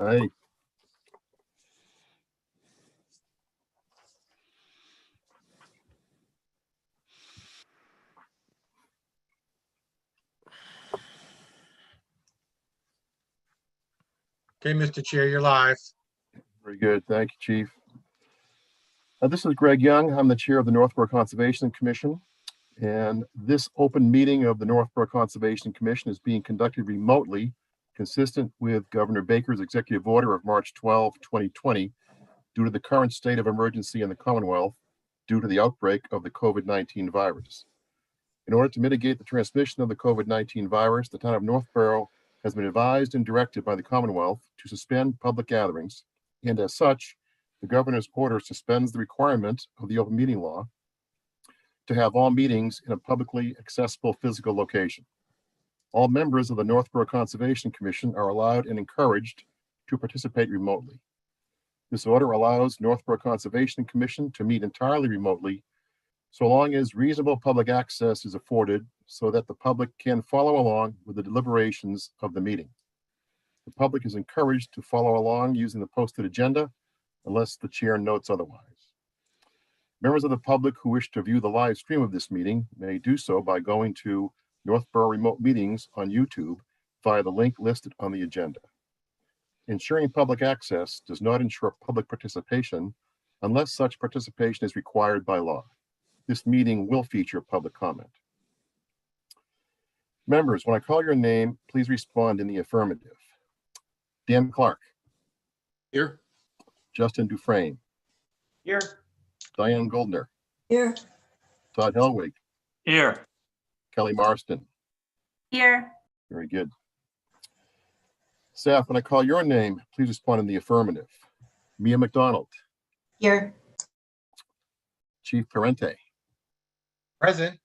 Aye. Okay, Mr. Chair, you're live. Very good. Thank you, Chief. This is Greg Young. I'm the chair of the Northborough Conservation Commission. And this open meeting of the Northborough Conservation Commission is being conducted remotely, consistent with Governor Baker's executive order of March 12, 2020, due to the current state of emergency in the Commonwealth due to the outbreak of the COVID-19 virus. In order to mitigate the transmission of the COVID-19 virus, the town of Northborough has been advised and directed by the Commonwealth to suspend public gatherings, and as such, the governor's order suspends the requirement of the open meeting law to have all meetings in a publicly accessible physical location. All members of the Northborough Conservation Commission are allowed and encouraged to participate remotely. This order allows Northborough Conservation Commission to meet entirely remotely so long as reasonable public access is afforded so that the public can follow along with the deliberations of the meeting. The public is encouraged to follow along using the posted agenda unless the chair notes otherwise. Members of the public who wish to view the live stream of this meeting may do so by going to Northborough Remote Meetings on YouTube via the link listed on the agenda. Ensuring public access does not ensure public participation unless such participation is required by law. This meeting will feature public comment. Members, when I call your name, please respond in the affirmative. Dan Clark. Here. Justin Dufresne. Here. Diane Goldner. Here. Todd Helwig. Here. Kelly Marston. Here. Very good. Staff, when I call your name, please respond in the affirmative. Mia McDonald. Here. Chief Parente. Present.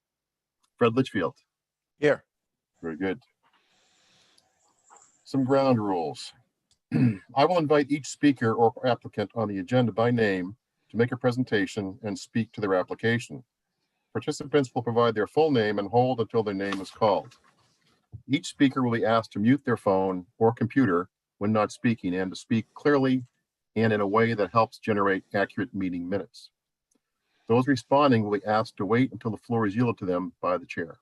Fred Litchfield. Here. Very good. Some ground rules. I will invite each speaker or applicant on the agenda by name to make a presentation and speak to their application. Participants will provide their full name and hold until their name is called. Each speaker will be asked to mute their phone or computer when not speaking and to speak clearly and in a way that helps generate accurate meeting minutes. Those responding will be asked to wait until the floor is yielded to them by the chair.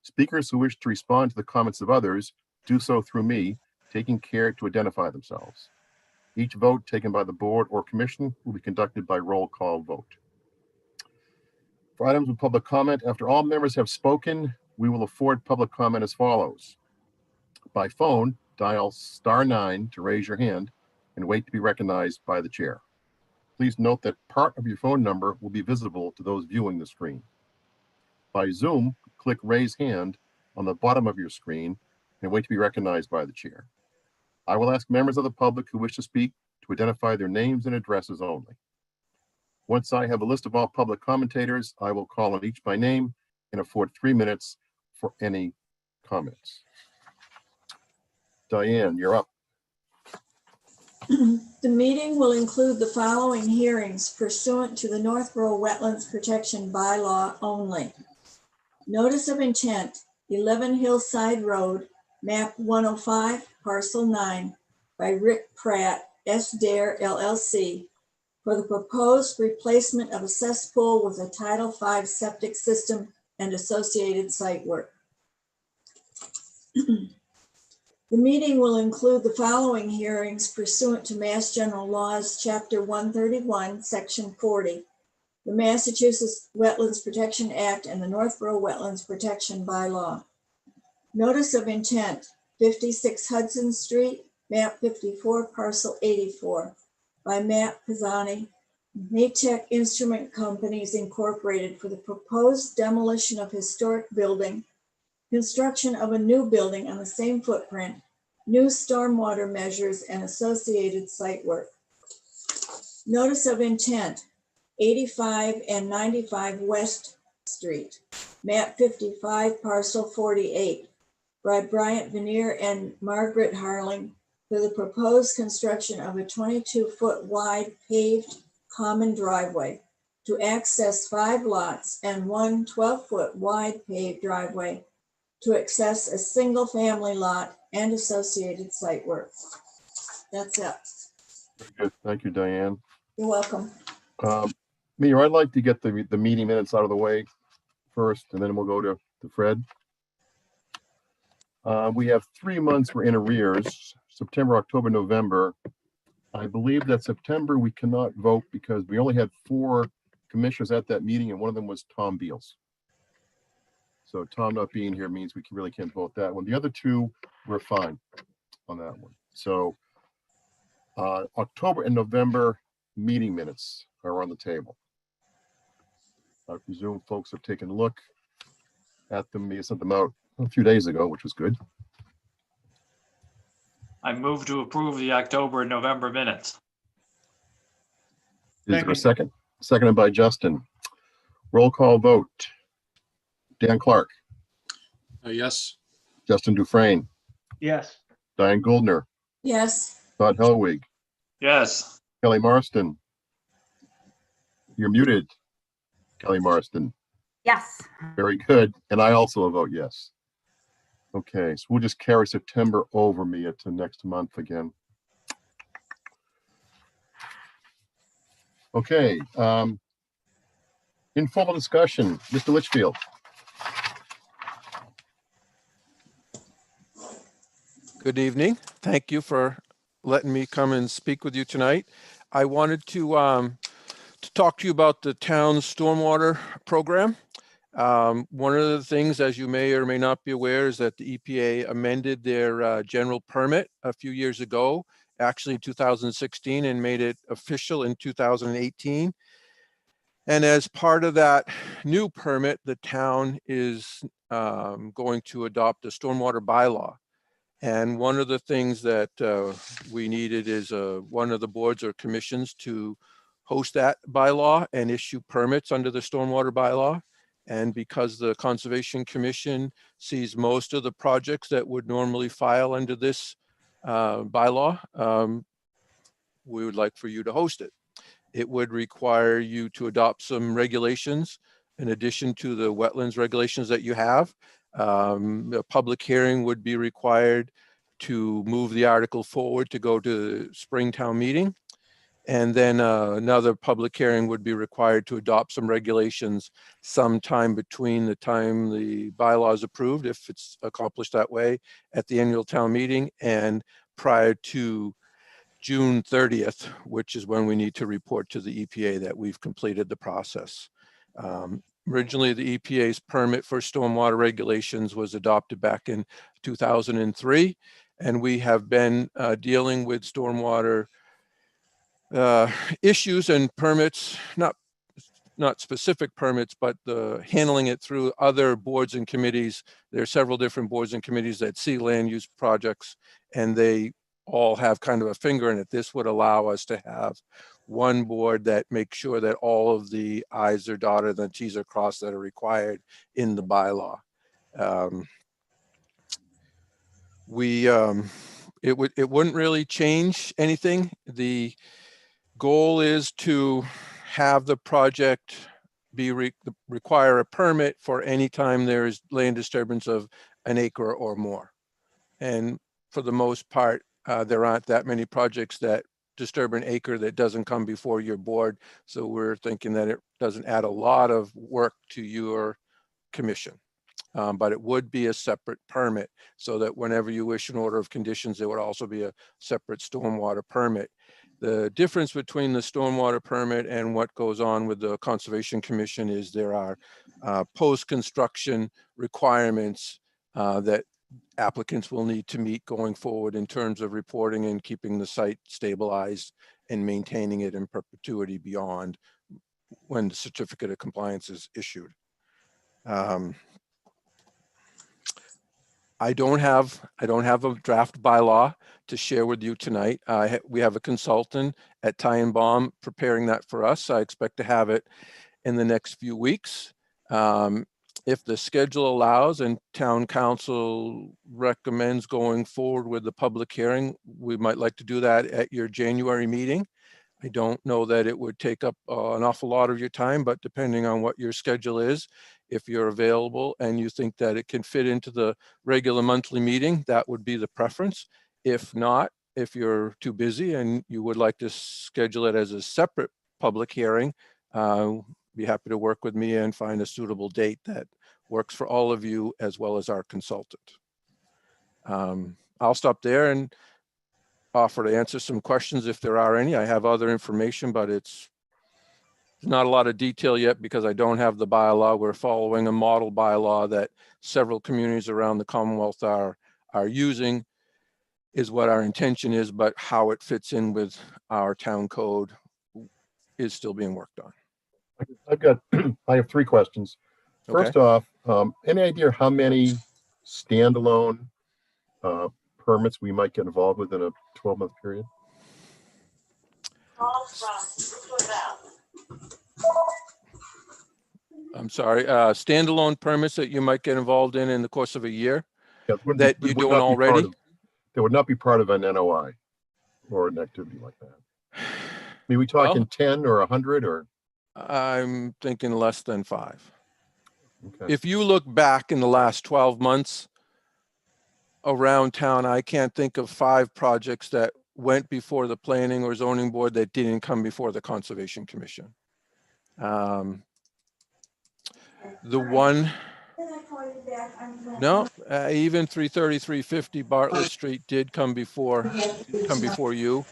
Speakers who wish to respond to the comments of others do so through me, taking care to identify themselves. Each vote taken by the board or commission will be conducted by roll call vote. For items of public comment, after all members have spoken, we will afford public comment as follows. By phone, dial *9 to raise your hand and wait to be recognized by the chair. Please note that part of your phone number will be visible to those viewing the screen. By Zoom, click Raise Hand on the bottom of your screen and wait to be recognized by the chair. I will ask members of the public who wish to speak to identify their names and addresses only. Once I have a list of all public commentators, I will call on each by name and afford 3 minutes for any comments. Diane, you're up. The meeting will include the following hearings pursuant to the Northborough Wetlands Protection Bylaw only. Notice of intent, 11 Hillside Road, map 105, parcel 9, by Rick Pratt, S-Dare LLC, for the proposed replacement of a cesspool with a Title V septic system and associated site work. The meeting will include the following hearings pursuant to Mass General Laws, Chapter 131, Section 40, the Massachusetts Wetlands Protection Act, and the Northborough Wetlands Protection Bylaw. Notice of intent, 56 Hudson Street, map 54, parcel 84, by Matt Pisani, Maytech Instrument Companies Incorporated, for the proposed demolition of historic building, construction of a new building on the same footprint, new stormwater measures, and associated site work. Notice of intent, 85 and 95 West Street, map 55, parcel 48, by Bryant Veneer and Margaret Harling, for the proposed construction of a 22-foot wide paved common driveway to access 5 lots and 1 12-foot wide paved driveway to access a single family lot and associated site work. That's it. Very good. Thank you, Diane. You're welcome. Mayor, I'd like to get the meeting minutes out of the way first, and then we'll go to Fred. We have 3 months we're in arrears, September, October, November. I believe that September we cannot vote because we only had 4 commissioners at that meeting, and one of them was Tom Beals. So Tom not being here means we really can't vote that one. The other 2, we're fine on that one. So October and November meeting minutes are on the table. I presume folks have taken a look at them. We sent them out a few days ago, which was good. I move to approve the October and November minutes. Is there a second? Seconded by Justin. Roll call vote. Dan Clark, Yes. Justin Dufresne, Yes. Diane Goldner, Yes, Todd Helwig, Yes. Kelly Marston. You're muted, Kelly Marston. Yes. Very good. And I also vote yes. Okay, so we'll just carry September over, Mia, to next month again. Okay. Informal discussion, Mr. Litchfield. Good evening. Thank you for letting me come and speak with you tonight. I wanted to talk to you about the town's stormwater program. One of the things, as you may or may not be aware, is that the EPA amended their general permit a few years ago, actually in 2016, and made it official in 2018. And as part of that new permit, the town is going to adopt a stormwater bylaw. And one of the things that we needed is one of the boards or commissions to host that bylaw and issue permits under the stormwater bylaw. And because the Conservation Commission sees most of the projects that would normally file under this bylaw, we would like for you to host it. It would require you to adopt some regulations in addition to the wetlands regulations that you have. A public hearing would be required to move the article forward to go to Springtown meeting. And then another public hearing would be required to adopt some regulations sometime between the time the bylaw is approved, if it's accomplished that way, at the annual town meeting and prior to June 30th, which is when we need to report to the EPA that we've completed the process. Originally, the EPA's permit for stormwater regulations was adopted back in 2003, and we have been dealing with stormwater issues and permits, not specific permits, but handling it through other boards and committees. There are several different boards and committees that see land use projects, and they all have kind of a finger in it. This would allow us to have one board that makes sure that all of the I's are dotted and the T's are crossed that are required in the bylaw. It wouldn't really change anything. The goal is to have the project require a permit for any time there is land disturbance of an acre or more. And for the most part, there aren't that many projects that disturb an acre that doesn't come before your board. So we're thinking that it doesn't add a lot of work to your commission. But it would be a separate permit so that whenever you wish an order of conditions, there would also be a separate stormwater permit. The difference between the stormwater permit and what goes on with the Conservation Commission is there are post-construction requirements that applicants will need to meet going forward in terms of reporting and keeping the site stabilized and maintaining it in perpetuity beyond when the certificate of compliance is issued. I don't have a draft bylaw to share with you tonight. We have a consultant at Ty and Baum preparing that for us. I expect to have it in the next few weeks. If the schedule allows and town council recommends going forward with the public hearing, we might like to do that at your January meeting. I don't know that it would take up an awful lot of your time, but depending on what your schedule is, if you're available and you think that it can fit into the regular monthly meeting, that would be the preference. If not, if you're too busy and you would like to schedule it as a separate public hearing, be happy to work with me and find a suitable date that works for all of you as well as our consultant. I'll stop there and offer to answer some questions if there are any. I have other information, but it's not a lot of detail yet because I don't have the bylaw. We're following a model bylaw that several communities around the Commonwealth are using, is what our intention is, but how it fits in with our town code is still being worked on. I have three questions. Okay. First off, any idea how many standalone permits we might get involved with in a 12-month period? I'm sorry, standalone permits that you might get involved in the course of a year Yeah, would- that would you're not doing be part already? of- That would not be part of an NOI or an activity like that. I mean, we talking 10 or 100 or? I'm thinking less than 5. Okay. If you look back in the last 12 months around town, I can't think of 5 projects that went before the planning or zoning board that didn't come before the Conservation Commission. The one, no, even 330, 350 Bartlett Street did come before you.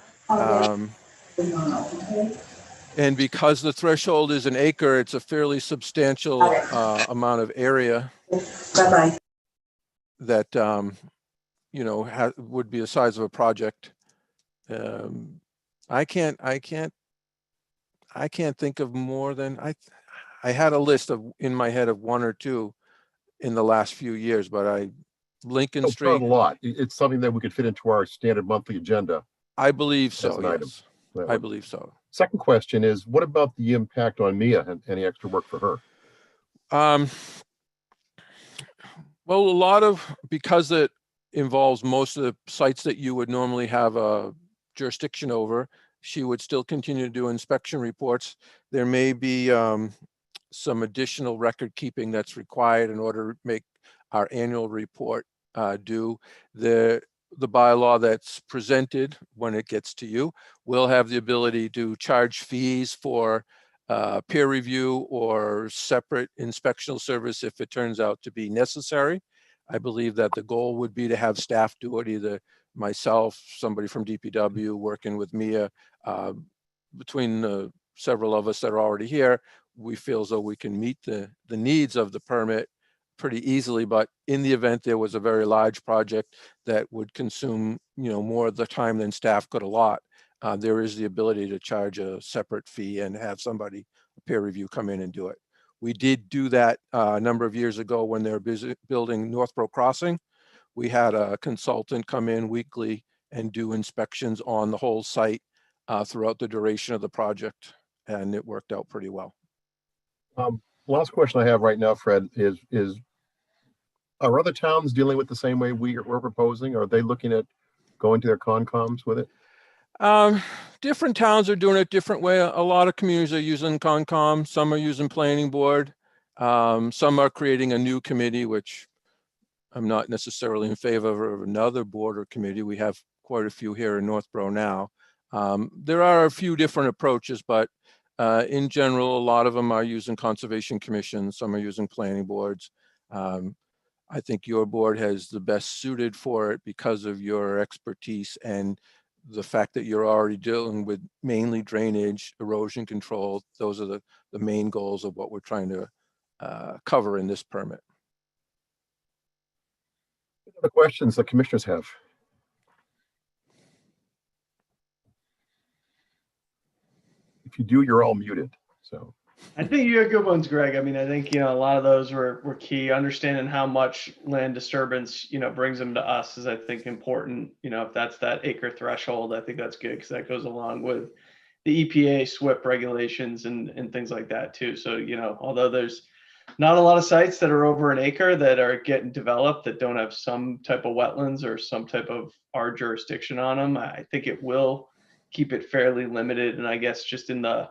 And because the threshold is an acre, it's a fairly substantial amount of area that, you know, would be the size of a project. I can't think of more than, I had a list in my head of 1 or 2 in the last few years, but Lincoln It's not Street, a lot. It's something that we could fit into our standard monthly agenda. I believe so, an item. yes. That I would- believe so. Second question is, what about the impact on Mia and any extra work for her? Well, because it involves most of the sites that you would normally have a jurisdiction over, she would still continue to do inspection reports. There may be some additional record keeping that's required in order to make our annual report due. The bylaw that's presented when it gets to you will have the ability to charge fees for peer review or separate inspectional service if it turns out to be necessary. I believe that the goal would be to have staff do it, either myself, somebody from DPW working with Mia. Between several of us that are already here, we feel as though we can meet the needs of the permit pretty easily, but in the event there was a very large project that would consume, you know, more of the time than staff could allot, there is the ability to charge a separate fee and have somebody, a peer review, come in and do it. We did do that a number of years ago when they were busy building Northborough Crossing. We had a consultant come in weekly and do inspections on the whole site throughout the duration of the project, and it worked out pretty well. Last question I have right now, Fred, is are other towns dealing with the same way we're proposing? Are they looking at going to their Concom with it? Different towns are doing it different way. A lot of communities are using Concom. Some are using planning board. Some are creating a new committee, which I'm not necessarily in favor of another board or committee. We have quite a few here in Northborough now. There are a few different approaches, but in general, a lot of them are using Conservation Commission. Some are using planning boards. I think your board has the best suited for it because of your expertise and the fact that you're already dealing with mainly drainage, erosion control. Those are the main goals of what we're trying to cover in this permit. The questions the commissioners have. If you do, you're all muted. So I think you had good ones, Greg. I mean, I think, a lot of those were key. Understanding how much land disturbance, brings them to us is, I think, important. If that's that acre threshold, I think that's good because that goes along with the EPA SWIP regulations and things like that too. So, although there's not a lot of sites that are over an acre that are getting developed that don't have some type of wetlands or some type of our jurisdiction on them, I think it will keep it fairly limited. And I guess just in the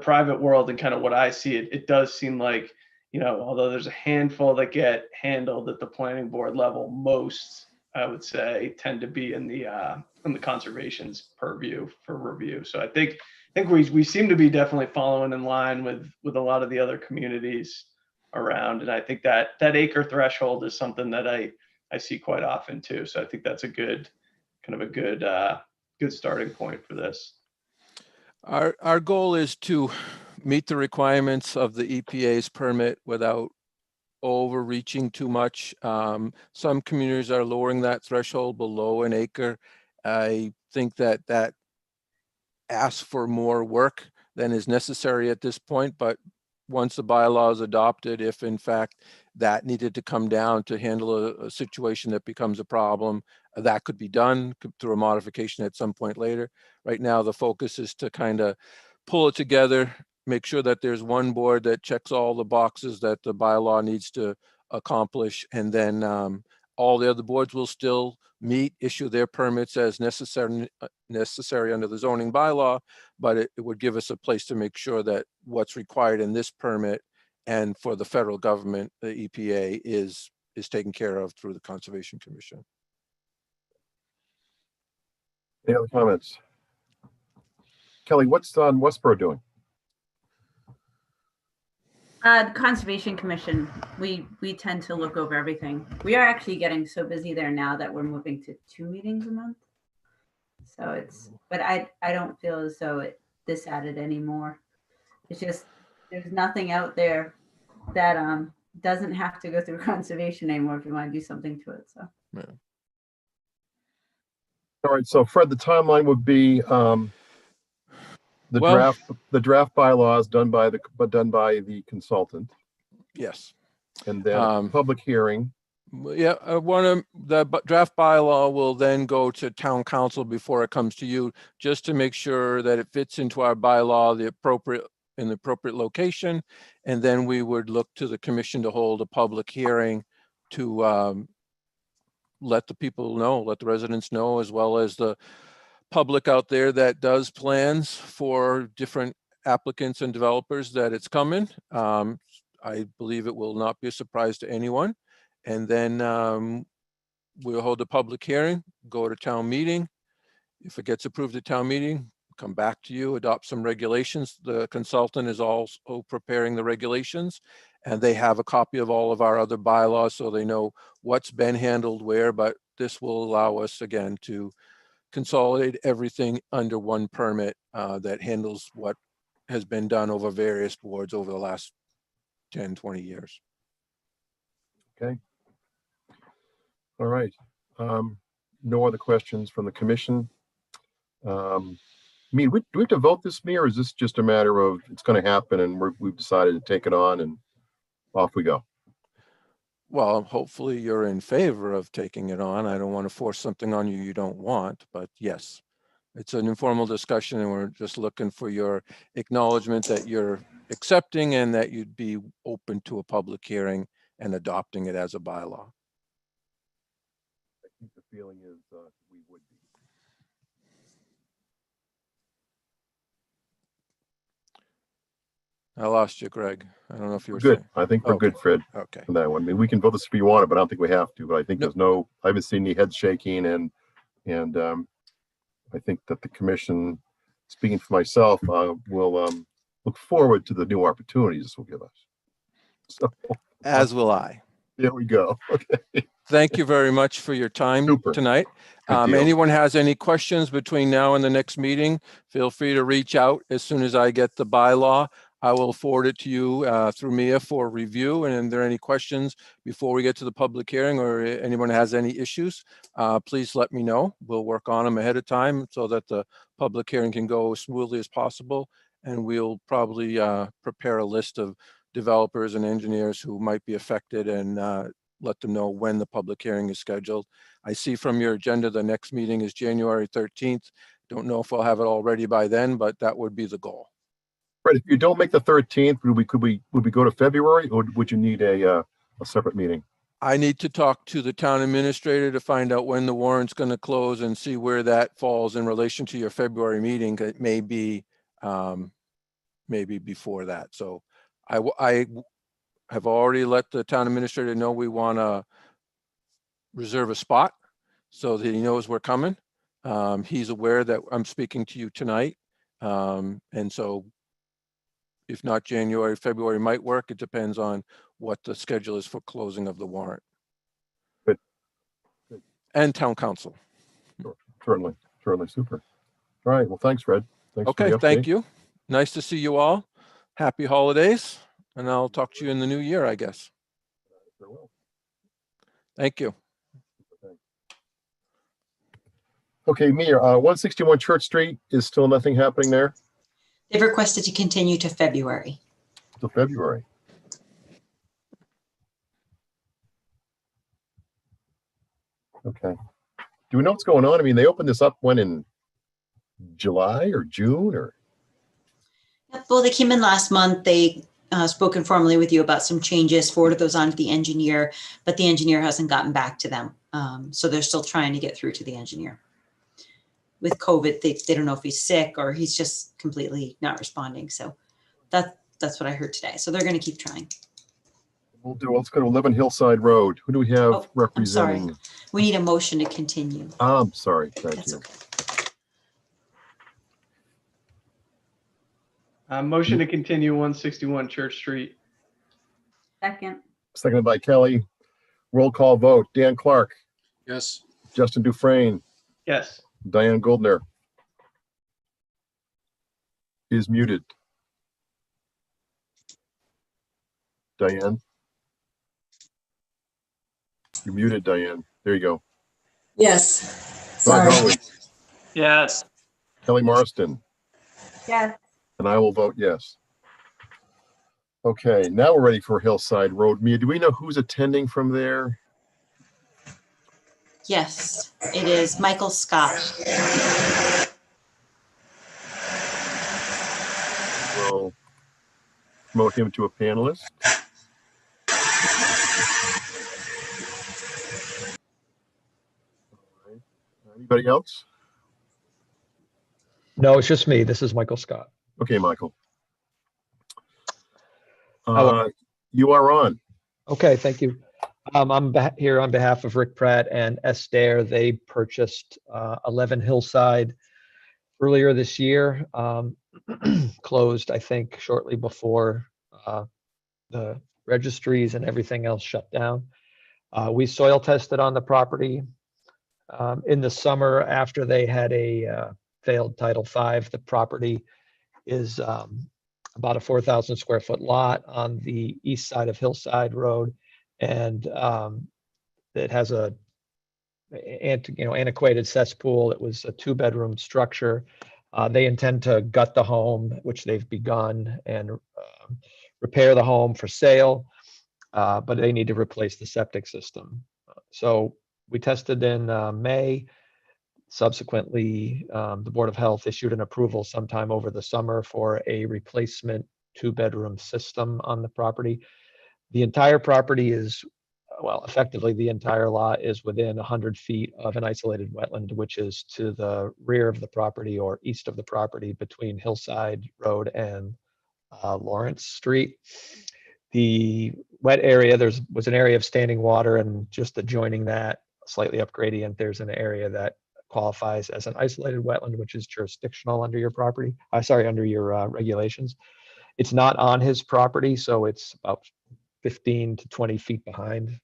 private world and kind of what I see, it does seem like, although there's a handful that get handled at the planning board level, most I would say, tend to be in the conservation's purview for review. So I think we seem to be definitely following in line with a lot of the other communities around. And I think that acre threshold is something that I see quite often too. So I think that's a good starting point for this. Our goal is to meet the requirements of the EPA's permit without overreaching too much. Some communities are lowering that threshold below an acre. I think that asks for more work than is necessary at this point, but once the bylaw is adopted, if in fact that needed to come down to handle a situation that becomes a problem, that could be done through a modification at some point later. Right now, the focus is to kind of pull it together, make sure that there's one board that checks all the boxes that the bylaw needs to accomplish, and then all the other boards will still meet, issue their permits as necessary under the zoning bylaw, but it would give us a place to make sure that what's required in this permit and for the federal government, the EPA, is taken care of through the Conservation Commission. Any other comments? Kelly, what's Westboro doing? Conservation Commission, we tend to look over everything. We are actually getting so busy there now that we're moving to 2 meetings a month. So it's, but I don't feel as though this added anymore. It's just, there's nothing out there that doesn't have to go through conservation anymore if you want to do something to it. So. Yeah. All right, so Fred, the timeline would be the draft bylaws done by the consultant, Yes. and then public hearing. Yeah, the draft bylaw will then go to town council before it comes to you, just to make sure that it fits into our bylaw, in the appropriate location. And then we would look to the commission to hold a public hearing to let the people know, let the residents know, as well as the public out there that does plans for different applicants and developers, that it's coming. I believe it will not be a surprise to anyone. And then we'll hold a public hearing, go to town meeting. If it gets approved at town meeting, come back to you, adopt some regulations. The consultant is also preparing the regulations, and they have a copy of all of our other bylaws, so they know what's been handled where. But this will allow us, again, to consolidate everything under one permit that handles what has been done over various boards over the last 10, 20 years. Okay. All right. No other questions from the commission. Do we have to vote this, or is this just a matter of it's going to happen and we've decided to take it on and off we go? Well, hopefully you're in favor of taking it on. I don't want to force something on you don't want, but yes, it's an informal discussion, and we're just looking for your acknowledgement that you're accepting and that you'd be open to a public hearing and adopting it as a bylaw. I think the feeling is we would be. I lost you, Greg. I don't know if you were Good. saying. I think we're Okay. good, Fred, Okay. on that one. I mean, we can vote this if you want it, but I don't think we have to. But I think Nope. I haven't seen any head shaking, and I think that the commission, speaking for myself, will look forward to the new opportunities this will give us. So As will I. there we go. Okay. Thank you very much for your time Super. tonight. Good deal. Anyone has any questions between now and the next meeting, feel free to reach out as soon as I get the bylaw. I will forward it to you through Mia for review. And if there are any questions before we get to the public hearing, or anyone has any issues, please let me know. We'll work on them ahead of time so that the public hearing can go as smoothly as possible. And we'll probably prepare a list of developers and engineers who might be affected, and let them know when the public hearing is scheduled. I see from your agenda, the next meeting is January 13th. Don't know if I'll have it all ready by then, but that would be the goal. Right. If you don't make the 13th, would we go to February, or would you need a separate meeting? I need to talk to the town administrator to find out when the warrant's going to close and see where that falls in relation to your February meeting. It may be maybe before that. So I have already let the town administrator know we want to reserve a spot. so that he knows we're coming. He's aware that I'm speaking to you tonight. And so if not January, February might work. It depends on what the schedule is for closing of the warrant. Good. Good. And town council. Certainly, super. All right, well, thanks, Fred. Thanks for Okay, the thank update. you. Nice to see you all. Happy holidays. And I'll talk to you in the new year, I guess. Sure will. Thank you. Okay, Mia, 161 Church Street is still nothing happening there They've requested to continue to February. till February. Okay. Do we know what's going on? I mean, they opened this up when, in July or June or? Well, they came in last month. They spoke informally with you about some changes, forwarded those on to the engineer, but the engineer hasn't gotten back to them. So they're still trying to get through to the engineer. With COVID, they don't know if he's sick or he's just completely not responding. So that's what I heard today. So they're going to keep trying. Let's go to 11 Hillside Road. Who do we have Oh, I'm sorry. representing? We need a motion to continue. I'm sorry, thank That's you. okay. Motion to continue 161 Church Street. Second, Seconded by Kelly. Roll call vote. Dan Clark, Yes. Justin Dufresne, Yes. Diane Goldner is muted. Diane? You're muted, Diane. There you go. Yes, Bob sorry. Howie, Yes. Kelly Marston, yes, and I will vote yes. Okay, now we're ready for Hillside Road. Mia, do we know who's attending from there? Yes, it is Michael Scott. We'll promote him to a panelist. All right. Anybody else? No, it's just me. This is Michael Scott. Okay, Michael. Hello. You are on. Okay, thank you. I'm here on behalf of Rick Pratt and Esther. They purchased 11 Hillside earlier this year. Closed, I think, shortly before the registries and everything else shut down. We soil tested on the property in the summer after they had a failed Title V. The property is about a 4,000 square foot lot on the east side of Hillside Road, and it has a antiquated cesspool. It was a 2-bedroom structure. They intend to gut the home, which they've begun, and repair the home for sale, but they need to replace the septic system. So we tested in May. Subsequently, the Board of Health issued an approval sometime over the summer for a replacement 2-bedroom system on the property. The entire property is, well, effectively the entire lot is within 100 feet of an isolated wetland, which is to the rear of the property or east of the property between Hillside Road and Lawrence Street. The wet area, was an area of standing water, and just adjoining that, slightly up gradient, there's an area that qualifies as an isolated wetland, which is jurisdictional under your property. Under your regulations. It's not on his property, so it's about 15 to 20 feet behind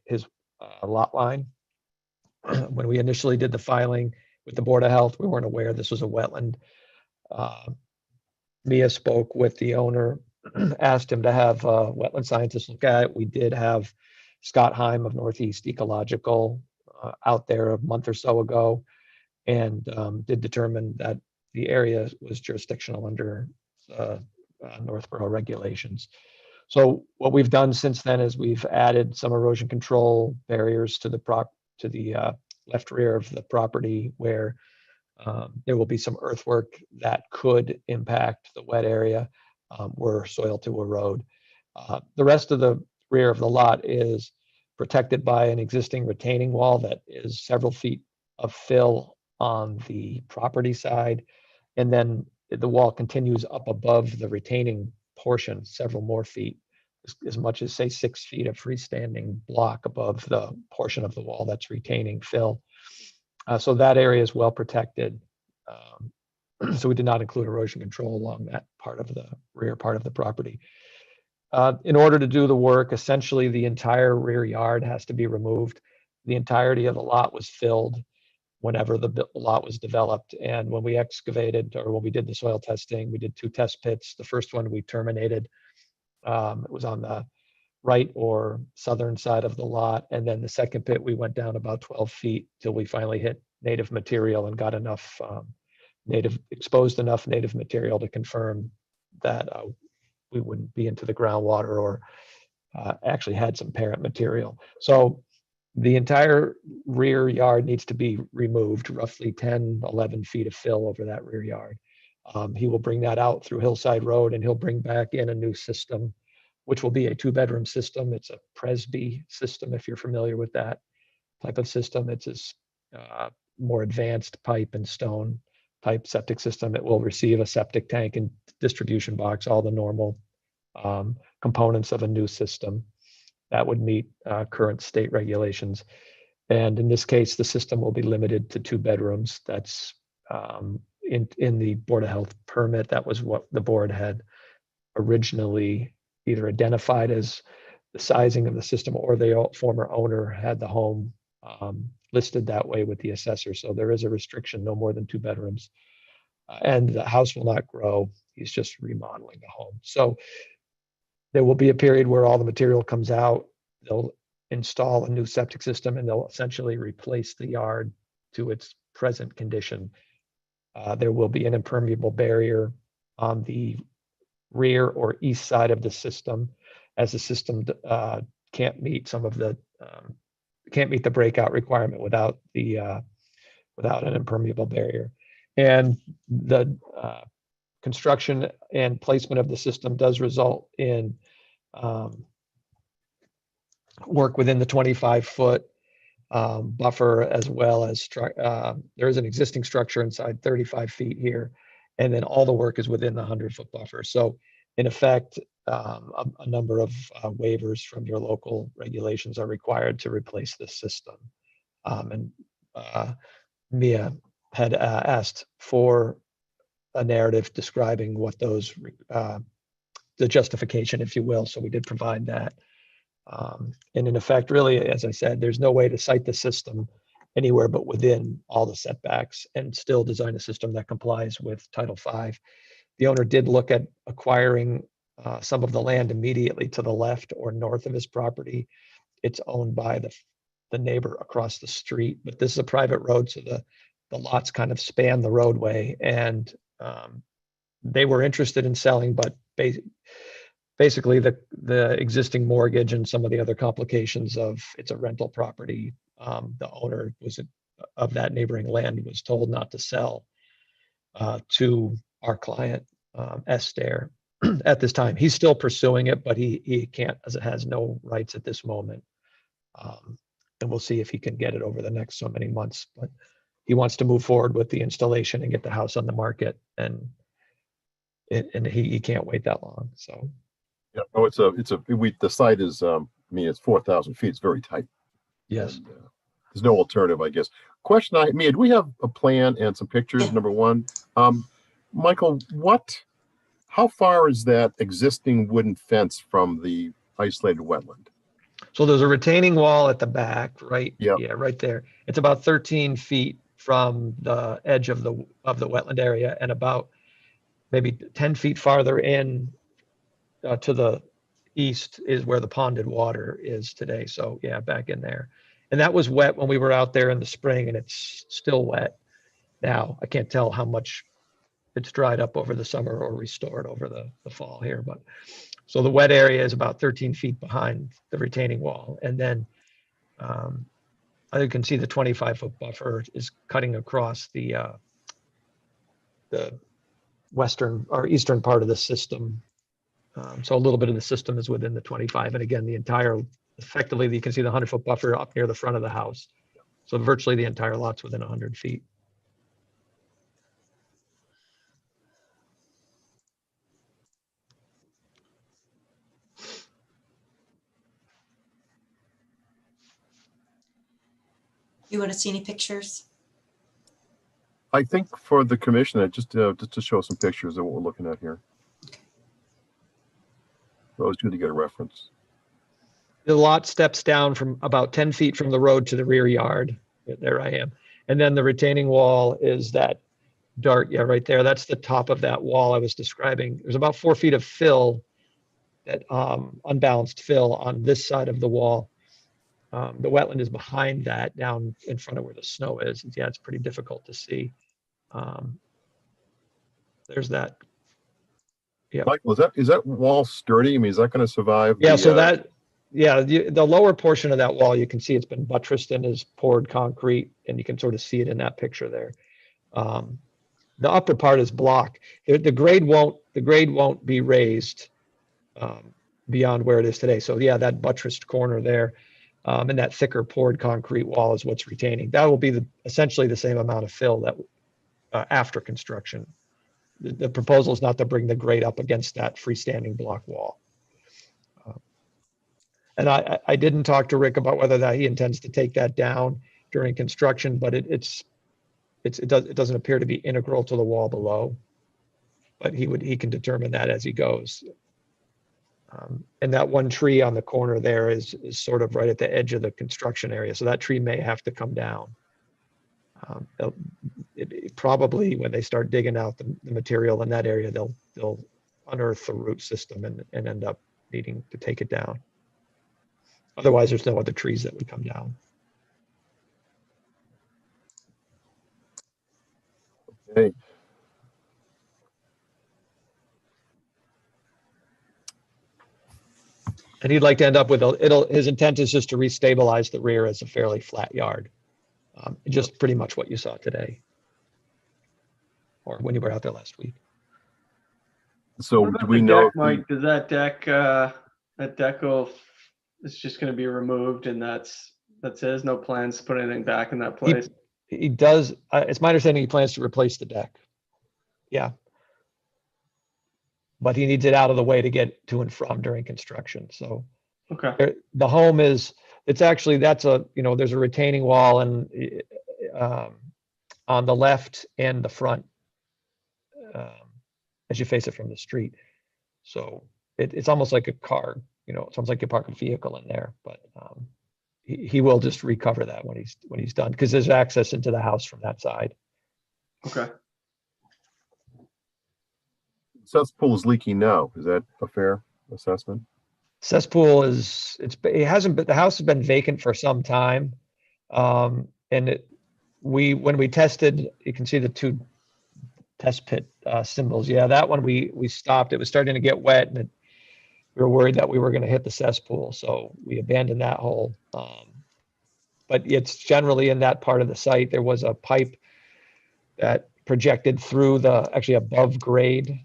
his lot line. When we initially did the filing with the Board of Health, we weren't aware this was a wetland. Mia spoke with the owner, asked him to have wetland scientists look at it. We did have Scott Heim of Northeast Ecological out there a month or so ago, and did determine that the area was jurisdictional under Northborough regulations. So what we've done since then is we've added some erosion control barriers to the left rear of the property, where there will be some earthwork that could impact the wet area were soil to erode. The rest of the rear of the lot is protected by an existing retaining wall that is several feet of fill on the property side. And then the wall continues up above the retaining portion, several more feet, as much as say 6 feet of freestanding block above the portion of the wall that's retaining fill. So that area is well protected. So we did not include erosion control along that part of the rear part of the property. In order to do the work, essentially the entire rear yard has to be removed. The entirety of the lot was filled whenever the lot was developed. And when we excavated, or when we did the soil testing, we did 2 test pits. The first one we terminated. It was on the right or southern side of the lot. And then the second pit, we went down about 12 feet till we finally hit native material and got enough exposed enough native material to confirm that we wouldn't be into the groundwater or actually had some parent material. So the entire rear yard needs to be removed, roughly 10, 11 feet of fill over that rear yard. He will bring that out through Hillside Road, and he'll bring back in a new system, which will be a 2-bedroom system. It's a Presby system, if you're familiar with that type of system. It's a more advanced pipe and stone type septic system. It will receive a septic tank and distribution box, all the normal components of a new system that would meet current state regulations. And in this case, the system will be limited to 2 bedrooms. That's in the Board of Health permit. That was what the board had originally either identified as the sizing of the system, or the former owner had the home listed that way with the assessor. So there is a restriction, no more than 2 bedrooms. And the house will not grow. He's just remodeling the home. So there will be a period where all the material comes out. They'll install a new septic system, and they'll essentially replace the yard to its present condition. There will be an impermeable barrier on the rear or east side of the system, as the system can't meet some of the can't meet the breakout requirement without an impermeable barrier. And the construction and placement of the system does result in work within the 25-foot buffer, as well as there is an existing structure inside 35 feet here, and then all the work is within the 100-foot buffer. So in effect, a number of waivers from your local regulations are required to replace this system. And Mia had asked for a narrative describing what those, the justification, if you will. So we did provide that. And in effect, really, as I said, there's no way to site the system anywhere but within all the setbacks and still design a system that complies with Title V. The owner did look at acquiring some of the land immediately to the left or north of his property. It's owned by the neighbor across the street, but this is a private road, so the lots kind of span the roadway, and they were interested in selling, but basically the existing mortgage and some of the other complications of it's a rental property. The owner of that neighboring land was told not to sell to our client, Esther, at this time. He's still pursuing it, but he can't, as it has no rights at this moment. And we'll see if he can get it over the next so many months. But he wants to move forward with the installation and get the house on the market, and he can't wait that long. So. Yeah, no, the site is, it's 4,000 feet. It's very tight. Yes. And, there's no alternative, I guess. Question Mia, do we have a plan and some pictures? Yeah. Number one, Michael, how far is that existing wooden fence from the isolated wetland? So there's a retaining wall at the back, right? Yep. Yeah, right there. It's about 13 feet from the edge of the wetland area, and about maybe 10 feet farther in to the east is where the ponded water is today. So yeah, back in there. And that was wet when we were out there in the spring, and it's still wet now. I can't tell how much it's dried up over the summer or restored over the fall here, but so the wet area is about 13 feet behind the retaining wall. And then you can see the 25-foot buffer is cutting across the western or eastern part of the system. So a little bit of the system is within the 25. And again, effectively, you can see the 100-foot buffer up near the front of the house. So virtually the entire lot's within 100 feet. You want to see any pictures? I think for the commission, just to show some pictures of what we're looking at here. So it's good to get a reference. The lot steps down from about 10 feet from the road to the rear yard. There I am. And then the retaining wall is that dark, yeah, right there. That's the top of that wall I was describing. There's about 4 feet of fill, that unbalanced fill on this side of the wall. The wetland is behind that, down in front of where the snow is. Yeah, it's pretty difficult to see. There's that. Yeah. Michael, is that wall sturdy? I mean, is that going to survive? Yeah, the, so that, yeah, the lower portion of that wall, you can see it's been buttressed and is poured concrete, and you can sort of see it in that picture there. The upper part is block. The grade won't be raised beyond where it is today. So yeah, that buttressed corner there, and that thicker poured concrete wall is what's retaining. That will be essentially the same amount of fill that after construction. The proposal is not to bring the grade up against that freestanding block wall. And I didn't talk to Rick about whether that he intends to take that down during construction, but it doesn't appear to be integral to the wall below. But he can determine that as he goes. And that one tree on the corner there is sort of right at the edge of the construction area, so that tree may have to come down. Probably when they start digging out the material in that area, they'll unearth the root system and end up needing to take it down. Otherwise, there's no other trees that would come down. Okay. And he'd like to end up with his intent is just to restabilize the rear as a fairly flat yard. Just pretty much what you saw today, or when you were out there last week. So What do about we the know? deck, Mike, does that deck go, it's just going to be removed, and that's it? There's no plans to put anything back in that place? He does, it's my understanding he plans to replace the deck. Yeah. But he needs it out of the way to get to and from during construction. So Okay. the home is, it's actually, there's a retaining wall and on the left and the front as you face it from the street. So it's almost like a car, it's almost like you park a vehicle in there, but he will just recover that when he's done, because there's access into the house from that side. Okay. Cesspool is leaking now. Is that a fair assessment? Cesspool the house has been vacant for some time. And when we tested, you can see the two test pit symbols. Yeah, that one we stopped. It was starting to get wet, and we were worried that we were going to hit the cesspool, so we abandoned that hole. But it's generally in that part of the site. There was a pipe that projected through actually above grade.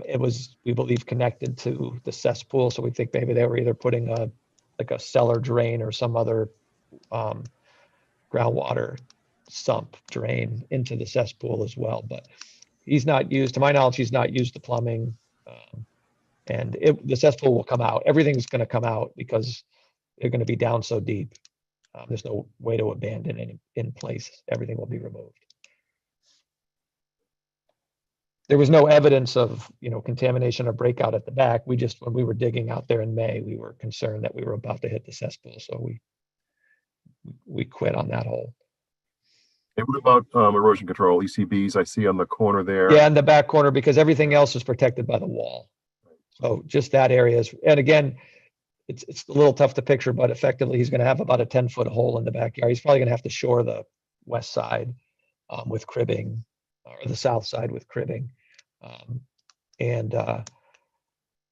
It was, we believe, connected to the cesspool, so we think maybe they were either putting a cellar drain or some other groundwater sump drain into the cesspool as well. But to my knowledge, he's not used the plumbing, and the cesspool will come out. Everything's going to come out because they're going to be down so deep. There's no way to abandon it in place. Everything will be removed. There was no evidence of, contamination or breakout at the back. When we were digging out there in May, we were concerned that we were about to hit the cesspool, so we quit on that hole. And what about erosion control, ECBs I see on the corner there? Yeah, in the back corner, because everything else is protected by the wall. So just that area is, and again, it's a little tough to picture, but effectively he's going to have about a 10-foot hole in the backyard. He's probably going to have to shore the west side with cribbing, or the south side with cribbing, and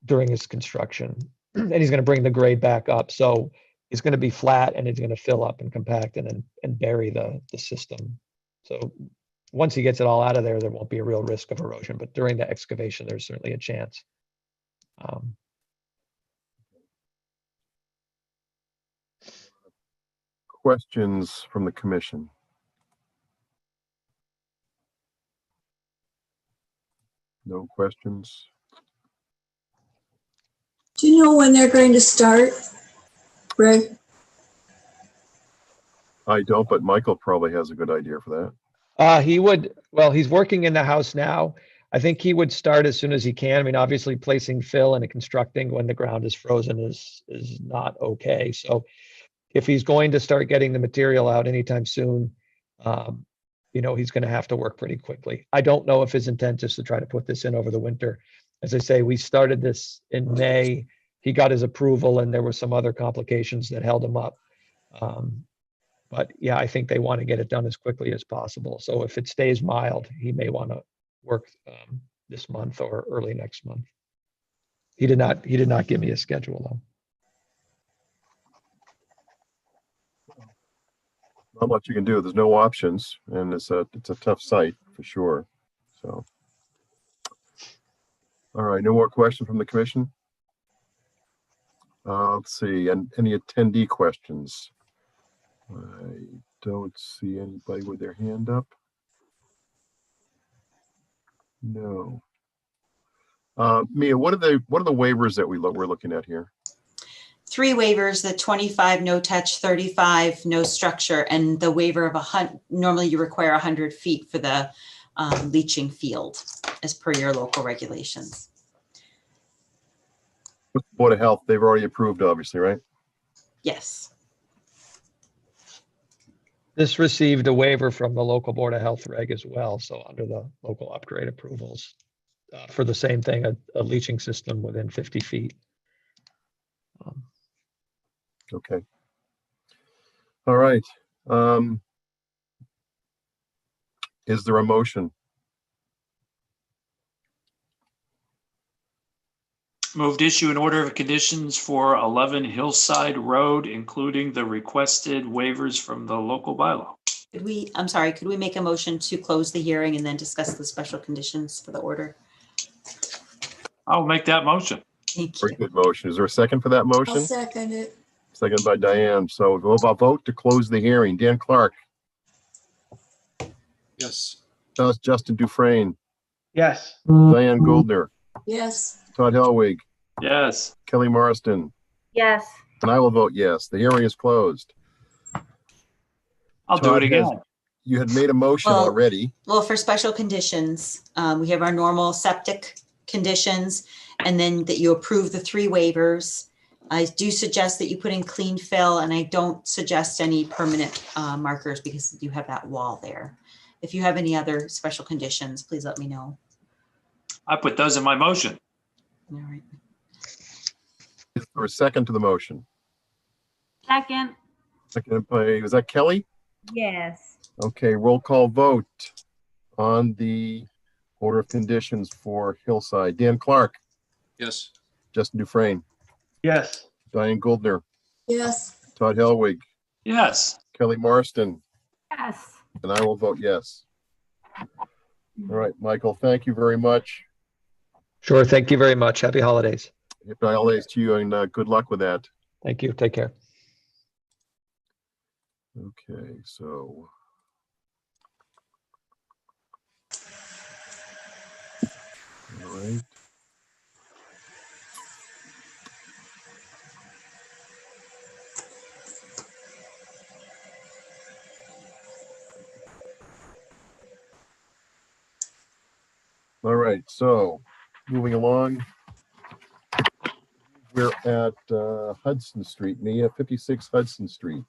during his construction. And he's going to bring the grade back up. So it's going to be flat, and it's going to fill up and compact and bury the system. So once he gets it all out of there, there won't be a real risk of erosion, but during the excavation, there's certainly a chance. Questions from the commission? No questions? Do you know when they're going to start, Greg? I don't, but Michael probably has a good idea for that. He's working in the house now. I think he would start as soon as he can. I mean, obviously placing fill and constructing when the ground is frozen is not okay. So if he's going to start getting the material out anytime soon, he's going to have to work pretty quickly. I don't know if his intent is to try to put this in over the winter. As I say, we started this in May. He got his approval and there were some other complications that held him up. But yeah, I think they want to get it done as quickly as possible. So if it stays mild, he may want to work this month or early next month. He did not give me a schedule though. Not much you can do. There's no options, and it's a tough site for sure. So, all right, no more questions from the commission. Let's see, and any attendee questions? I don't see anybody with their hand up. No. Mia, what are the waivers that we're looking at here? 3 waivers, the 25 no touch, 35 no structure, and the waiver of normally you require 100 feet for the leaching field as per your local regulations. Board of Health, they've already approved, obviously, right? Yes. This received a waiver from the local Board of Health reg as well. So under the local upgrade approvals for the same thing, a leaching system within 50 feet. Okay. All right. Is there a motion? Moved issue an order of conditions for 11 Hillside Road, including the requested waivers from the local bylaw. Could we make a motion to close the hearing and then discuss the special conditions for the order? I'll make that motion. Thank Very you. good motion. Is there a second for that I'll motion? second it. Second by Diane. So we'll vote to close the hearing. Dan Clark, Yes. Justin Dufresne, Yes. Diane Goldner, Yes, Todd Helwig, Yes. Kelly Marston, Yes. and I will vote yes. The hearing is closed. I'll do Todd it has- again. You had made a motion Well- already. Well, for special conditions, we have our normal septic conditions, and then that you approve the 3 waivers. I do suggest that you put in clean fill, and I don't suggest any permanent markers because you have that wall there. If you have any other special conditions, please let me know. I put those in my motion. All right. Is there a second to the motion? Second. Second by, was that Kelly? Yes. Okay, roll call vote on the order of conditions for Hillside. Dan Clark, Yes. Justin Dufresne, Yes. Diane Goldner, yes, Todd Helwig, Yes. Kelly Marston, Yes. and I will vote yes. All right, Michael, thank you very much. Sure. Thank you very much. Happy holidays. Happy holidays to you and good luck with that. Thank you. Take care. Okay, so. All right. All right, so moving along. We're at Hudson Street, Mia, 56 Hudson Street.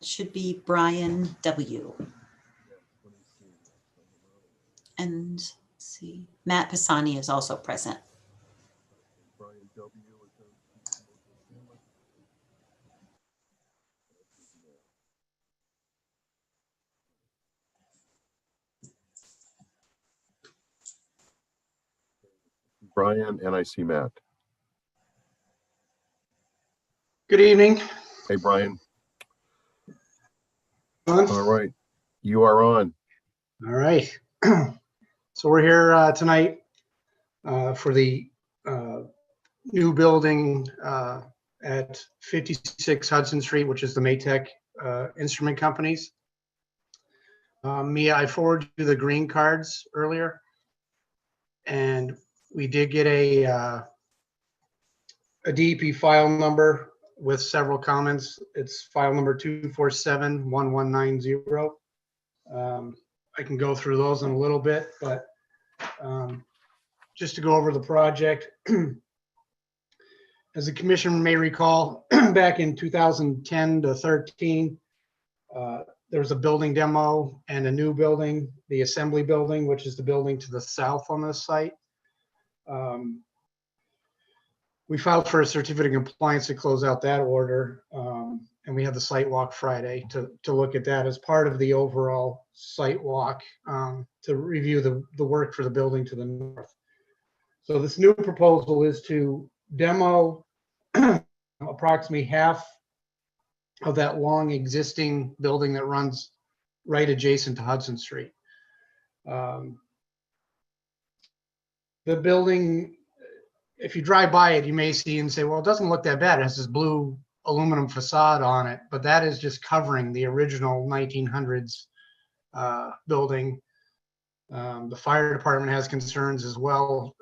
Should be Brian W. And let's see, Matt Pisani is also present. Brian W. Brian, and I see Matt. Good evening. Hey, Brian. On? All right, you are on. All right. So we're here tonight for the new building at 56 Hudson Street, which is the Maytech Instrument Companies. Mia, I forwarded you the green cards earlier, and we did get a DEP file number with several comments. It's file number 2471190. I can go through those in a little bit, but just to go over the project. As the commission may recall, back in 2010 to 13, there was a building demo and a new building, the assembly building, which is the building to the south on this site. We filed for a certificate of compliance to close out that order. And we had the site walk Friday to look at that as part of the overall site walk to review the work for the building to the north. So this new proposal is to demo approximately half of that long existing building that runs right adjacent to Hudson Street. The building, if you drive by it, you may see and say, well, it doesn't look that bad. It has this blue aluminum facade on it, but that is just covering the original 1900s building. The fire department has concerns as well.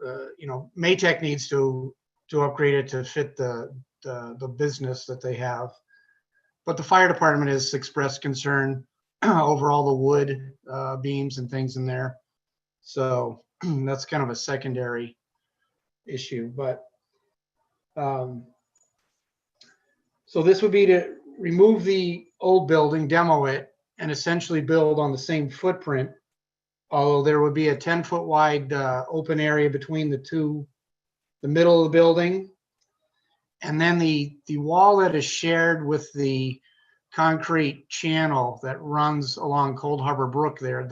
Maytech needs to upgrade it to fit the business that they have. But the fire department has expressed concern over all the wood beams and things in there. So that's kind of a secondary issue. But so this would be to remove the old building, demo it, and essentially build on the same footprint, although there would be a 10-foot wide open area between the middle of the building. And then the wall that is shared with the concrete channel that runs along Cold Harbor Brook there,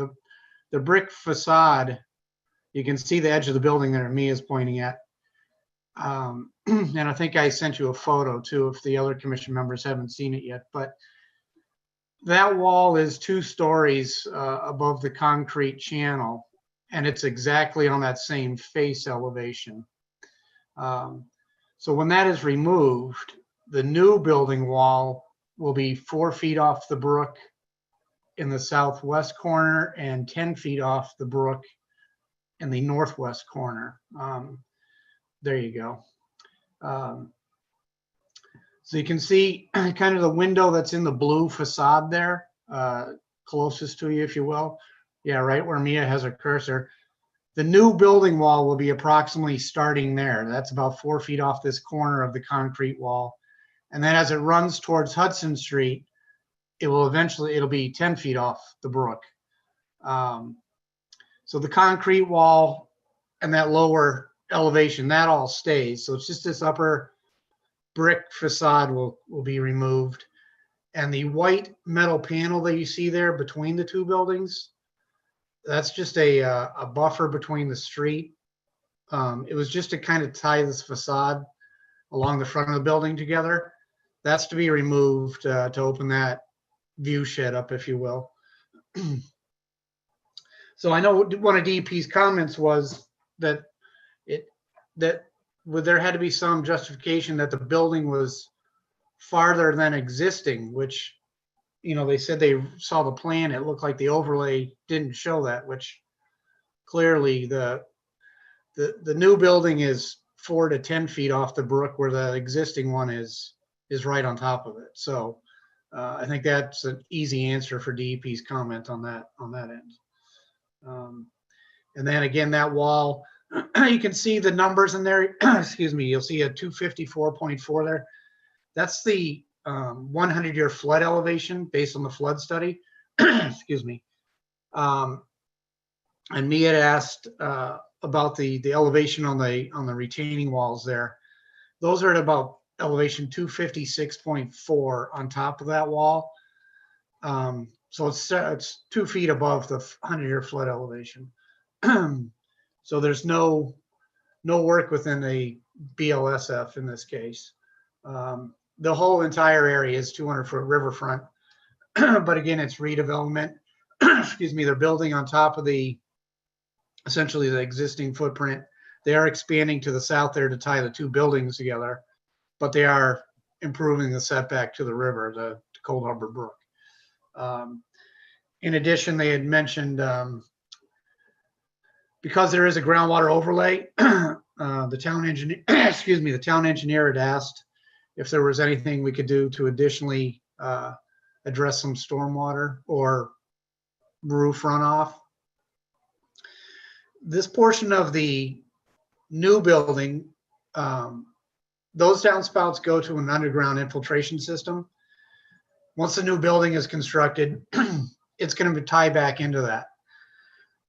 the brick facade, you can see the edge of the building that Mia is pointing at. And I think I sent you a photo too, if the other commission members haven't seen it yet. But that wall is 2 stories above the concrete channel, and it's exactly on that same face elevation. So when that is removed, the new building wall will be 4 feet off the brook in the southwest corner and 10 feet off the brook in the northwest corner. There you go. So you can see kind of the window that's in the blue facade there, closest to you, if you will. Yeah, right where Mia has her cursor. The new building wall will be approximately starting there. That's about 4 feet off this corner of the concrete wall. And then as it runs towards Hudson Street, it'll be 10 feet off the brook. So the concrete wall and that lower elevation, that all stays. So it's just this upper brick facade will be removed. And the white metal panel that you see there between the 2 buildings, that's just a buffer between the street. It was just to kind of tie this facade along the front of the building together. That's to be removed to open that view shed up, if you will. So I know one of DEP's comments was that there had to be some justification that the building was farther than existing, which, they said they saw the plan. It looked like the overlay didn't show that, which clearly the new building is 4 to 10 feet off the brook, where the existing one is right on top of it. So I think that's an easy answer for DEP's comment on that end. And then again, that wall, you can see the numbers in there. Excuse me. You'll see a 254.4 there. That's the 100-year flood elevation based on the flood study. Excuse me. And Mia had asked about the elevation on the retaining walls there. Those are at about elevation 256.4 on top of that wall. So it's 2 feet above the 100-year flood elevation. So there's no work within the BLSF in this case. The whole entire area is 200-foot riverfront, but again, it's redevelopment. Excuse me, they're building on top of essentially the existing footprint. They are expanding to the south there to tie the 2 buildings together, but they are improving the setback to the river, the Cold Harbor Brook. In addition, they had mentioned, because there is a groundwater overlay, the town engineer, excuse me, the town engineer had asked if there was anything we could do to additionally address some stormwater or roof runoff. This portion of the new building, those downspouts go to an underground infiltration system. Once the new building is constructed, it's going to tie back into that.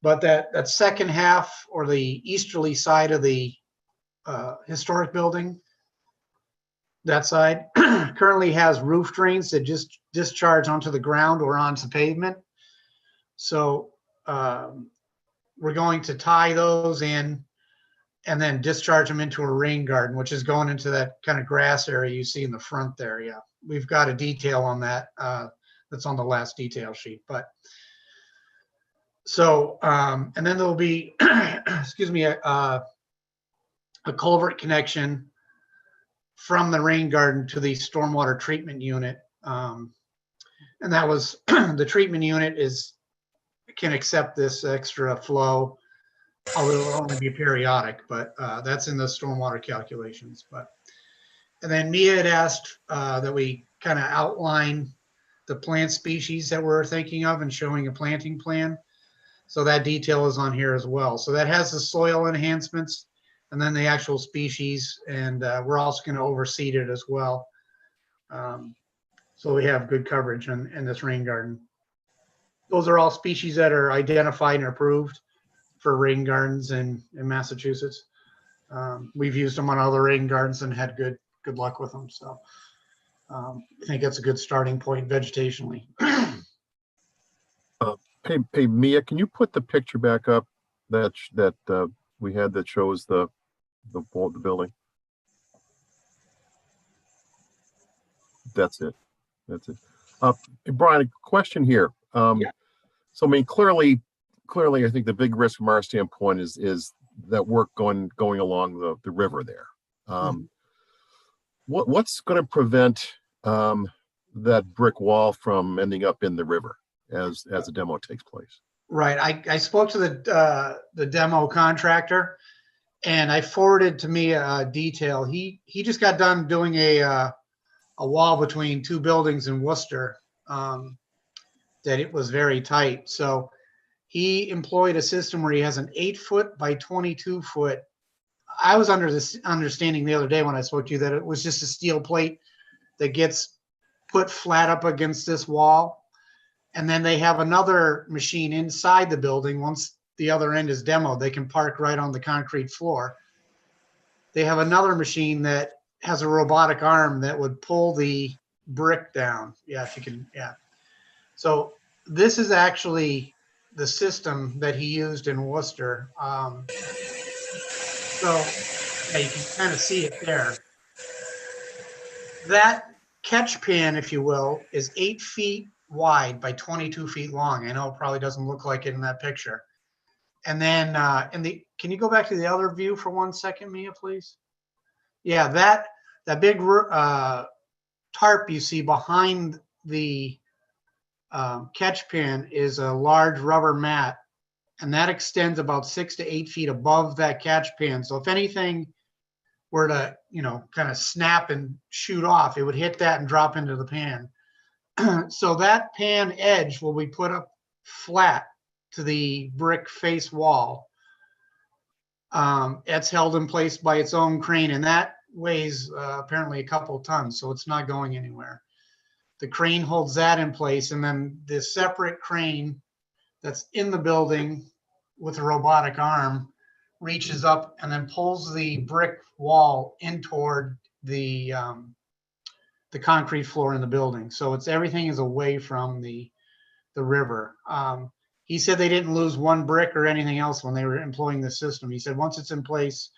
But that second half, or the easterly side of the historic building, that side currently has roof drains that just discharge onto the ground or onto pavement. So we're going to tie those in and then discharge them into a rain garden, which is going into that kind of grass area you see in the front there. Yeah, we've got a detail on that that's on the last detail sheet. But so, and then there'll be, excuse me, a culvert connection from the rain garden to the stormwater treatment unit. And that was, the treatment unit can accept this extra flow, although it'll only be periodic, but that's in the stormwater calculations. But, and then Mia had asked that we kind of outline the plant species that we're thinking of and showing a planting plan. So that detail is on here as well. So that has the soil enhancements and then the actual species, and we're also going to overseed it as well. So we have good coverage in this rain garden. Those are all species that are identified and approved for rain gardens in Massachusetts. We've used them on other rain gardens and had good luck with them. So I think that's a good starting point vegetationally. Hey, Mia, can you put the picture back up that we had that shows the building? That's it. That's it. Brian, a question here. Yeah. So I mean, clearly, I think the big risk from our standpoint is that work going along the river there. What's going to prevent that brick wall from ending up in the river as the demo takes place? Right. I spoke to the demo contractor, and I forwarded to me a detail. He just got done doing a wall between two buildings in Worcester that it was very tight. So he employed a system where he has an 8-foot by 22-foot. I was under this understanding the other day when I spoke to you that it was just a steel plate that gets put flat up against this wall. And then they have another machine inside the building. Once the other end is demoed, they can park right on the concrete floor. They have another machine that has a robotic arm that would pull the brick down. Yeah, if you can, yeah. So this is actually the system that he used in Worcester. So yeah, you can kind of see it there. That catch pan, if you will, is 8 feet wide by 22 feet long. I know it probably doesn't look like it in that picture. And then can you go back to the other view for 1 second, Mia, please? Yeah, that big tarp you see behind the catch pan is a large rubber mat, and that extends about 6 to 8 feet above that catch pan. So if anything were to, kind of snap and shoot off, it would hit that and drop into the pan. So that pan edge will be put up flat to the brick face wall. It's held in place by its own crane, and that weighs apparently a couple tons, so it's not going anywhere. The crane holds that in place, and then the separate crane that's in the building with a robotic arm reaches up and then pulls the brick wall in toward the concrete floor in the building. So everything is away from the river. He said they didn't lose one brick or anything else when they were employing the system. He said once it's in place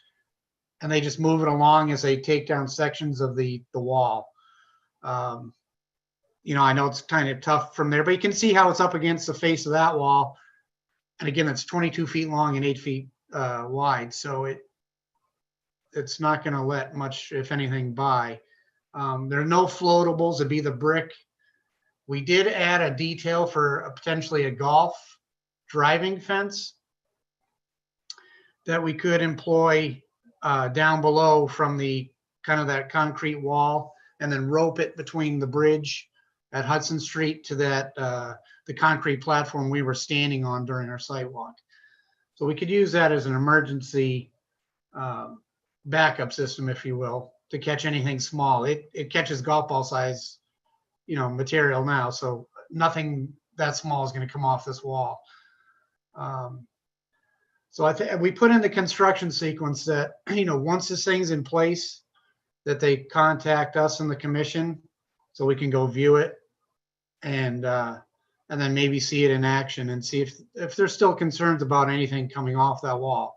and they just move it along as they take down sections of the wall. I know it's kind of tough from there, but you can see how it's up against the face of that wall. And again, it's 22 feet long and 8 feet wide. So it's not going to let much, if anything, by. There are no floatables. It'd be the brick. We did add a detail for potentially a golf driving fence that we could employ down below from the kind of that concrete wall, and then rope it between the bridge at Hudson Street to that the the concrete platform we were standing on during our site walk. So we could use that as an emergency backup system, if you will, to catch anything small. It catches golf ball size, material now. So nothing that small is going to come off this wall. So I think we put in the construction sequence that, once this thing's in place, that they contact us in the commission so we can go view it and then maybe see it in action and see if there's still concerns about anything coming off that wall.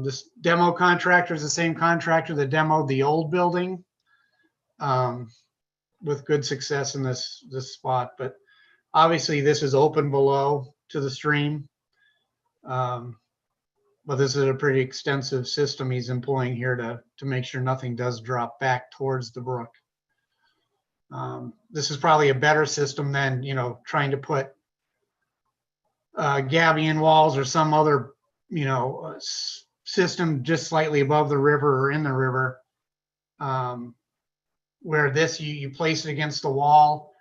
This demo contractor is the same contractor that demoed the old building with good success in this spot. But obviously this is open below to the stream. But this is a pretty extensive system he's employing here to make sure nothing does drop back towards the brook. This is probably a better system than, trying to put gabion walls or some other, system just slightly above the river or in the river, where this, you place it against the wall.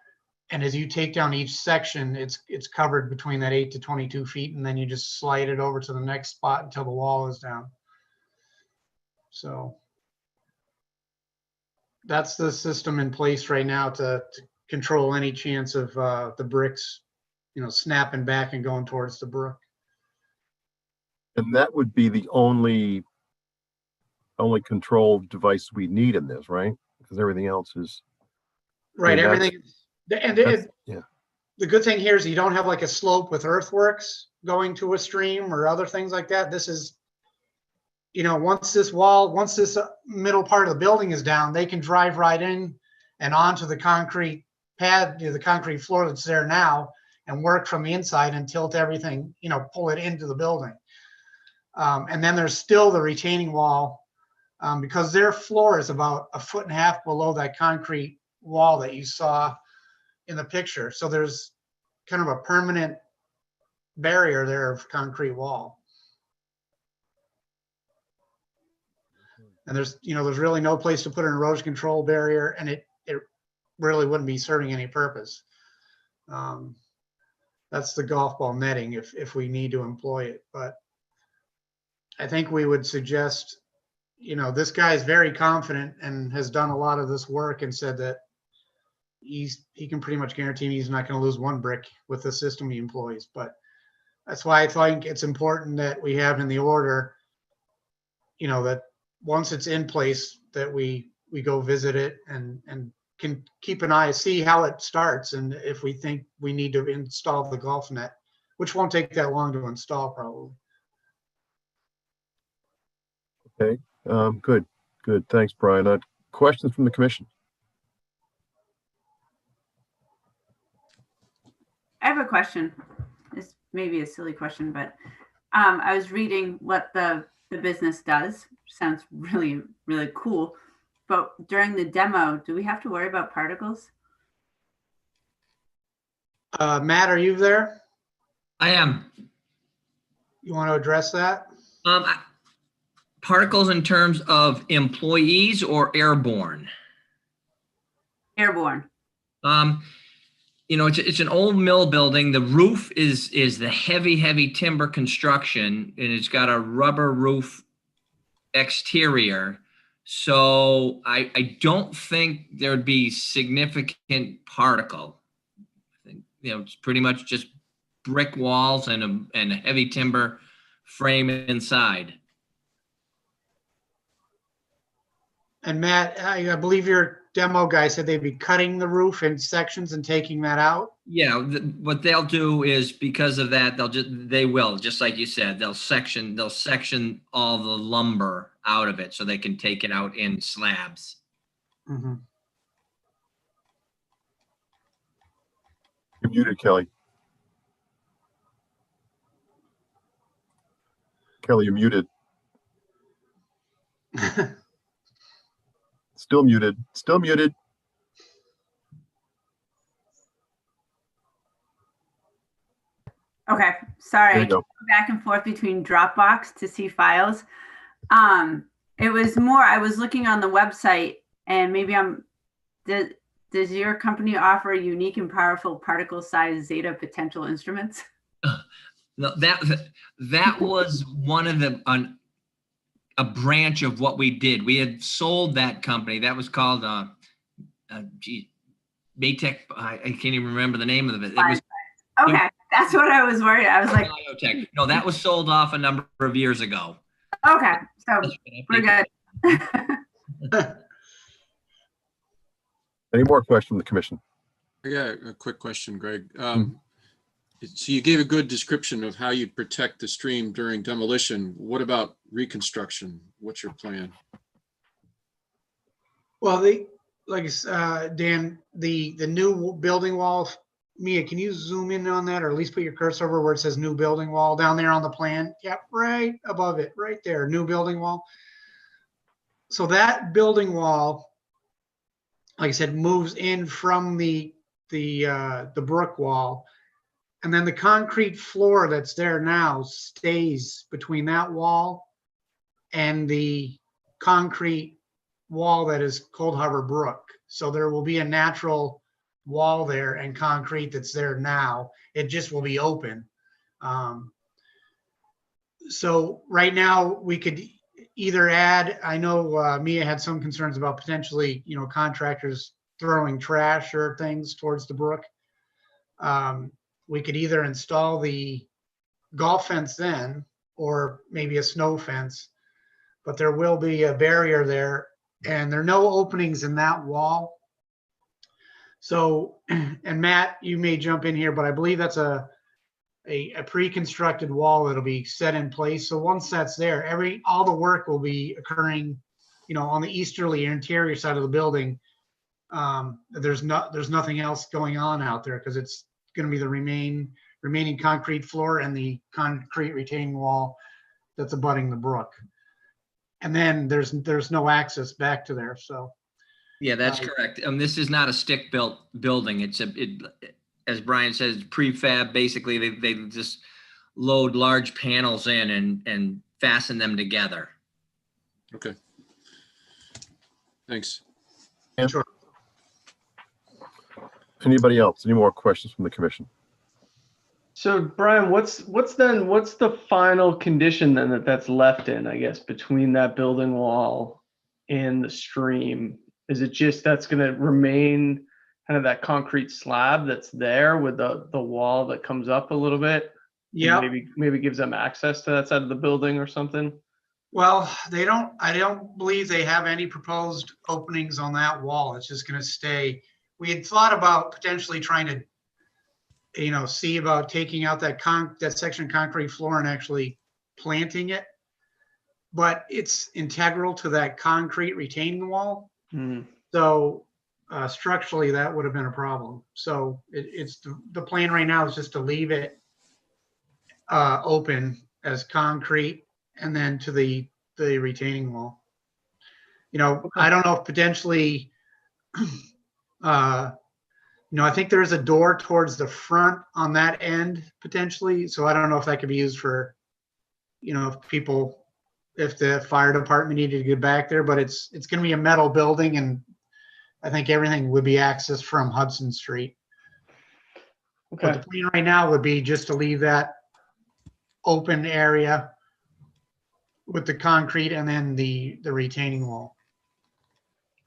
And as you take down each section, it's covered between that 8 to 22 feet, and then you just slide it over to the next spot until the wall is down. So that's the system in place right now to control any chance of the bricks, snapping back and going towards the brook. And that would be the only control device we need in this, right? Because everything else is right. Everything. Yeah. The good thing here is you don't have like a slope with earthworks going to a stream or other things like that. This is, once this middle part of the building is down, they can drive right in and onto the concrete pad, the concrete floor that's there now, and work from the inside and tilt everything, pull it into the building. And then there's still the retaining wall because their floor is about 1.5 feet below that concrete wall that you saw in the picture. So there's kind of a permanent barrier there of concrete wall. And there's really no place to put an erosion control barrier, and it really wouldn't be serving any purpose. That's the golf ball netting if we need to employ it. But I think we would suggest, this guy is very confident and has done a lot of this work and said that he can pretty much guarantee he's not going to lose one brick with the system he employs. But that's why I think it's important that we have in the order, that once it's in place, that we go visit it and can keep an eye, see how it starts, and if we think we need to install the golf net, which won't take that long to install probably. Okay, good. Thanks, Brian. Questions from the commission? I have a question. This may be a silly question, but I was reading what the business does. Sounds really, really cool. But during the demo, do we have to worry about particles? Matt, are you there? I am. You want to address that? Particles in terms of employees or airborne? Airborne. It's an old mill building. The roof is the heavy timber construction, and it's got a rubber roof exterior. So I don't think there'd be significant particle. I think, it's pretty much just brick walls and a heavy timber frame inside. And Matt, I believe your demo guy said they'd be cutting the roof in sections and taking that out. Yeah, what they'll do is, because of that, they will, just like you said, they'll section all the lumber out of it so they can take it out in slabs. Mm-hmm. You're muted, Kelly. Kelly, you're muted. Still muted. Still muted. Okay, sorry. There you go. Back and forth between Dropbox to see files. It was more, I was looking on the website, and maybe Does your company offer unique and powerful particle size zeta potential instruments? No, that was one of the a branch of what we did. We had sold that company. That was called Maytech. I can't even remember the name of it. It was Okay, that's what I was worried. I was like, Biotech. No, that was sold off a number of years ago. okay, so we're good. Any more questions from the commission? I got a quick question, Greg. So you gave a good description of how you'd protect the stream during demolition. What about reconstruction? What's your plan? Well, Dan, the new building wall, Mia, can you zoom in on that, or at least put your cursor over where it says new building wall down there on the plan? Yep, right above it, right there, new building wall. So that building wall, like I said, moves in from the brick wall, and then the concrete floor that's there now stays between that wall and the concrete wall that is Cold Harbor Brook. So there will be a natural wall there and concrete that's there now. It just will be open. So right now we could either add, I know Mia had some concerns about potentially, contractors throwing trash or things towards the brook. We could either install the golf fence then, or maybe a snow fence, but there will be a barrier there, and there are no openings in that wall. So, and Matt, you may jump in here, but I believe that's a pre-constructed wall that'll be set in place. So once that's there, all the work will be occurring, on the easterly interior side of the building. There's nothing else going on out there because it's going to be the remaining concrete floor and the concrete retaining wall that's abutting the brook. And then there's no access back to there. So yeah, that's correct. This is not a stick-built building. As Brian says, prefab. Basically, they just load large panels in and fasten them together. Okay. Thanks. Sure. Anybody else? Any more questions from the commission? So Brian, what's the final condition then that's left in, I guess, between that building wall and the stream? Is it just that's going to remain kind of that concrete slab that's there with the wall that comes up a little bit? Yeah. Maybe gives them access to that side of the building or something? Well, I don't believe they have any proposed openings on that wall. It's just going to stay. We had thought about potentially trying to, see about taking out that section of concrete floor and actually planting it, but it's integral to that concrete retaining wall. Mm-hmm. So structurally, that would have been a problem. So it's the plan right now is just to leave it open as concrete, and then to the retaining wall. I don't know if potentially, I think there's a door towards the front on that end potentially. So I don't know if that could be used for, if the fire department needed to get back there, but it's going to be a metal building, and I think everything would be accessed from Hudson Street. Okay. But the plan right now would be just to leave that open area with the concrete and then the retaining wall.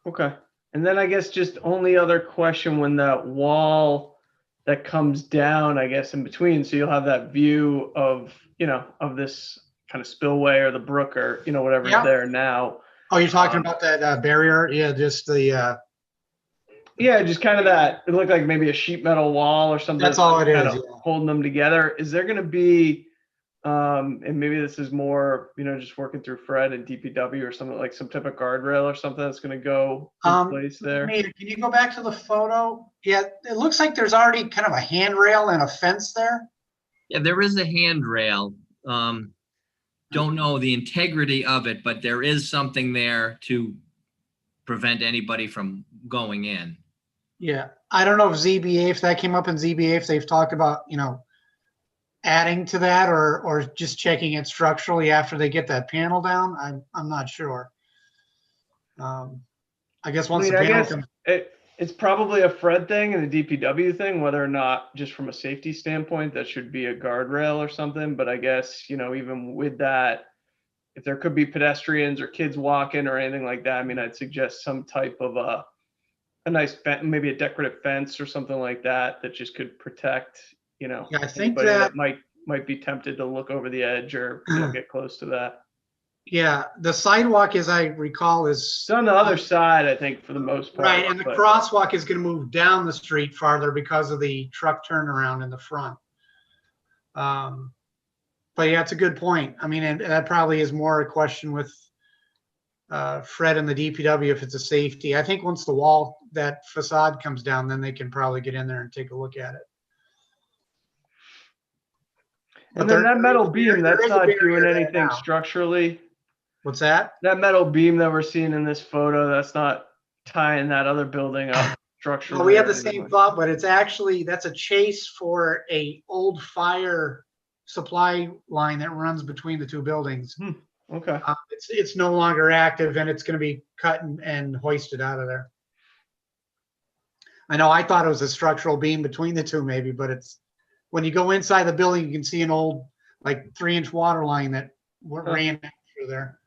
Okay. And then I guess just only other question, when that wall that comes down, I guess, in between, so you'll have that view of, of this kind of spillway or the brook or, whatever's there now. Oh, you're talking about that barrier? Yeah, just the... Yeah, just kind of that. It looked like maybe a sheet metal wall or something. That's all it is. Holding them together. Is there going to be, and maybe this is more, just working through Fred and DPW or something, like some type of guardrail or something that's going to go in place there? Can you go back to the photo? Yeah, it looks like there's already kind of a handrail and a fence there. Yeah, there is a handrail. Don't know the integrity of it, but there is something there to prevent anybody from going in. Yeah, I don't know if ZBA, if that came up in ZBA, if they've talked about, adding to that or just checking it structurally after they get that panel down. I'm not sure. I guess once the panel comes. It's probably a Fred thing and a DPW thing, whether or not just from a safety standpoint, that should be a guardrail or something. But I guess, even with that, if there could be pedestrians or kids walking or anything like that, I mean, I'd suggest some type of a nice fence, maybe a decorative fence or something like that, that just could protect, Yeah, I think anybody that, that might be tempted to look over the edge or get close to that. yeah, the sidewalk, as I recall, is It's on the other side, I think, for the most part. right, and the but- crosswalk is going to move down the street farther because of the truck turnaround in the front. But yeah, it's a good point. I mean, and that probably is more a question with Fred and the DPW if it's a safety. I think once the wall, that facade comes down, then they can probably get in there and take a look at it. And then that metal there beam, that's is a not barrier doing there anything now. structurally. What's that? That metal beam that we're seeing in this photo, that's not tying that other building up structurally. Well, we have or the anything same like- thought, but it's actually, that's a chase for a old fire supply line that runs between the two buildings. Okay. It's no longer active and it's going to be cut and hoisted out of there. I know I thought it was a structural beam between the two maybe, but it's, when you go inside the building, you can see an old like 3-inch water line that ran through there.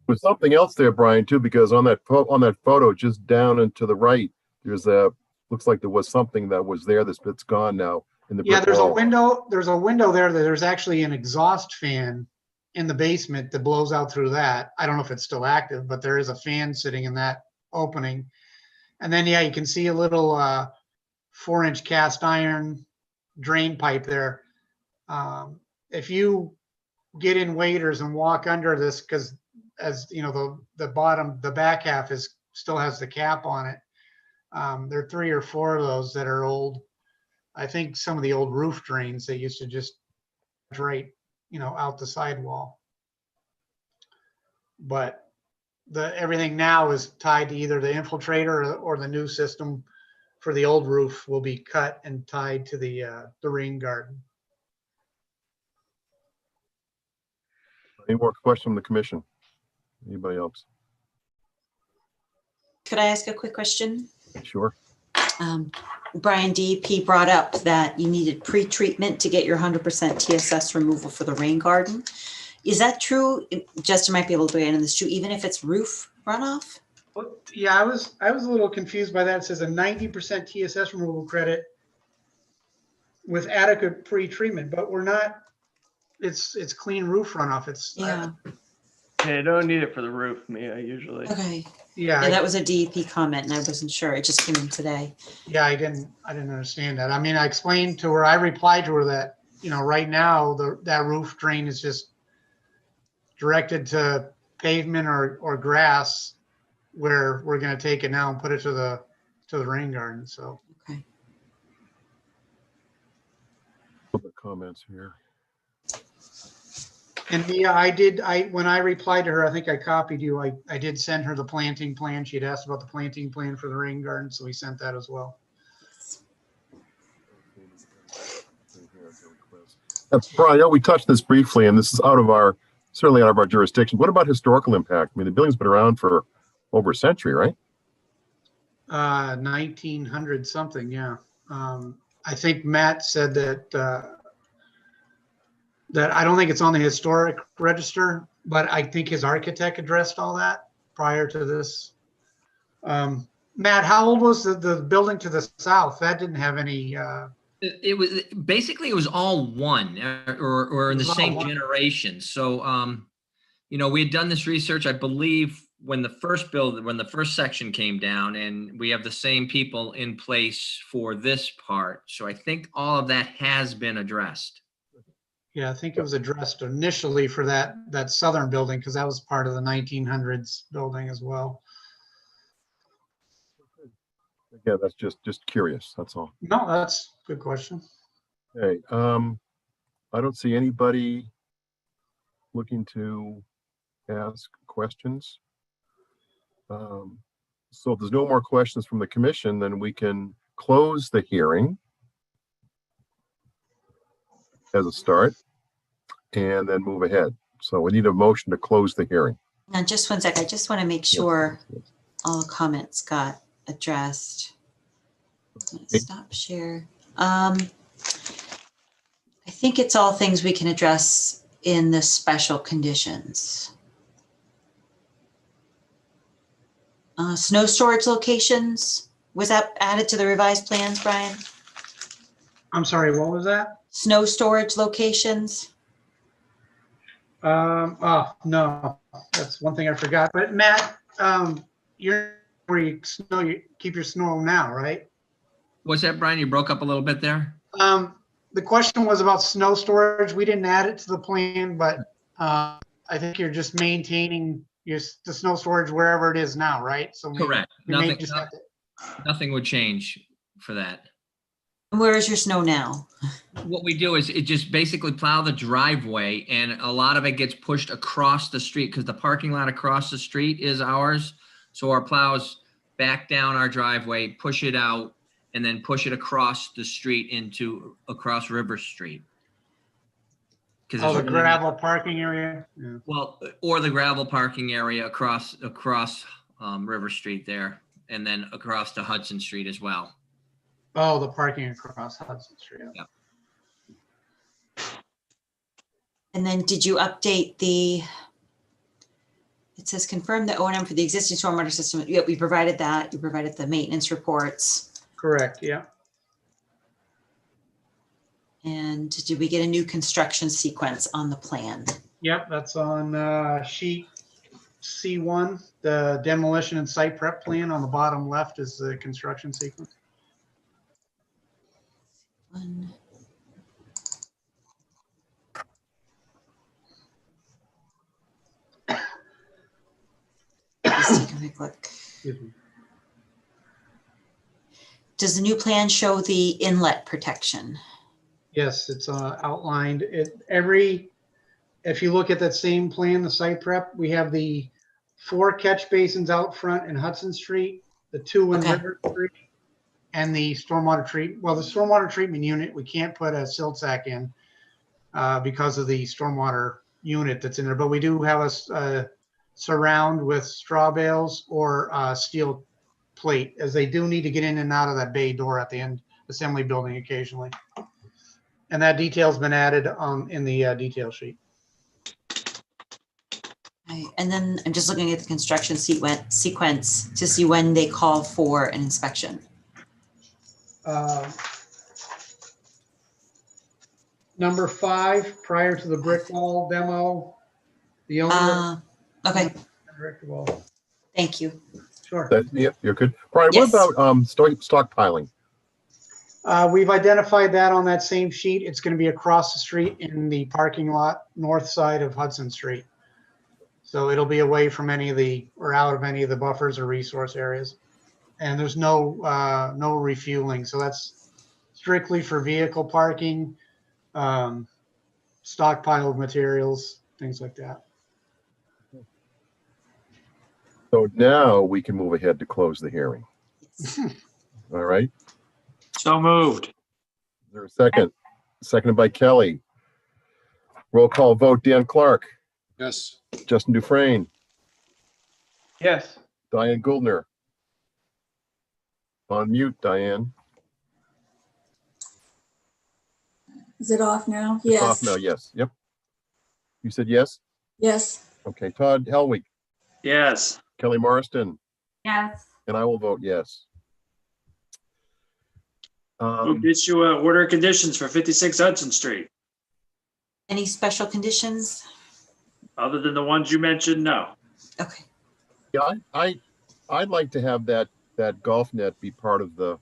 There's something else there, Brian, too, because on that photo, just down and to the right, there's looks like there was something that was there that's gone now in the Yeah, brick there's wall. there's a window there that there's actually an exhaust fan in the basement that blows out through that. I don't know if it's still active, but there is a fan sitting in that opening. And then, yeah, you can see a little 4-inch cast iron drain pipe there. If you get in waders and walk under this, because as you know, the back half still has the cap on it. There are 3 or 4 of those that are old. I think some of the old roof drains, they used to just drape, out the sidewall. But everything now is tied to either the infiltrator or the new system for the old roof will be cut and tied to the rain garden. Any more questions from the commission? Anybody else? Could I ask a quick question? Sure. Brian, DEP brought up that you needed pre-treatment to get your 100% TSS removal for the rain garden. Is that true? Justin might be able to weigh in on this too, even if it's roof runoff? Well, yeah, I was a little confused by that. It says a 90% TSS removal credit with adequate pre-treatment, but we're not. It's clean roof runoff. It's Yeah. Yeah, you don't need it for the roof, Mia, usually. Okay. yeah. Yeah, that was a DEP comment and I wasn't sure. It just came in today. Yeah, I didn't understand that. I mean, I explained to her, I replied to her that, right now that roof drain is just directed to pavement or grass where we're going to take it now and put it to the rain garden. So, Okay. Public comments here. and Mia, when I replied to her, I think I copied you. I did send her the planting plan. She had asked about the planting plan for the rain garden. So we sent that as well. That's Brian. I know we touched this briefly, and this is certainly out of our jurisdiction. What about historical impact? I mean, the building's been around for over a century, right? 1900 something. Yeah. I think Matt said that I don't think it's on the historic register, but I think his architect addressed all that prior to this. Matt, how old was the building to the south? That didn't have any. It was all one or in the It was all same one. generation. So, we had done this research, I believe, when the first section came down, and we have the same people in place for this part. So I think all of that has been addressed. Yeah, I think it was addressed initially for that southern building because that was part of the 1900s building as well. Yeah, that's just curious. That's all. No, that's a good question. Okay. I don't see anybody looking to ask questions. So if there's no more questions from the commission, then we can close the hearing as a start and then move ahead. So we need a motion to close the hearing. Now, just one sec. I just want to make sure all the comments got addressed. Stop share. I think it's all things we can address in the special conditions. Snow storage locations, was that added to the revised plans, Brian? I'm sorry, what was that? Snow storage locations? Oh, no, that's one thing I forgot. But Matt, you're where you keep your snow now, right? What's that, Brian? You broke up a little bit there? The question was about snow storage. We didn't add it to the plan, but I think you're just maintaining the snow storage wherever it is now, right? So Correct. we may Nothing, just have to. nothing would change for that. Where is your snow now? What we do is it just basically plow the driveway, and a lot of it gets pushed across the street because the parking lot across the street is ours. So our plows back down our driveway, push it out, and then push it across the street across River Street. Oh, the gravel parking area? Yeah. Well, or the gravel parking area across River Street there, and then across to Hudson Street as well. Oh, the parking across Hudson Street. Yep. And then did you update it says confirm the O&M for the existing stormwater system. Yeah, we provided that. You provided the maintenance reports. Correct, yeah. And did we get a new construction sequence on the plan? Yep, that's on sheet C1. The demolition and site prep plan on the bottom left is the construction sequence. One. Let's take a quick look. Excuse me. Does the new plan show the inlet protection? Yes, it's outlined. If you look at that same plan, the site prep, we have the 4 catch basins out front in Hudson Street, the 2 in River Street, and the stormwater the stormwater treatment unit, we can't put a silt sack in because of the stormwater unit that's in there, but we do have a surround with straw bales or steel plate, as they do need to get in and out of that bay door at the end assembly building occasionally. And that detail's been added in the detail sheet. Right. And then I'm just looking at the construction sequence to see when they call for an inspection. Number 5, prior to the brick wall demo, the owner. Okay, Brick wall. thank you. Sure. Yeah, you're good. Brian, Yes. what about stockpiling? We've identified that on that same sheet. It's going to be across the street in the parking lot, north side of Hudson Street. So it'll be away from out of any of the buffers or resource areas. And there's no refueling. So that's strictly for vehicle parking, stockpile of materials, things like that. So now we can move ahead to close the hearing. All right. So moved. Is there a second? Seconded by Kelly. Roll call vote, Dan Clark, Yes. Justin Dufresne, Yes. Diane Goldner. On mute, Diane. Is it off now? It's off Yes. now, yes. Yep. You said yes? Yes. Okay, Todd Helwig, Yes. Kelly Morriston, Yes. and I will vote yes. Move to issue a order of conditions for 56 Hudson Street. Any special conditions? Other than the ones you mentioned, no. Okay. Yeah, I'd like to have that golf net be part of the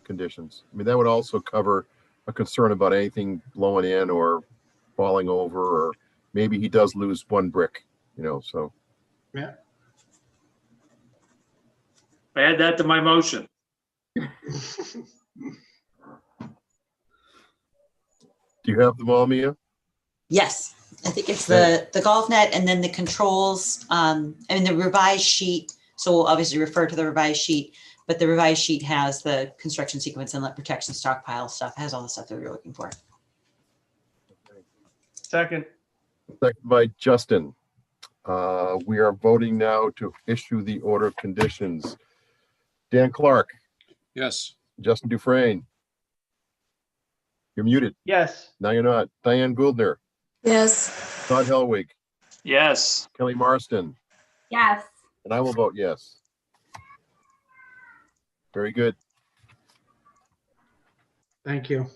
conditions. I mean, that would also cover a concern about anything blowing in or falling over, or maybe he does lose one brick, so. Yeah. I add that to my motion. Do you have them all, Mia? Yes, I think it's the golf net and then the controls, and the revised sheet. So we'll obviously refer to the revised sheet, but the revised sheet has the construction sequence, inlet protection, stockpile stuff, has all the stuff that we were looking for. Second. Second by Justin. We are voting now to issue the order of conditions. Dan Clark, Yes. Justin Dufresne. You're muted. Yes. Now you're not. Diane Gouldner, Yes. Todd Helwig, Yes. Kelly Marston, Yes. and I will vote yes. Very good. Thank you.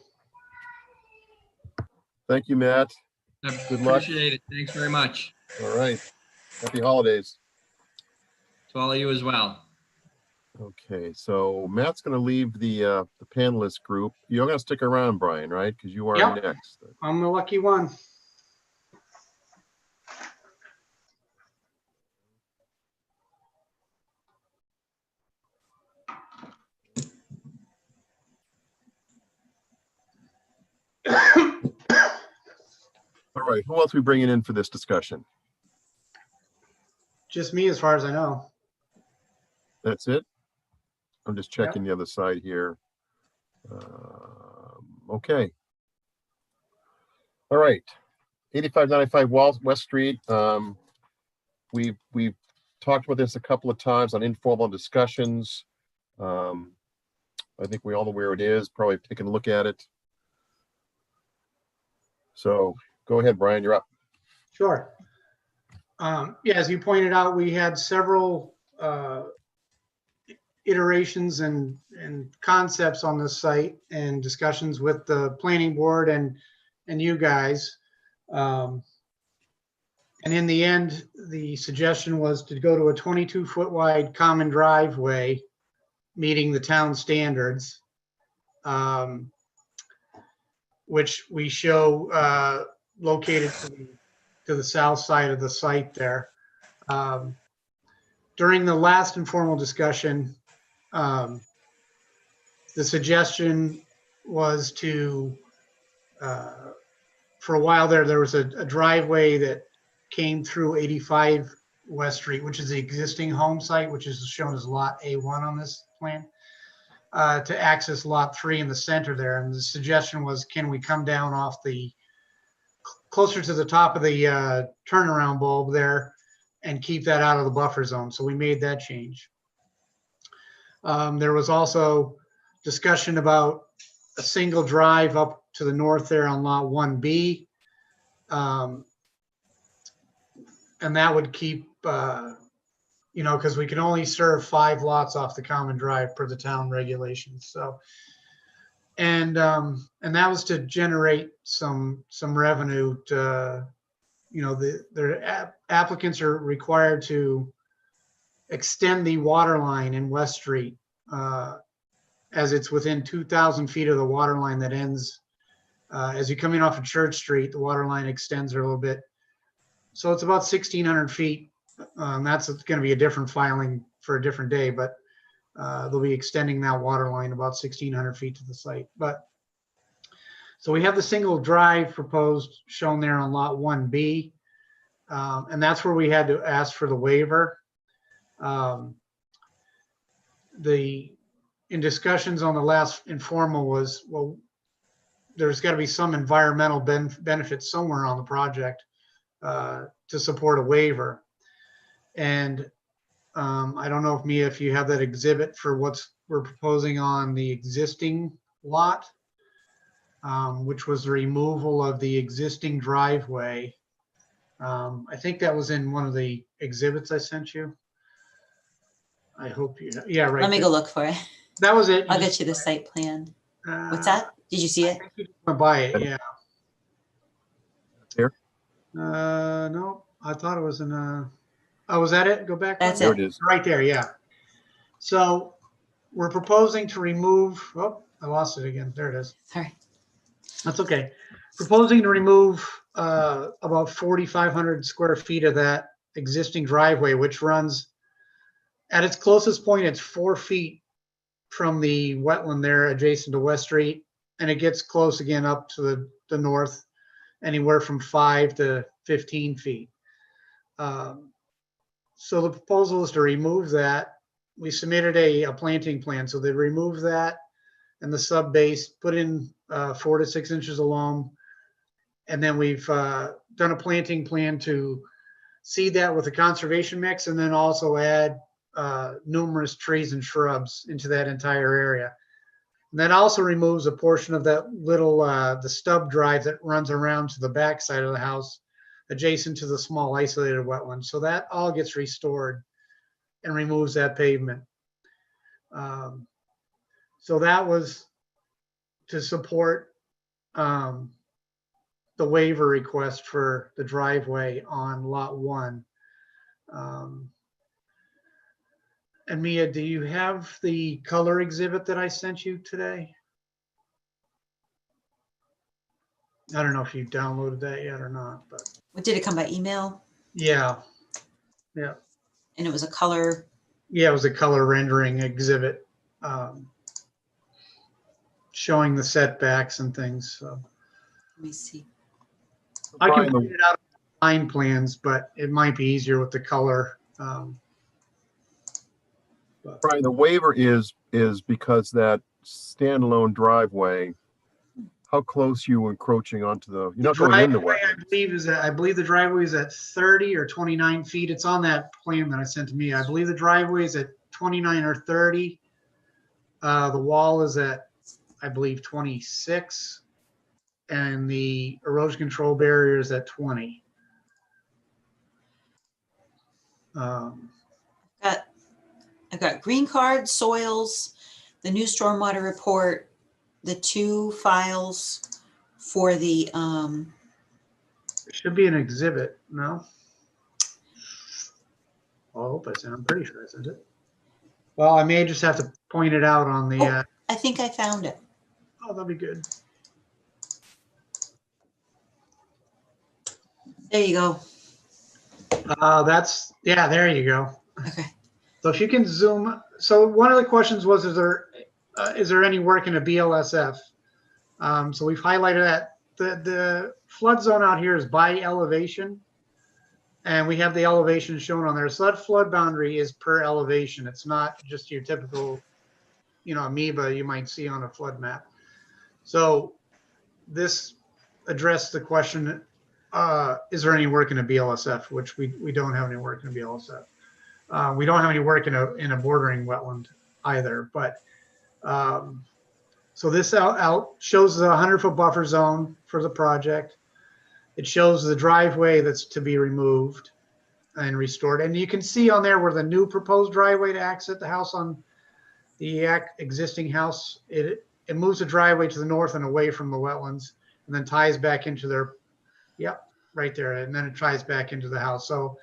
Thank you, Matt. I Good luck. appreciate it. Thanks very much. All right. Happy holidays. To all of you as well. Okay, so Matt's going to leave the panelist group. You're going to stick around, Brian, right? Because you are Yep. next. I'm the lucky one. All right, who else we bringing in for this discussion? Just me, as far as I know. That's it? I'm just checking the other side here. Okay. All right. 8595 West Street. We've talked about this a couple of times on informal discussions. I think we all know where it is, probably taking a look at it. So go ahead, Brian, you're up. Sure. Yeah, as you pointed out, we had several iterations and concepts on this site and discussions with the planning board and you guys. And in the end, the suggestion was to go to a 22-foot wide common driveway, meeting the town standards, which we show located to the south side of the site there. During the last informal discussion, the suggestion was to, for a while there was a driveway that came through 85 West Street, which is the existing home site, which is shown as lot A1 on this plan, to access lot 3 in the center there. And the suggestion was, can we come down off the, closer to the top of the turnaround bulb there and keep that out of the buffer zone? So we made that change. There was also discussion about a single drive up to the north there on lot 1B. And that would keep, you know, because we can only serve 5 lots off the common drive per the town regulations. So, and that was to generate some revenue to, you know, the applicants are required to extend the water line in West Street as it's within 2,000 feet of the water line that ends as you come in off of Church Street. The water line extends there a little bit, so it's about 1,600 feet. That's going to be a different filing for a different day, but they'll be extending that water line about 1,600 feet to the site. But so we have the single drive proposed shown there on lot 1B, and that's where we had to ask for the waiver. In discussions on the last informal was, well, there's got to be some environmental benefit somewhere on the project to support a waiver. And I don't know if Mia, if you have that exhibit for we're proposing on the existing lot, which was the removal of the existing driveway. I think that was in one of the exhibits I sent you. I hope you, yeah, right. Let me go look for it. That was it. I'll get you the site plan. What's that? Did you see it? Went by it, yeah. Here? No, I thought it was in oh, was that it? Go back. That's There it. it is. Right there, yeah. So we're proposing to remove, oh, I lost it again. There it is. Sorry. That's okay. Proposing to remove about 4,500 square feet of that existing driveway, which runs at its closest point, it's 4 feet from the wetland there adjacent to West Street. And it gets close again up to the north, anywhere from 5 to 15 feet. So the proposal is to remove that. We submitted a planting plan. So they removed that and the sub base, put in 4 to 6 inches of loam. And then we've done a planting plan to seed that with a conservation mix, and then also add numerous trees and shrubs into that entire area. And that also removes a portion of that little, the stub drive that runs around to the back side of the house, adjacent to the small isolated wetland. So that all gets restored and removes that pavement. So that was to support the waiver request for the driveway on lot 1. And Mia, do you have the color exhibit that I sent you today? I don't know if you downloaded that yet or not, but Did it come by email? yeah, And it was a color. it was a color rendering exhibit showing the setbacks and things. So Let me see. I can Brian, print it out on line plans, but it might be easier with the color. Brian, the waiver is because that standalone driveway, how close you encroaching onto the, you're not going into Driveway, wetlands. I believe the driveway is at 30 or 29 feet. It's on that plan that I sent to me. I believe the driveway is at 29 or 30. The wall is at, I believe, 26. And the erosion control barrier is at 20. I've got green card, soils, the new stormwater report, the 2 files for the, It should be an exhibit, no? I hope I sent, I'm pretty sure I sent it. Well, I may just have to point it out on the, I think I found it. oh, that'd be good. There you go. Yeah, there you go. Okay. So if you can zoom, so one of the questions was, is there any work in a BLSF? So we've highlighted that. The flood zone out here is by elevation, and we have the elevation shown on there. So that flood boundary is per elevation. It's not just your typical, amoeba you might see on a flood map. So this addressed the question, is there any work in a BLSF, which we don't have any work in a BLSF. We don't have any work in a bordering wetland either, but so this out shows the 100-foot buffer zone for the project. It shows the driveway that's to be removed and restored. And you can see on there where the new proposed driveway to exit the house on the existing house, it moves the driveway to the north and away from the wetlands and then ties back into their, right there. And then it ties back into the house. So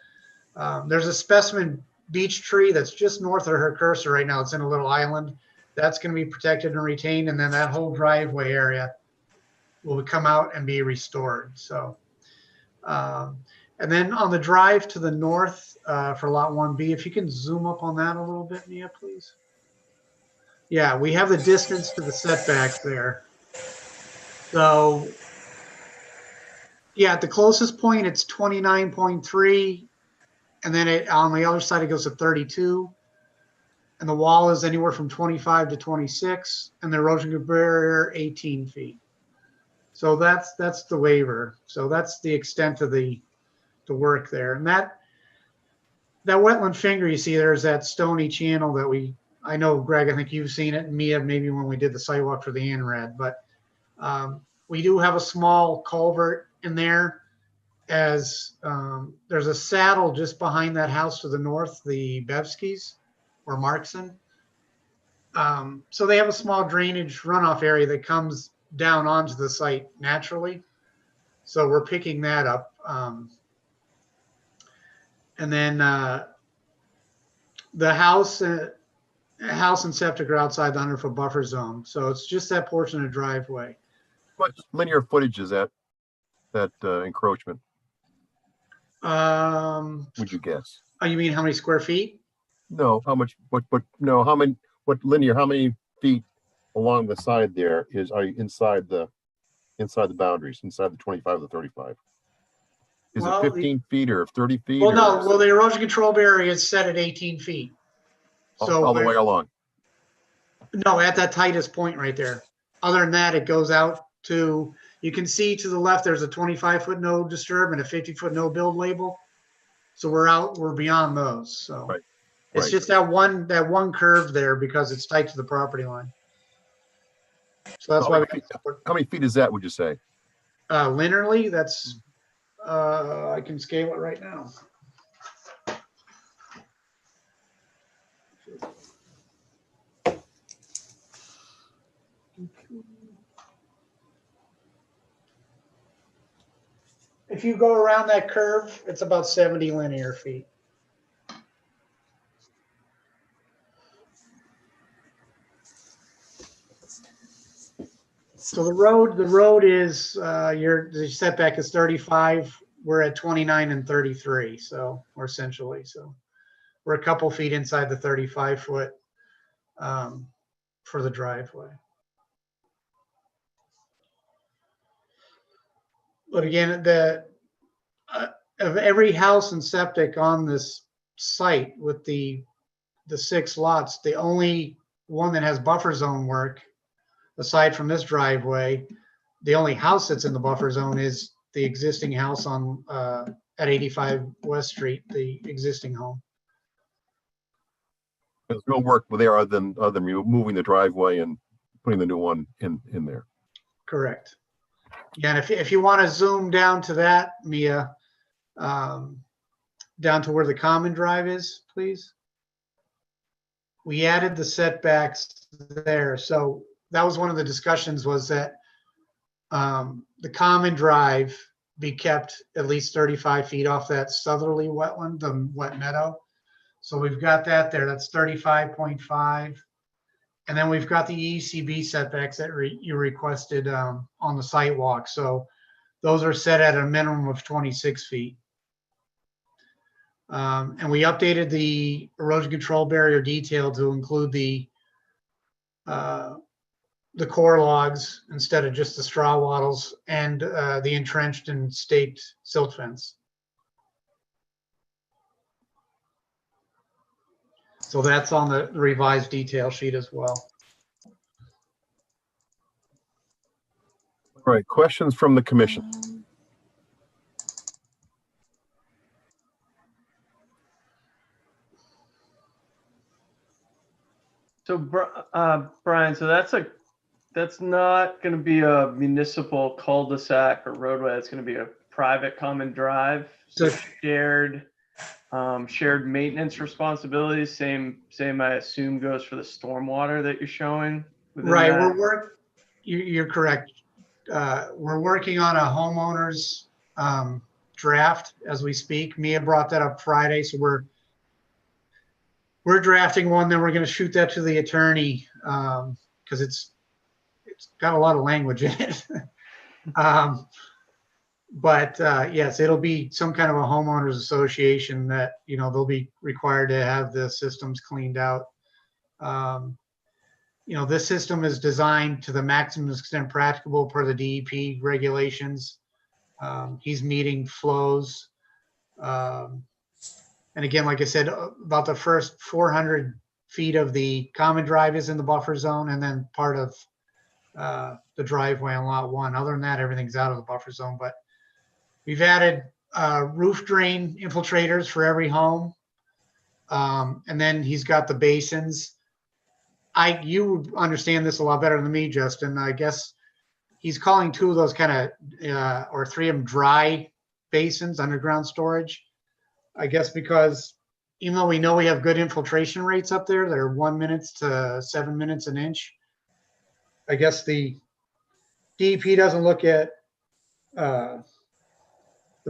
there's a specimen beech tree that's just north of her cursor right now. It's in a little island. That's going to be protected and retained. And then that whole driveway area will come out and be restored. So, and then on the drive to the north for lot 1B, if you can zoom up on that a little bit, Mia, please. Yeah, we have the distance to the setbacks there. So, yeah, at the closest point, it's 29.3. And then on the other side, it goes to 32. And the wall is anywhere from 25 to 26. And the erosion barrier, 18 feet. So that's the waiver. So that's the extent of the work there. And that wetland finger you see there is that stony channel that I know, Greg, I think you've seen it, and Mia, maybe when we did the sidewalk for the ANRAD. But we do have a small culvert in there, as there's a saddle just behind that house to the north, the Bevskis or Markson. So they have a small drainage runoff area that comes down onto the site naturally. So we're picking that up. And then the house and septic are outside the 100-foot buffer zone. So it's just that portion of driveway. What linear footage is that encroachment, would you guess? Oh, you mean how many square feet? No, how many feet along the side there are you inside the boundaries, inside the 25 to 35? Is Well, it 15 feet or 30 feet? Well, or no, well, the erosion control barrier is set at 18 feet. So all the way along? No, at that tightest point right there. Other than that, it goes out to, you can see to the left, there's a 25-foot no disturb and a 50-foot no build label. So we're beyond those. So Right. It's Right. just that one curve there because it's tight to the property line. So that's why How many feet is that, would you say? linearly, that's, I can scale it right now. If you go around that curve, it's about 70 linear feet. So the road is, the setback is 35. We're at 29 and 33. So we're essentially, we're a couple feet inside the 35 foot for the driveway. But again, of every house and septic on this site with the 6 lots, the only one that has buffer zone work, aside from this driveway, the only house that's in the buffer zone is the existing house on at 85 West Street, the existing home. There's no work there other than moving the driveway and putting the new one in there. Correct. Yeah, and if you want to zoom down to that, Mia, down to where the common drive is, please. We added the setbacks there. So that was one of the discussions, was that the common drive be kept at least 35 feet off that southerly wetland, the wet meadow. So we've got that there. That's 35.5. And then we've got the ECB setbacks that you requested on the site walk. So those are set at a minimum of 26 feet. And we updated the erosion control barrier detail to include the core logs instead of just the straw wattles, and the entrenched and staked silt fence. So that's on the revised detail sheet as well. All right, questions from the commission? So Brian, so that's not going to be a municipal cul-de-sac or roadway. It's going to be a private common drive. So shared maintenance responsibilities. Same I assume goes for the stormwater that you're showing. Right. You're correct. We're working on a homeowner's draft as we speak. Mia brought that up Friday, so we're drafting one. Then we're going to shoot that to the attorney because it's got a lot of language in it. But yes, it'll be some kind of a homeowners association that, they'll be required to have the systems cleaned out. This system is designed to the maximum extent practicable per the DEP regulations. He's meeting flows. And again, like I said, about the first 400 feet of the common drive is in the buffer zone, and then part of the driveway on lot 1. Other than that, everything's out of the buffer zone. But we've added roof drain infiltrators for every home. And then he's got the basins. You understand this a lot better than me, Justin. I guess he's calling 2 of those kind of, or 3 of them dry basins, underground storage. I guess because even though we know we have good infiltration rates up there, they're 1 minute to 7 minutes an inch. I guess the DEP doesn't look at, the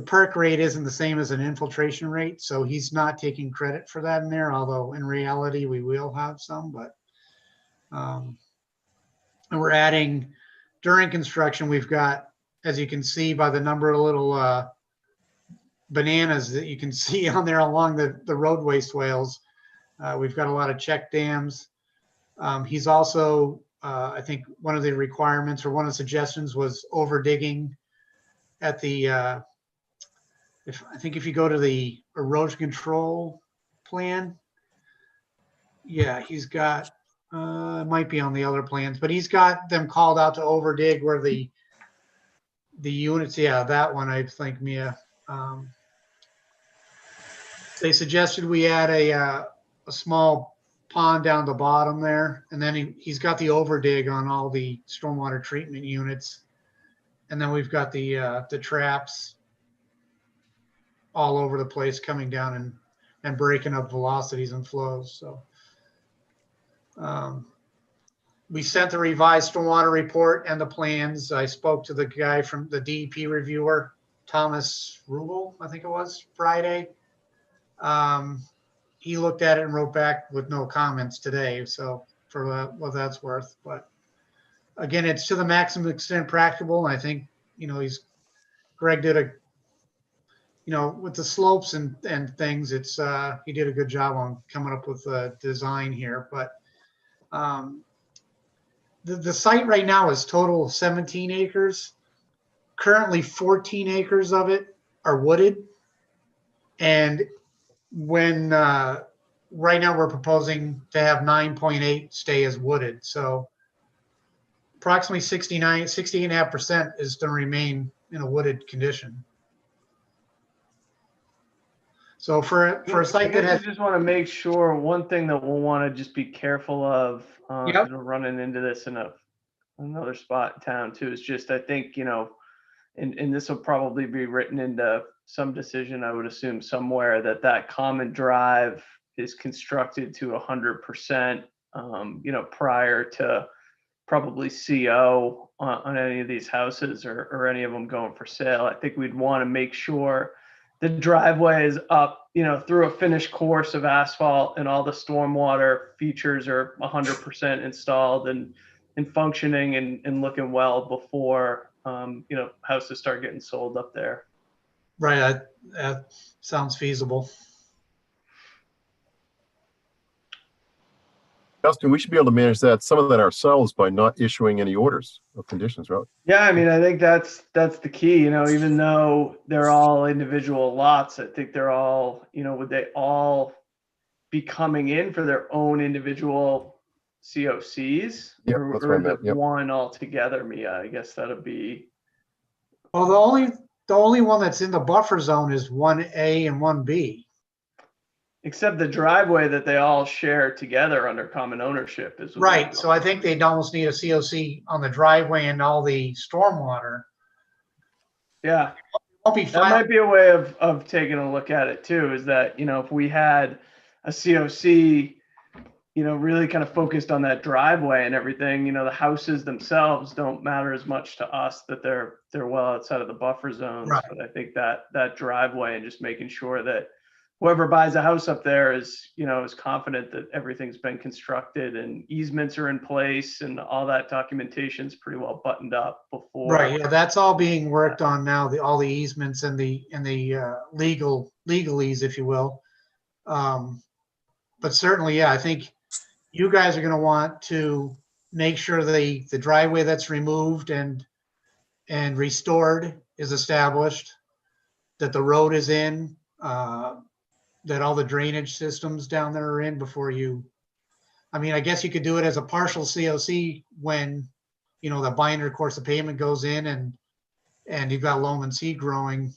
perk rate isn't the same as an infiltration rate. So he's not taking credit for that in there, although in reality we will have some, but and we're adding during construction. We've got, as you can see by the number of little bananas that you can see on there along the roadway swales, we've got a lot of check dams. He's also, I think one of the requirements or one of the suggestions was over digging at the, I think if you go to the erosion control plan, yeah, he's got, it might be on the other plans, but he's got them called out to over dig where the units, yeah, that one, I think, Mia. They suggested we add a small pond down the bottom there. And then he's got the overdig on all the stormwater treatment units. And then we've got the traps all over the place coming down and breaking up velocities and flows. So we sent the revised stormwater report and the plans. I spoke to the guy from the DEP reviewer, Thomas Rubel, I think it was, Friday. He looked at it and wrote back with no comments today. So for what that's worth, but again, it's to the maximum extent practicable. And I think, Greg did with the slopes and things, he did a good job on coming up with a design here. But the site right now is total 17 acres. Currently 14 acres of it are wooded. And when right now we're proposing to have 9.8 stay as wooded. So approximately 68.5% is to remain in a wooded condition. So for a site that has, I just want to make sure one thing that we'll want to just be careful of, Yep. 'cause we're running into this in another spot in town too, is just, I think, and this will probably be written into some decision, I would assume somewhere, that common drive is constructed to 100%, prior to probably CO on any of these houses or any of them going for sale. I think we'd want to make sure the driveway is up, through a finished course of asphalt, and all the stormwater features are 100% installed and functioning and looking well before, houses start getting sold up there. right, that sounds feasible. Justin, we should be able to manage some of that ourselves by not issuing any orders of conditions, right? Yeah, I mean, I think that's the key, even though they're all individual lots, I think they're all, would they all be coming in for their own individual COCs? Yep, or that's what I is meant, it yep. one altogether, Mia? I guess that'd be, Well, the only one that's in the buffer zone is 1A and 1B. except the driveway that they all share together under common ownership is. Right. So I think they'd almost need a COC on the driveway and all the stormwater. Yeah. Won't be That might be a way of taking a look at it too, is that, if we had a COC, really kind of focused on that driveway and everything, the houses themselves don't matter as much to us, that they're well outside of the buffer zones. Right. But I think that driveway and just making sure that whoever buys a house up there is confident that everything's been constructed and easements are in place and all that documentation's pretty well buttoned up before. Right. Yeah, that's all being worked on now. All the easements and the legalese, if you will. But certainly, yeah, I think you guys are going to want to make sure the driveway that's removed and restored is established, that the road is in, that all the drainage systems down there are in before I guess you could do it as a partial COC when, the binder course of pavement goes in and you've got loam and seed growing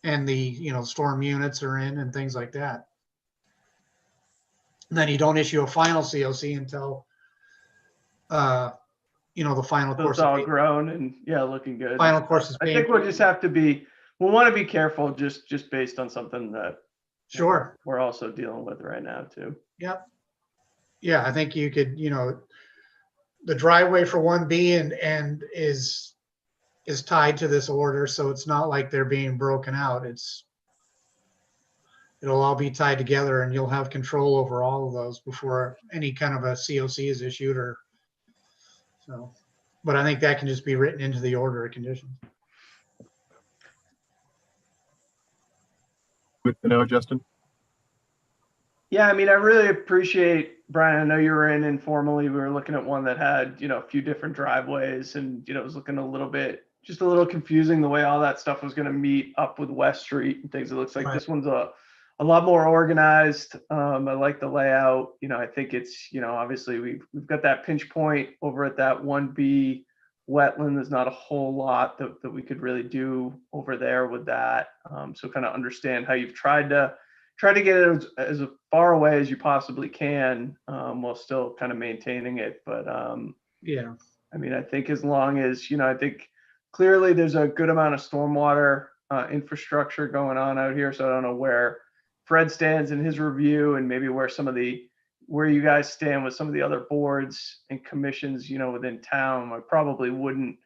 and the, storm units are in and things like that. And then you don't issue a final COC until, the final So course. it's all grown and looking good. Final course is I think we'll just have to we'll want to be careful just based on something that Sure. we're also dealing with right now too. Yep. Yeah, I think you could, the driveway for 1B and is tied to this order, so it's not like they're being broken out. It'll all be tied together and you'll have control over all of those before any kind of a COC is issued but I think that can just be written into the order of conditions. Good to know, Justin. Yeah, I mean, I really appreciate, Brian, I know you were in informally, we were looking at one that had, a few different driveways and, it was looking a little confusing the way all that stuff was going to meet up with West Street and things. It looks like Right. This one's a lot more organized. I like the layout. I think it's, obviously we've got that pinch point over at that 1B wetland. There's not a whole lot that we could really do over there with that. So kind of understand how you've tried to try to get it as far away as you possibly can, while still kind of maintaining it. But Yeah. I mean, I think as long as, I think clearly there's a good amount of stormwater infrastructure going on out here. So I don't know where Fred stands in his review, and maybe where you guys stand with some of the other boards and commissions, within town. I probably wouldn't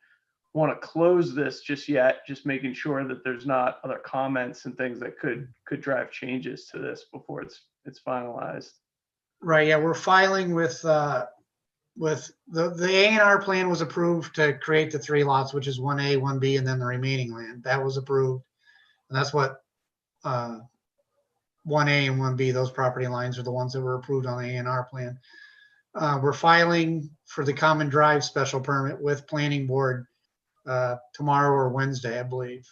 want to close this just yet, just making sure that there's not other comments and things that could drive changes to this before it's finalized. Right, yeah, we're filing with the A&R plan was approved to create the 3 lots, which is 1A, 1B, and then the remaining land. That was approved. And that's what 1A and 1B, those property lines are the ones that were approved on the A&R plan. We're filing for the common drive special permit with planning board tomorrow or Wednesday, I believe.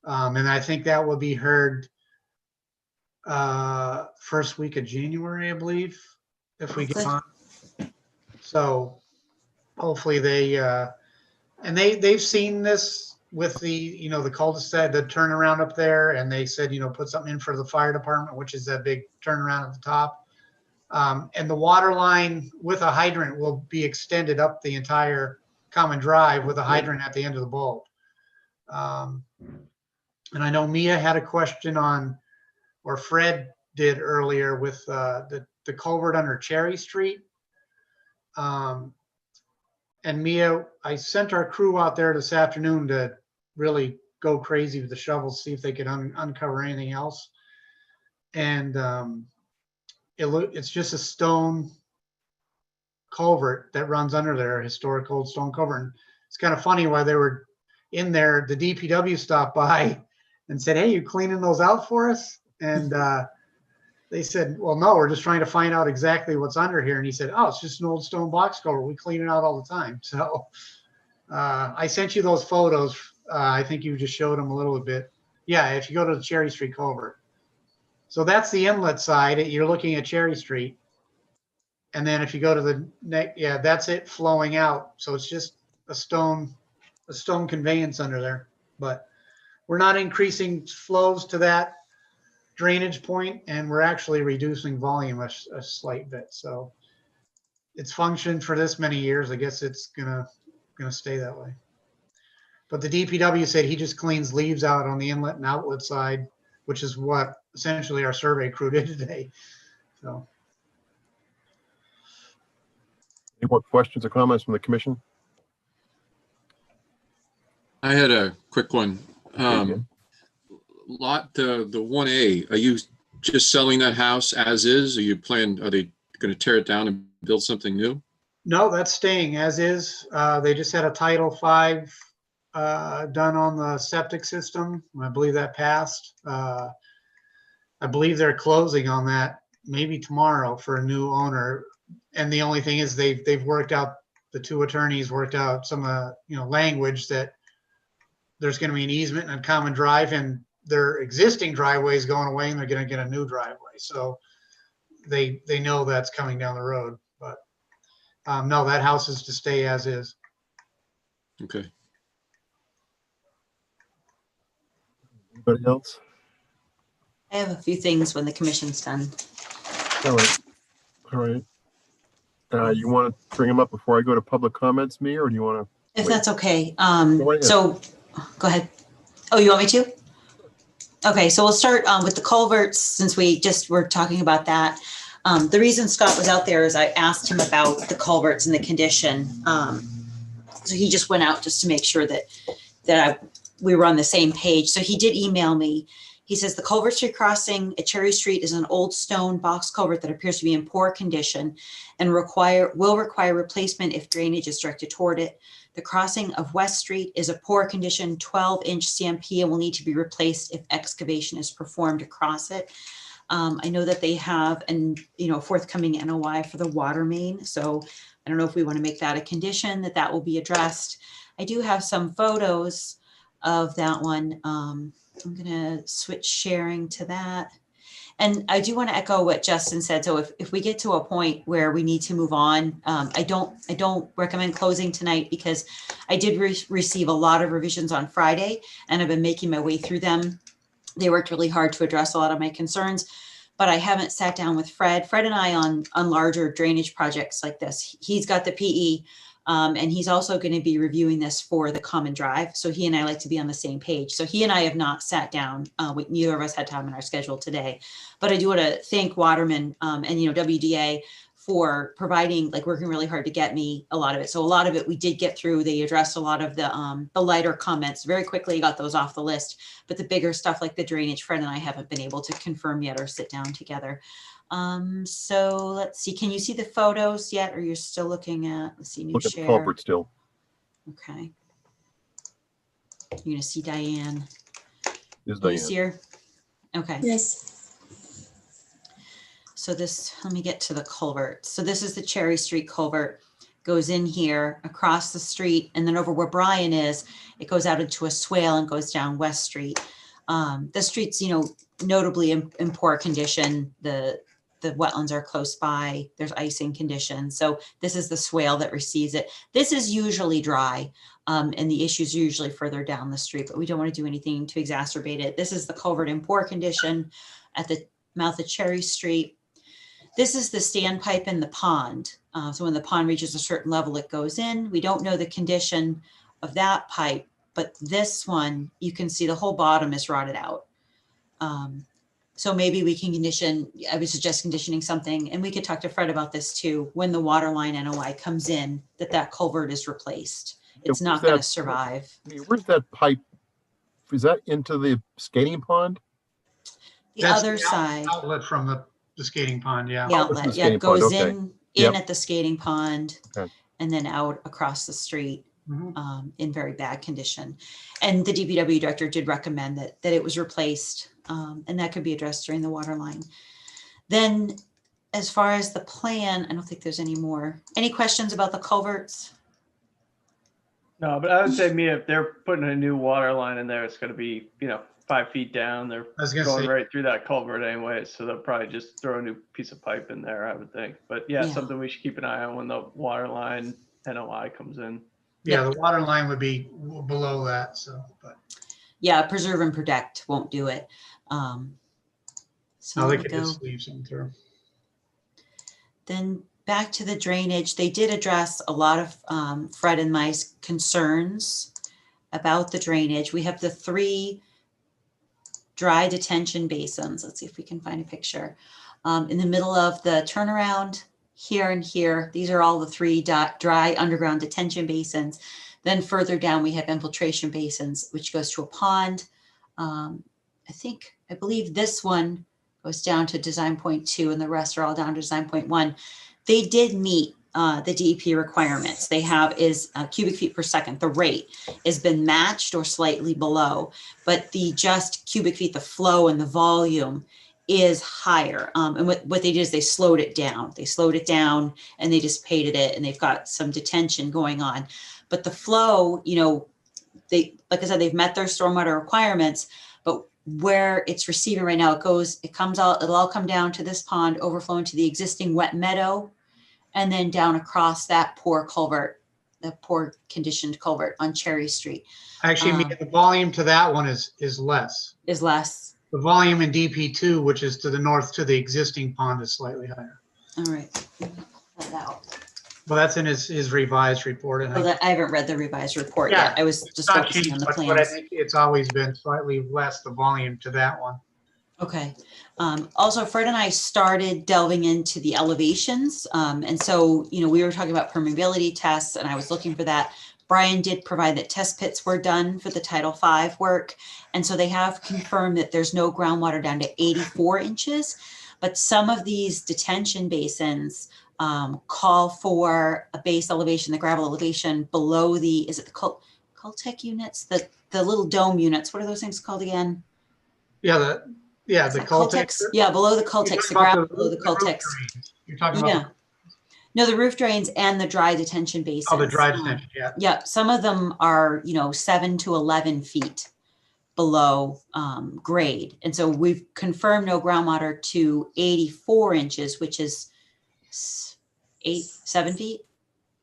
And I think that will be heard first week of January, I believe, if we get on. So hopefully they've seen this with the, the cul-de-sac, the turnaround up there, and they said, put something in for the fire department, which is that big turnaround at the top. And the water line with a hydrant will be extended up the entire common drive with a hydrant at the end of the bulb. And I know Mia had a question on, or Fred did earlier with the culvert under Cherry Street. And Mia, I sent our crew out there this afternoon to really go crazy with the shovels, see if they could uncover anything else. And it's just a stone culvert that runs under there, a historic old stone culvert. And it's kind of funny why they were in there. The DPW stopped by and said, "Hey, you cleaning those out for us?" And they said, "Well, no, we're just trying to find out exactly what's under here." And he said, "Oh, it's just an old stone box culvert. We clean it out all the time." So I sent you those photos. I think you just showed them a little bit. Yeah, if you go to the Cherry Street culvert. So that's the inlet side. You're looking at Cherry Street. And then if you go to the neck, yeah, that's it flowing out. So it's just a stone conveyance under there. But we're not increasing flows to that drainage point, and we're actually reducing volume a slight bit. So it's functioned for this many years. I guess it's gonna stay that way. But the DPW said he just cleans leaves out on the inlet and outlet side, which is what essentially our survey crew did today. So. Any more questions or comments from the commission? I had a quick one. Okay. The 1A, are you just selling that house as is? Are they going to tear it down and build something new? No, that's staying as is. They just had a Title V done on the septic system. I believe that passed. I believe they're closing on that maybe tomorrow for a new owner. And the only thing is they've worked out, the 2 attorneys worked out some language that there's going to be an easement and a common drive, and their existing driveway is going away, and they're going to get a new driveway. So they know that's coming down the road. But no, that house is to stay as is. Okay. Anybody else? I have a few things when the commission's done. All right. You want to bring them up before I go to public comments, Mia, or do you want to? If that's okay. Go ahead. So go ahead. Oh, you want me to? Okay, so we'll start with the culverts, since we just were talking about that. The reason Scott was out there is I asked him about the culverts and the condition. So he just went out just to make sure that we were on the same page. So he did email me. He says the Culver Street crossing at Cherry Street is an old stone box culvert that appears to be in poor condition and will require replacement if drainage is directed toward it. The crossing of West Street is a poor condition, 12-inch CMP, and will need to be replaced if excavation is performed across it. I know that they have forthcoming NOI for the water main. So I don't know if we want to make that a condition that will be addressed. I do have some photos of that one. I'm going to switch sharing to that. And I do want to echo what Justin said. So if we get to a point where we need to move on, I don't recommend closing tonight, because I did receive a lot of revisions on Friday, and I've been making my way through them. They worked really hard to address a lot of my concerns, but I haven't sat down with Fred. Fred and I on larger drainage projects like this. He's got the PE, and he's also going to be reviewing this for the common drive. So he and I like to be on the same page. So he and I have not sat down. Neither of us had time in our schedule today, but I do want to thank Waterman and WDA for providing, like, working really hard to get me a lot of it. So a lot of it we did get through. They addressed a lot of the lighter comments very quickly, got those off the list. But the bigger stuff like the drainage, Fred and I haven't been able to confirm yet or sit down together. So let's see, can you see the photos yet? Or you're still looking at, let's see, new Look at the share. culvert still. Okay. You're gonna see Diane. Is Can you Diane. see her? Okay. Yes. So this, let me get to the culvert. So this is the Cherry Street culvert, goes in here across the street, and then over where Brian is, it goes out into a swale and goes down West Street. The street's, notably in poor condition. The wetlands are close by. There's icing conditions. So this is the swale that receives it. This is usually dry, and the issues are usually further down the street, but we don't want to do anything to exacerbate it. This is the culvert in poor condition at the mouth of Cherry Street. This is the standpipe in the pond. So when the pond reaches a certain level, it goes in. We don't know the condition of that pipe, but this one, you can see the whole bottom is rotted out. So maybe we can condition, I would suggest conditioning something, and we could talk to Fred about this too, when the water line NOI comes in, that culvert is replaced. It's Yeah, not where's going that- to survive. Where's that pipe? Is that into the skating pond? The That's other side. Outlet from the skating pond, yeah. The Oh, this is outlet, the yeah, skating it goes pond, okay. in Yep. at the skating pond Okay. and then out across the street Mhm. in very bad condition. And the DPW director did recommend that it was replaced, and that could be addressed during the water line. Then as far as the plan, I don't think there's any more. Any questions about the culverts? No, but I would say, Mia, if they're putting a new water line in there, it's gonna be, 5 feet down. They're I was gonna going say, right through that culvert anyway, so they'll probably just throw a new piece of pipe in there, I would think. But yeah, Yeah. something we should keep an eye on when the water line NOI comes in. yeah, the water line would be below that, so, but Yeah, preserve and protect won't do it. So no, they let me could go. just leave some through. Then back to the drainage, they did address a lot of Fred and my concerns about the drainage. We have the 3 dry detention basins. Let's see if we can find a picture. In the middle of the turnaround, here and here, these are all the 3 dry underground detention basins. Then further down, we have infiltration basins, which goes to a pond. I believe this one goes down to design point 2 and the rest are all down to design point 1. They did meet the DEP requirements. They have is cubic feet per second. The rate has been matched or slightly below, but the just cubic feet, the flow and the volume is higher. And what they did is they slowed it down. They slowed it down and they dissipated it, and they've got some detention going on. But the flow, they, like I said, they've met their stormwater requirements, but where it's receiving right now, it comes out, it'll all come down to this pond, overflow into the existing wet meadow, and then down across that poor culvert, that poor conditioned culvert on Cherry Street Actually, the volume to that one is less. is less. The volume in DP2, which is to the north to the existing pond, is slightly higher. All right. Pull that out. Well, that's in his revised report. I think. I haven't read the revised report Yeah, yet. I was It's just not focusing on changed, the but I plans. think it's always been slightly less, the volume to that one. Okay. Also, Fred and I started delving into the elevations. And so, we were talking about permeability tests, and I was looking for that. Brian did provide that test pits were done for the Title V work. And so they have confirmed that there's no groundwater down to 84 inches. But some of these detention basins call for a base elevation, the gravel elevation below the, is it the Cultec units? The little dome units. What are those things called again? Yeah, the Cultex. Yeah, below the You're Cultex, talking the about gravel below the roof Cultex. drains. You're talking Yeah. about, No, the roof drains and the dry detention basins. the dry detention, yeah. Yeah, some of them are, 7 to 11 feet below grade. And so we've confirmed no groundwater to 84 inches, which is 7 feet.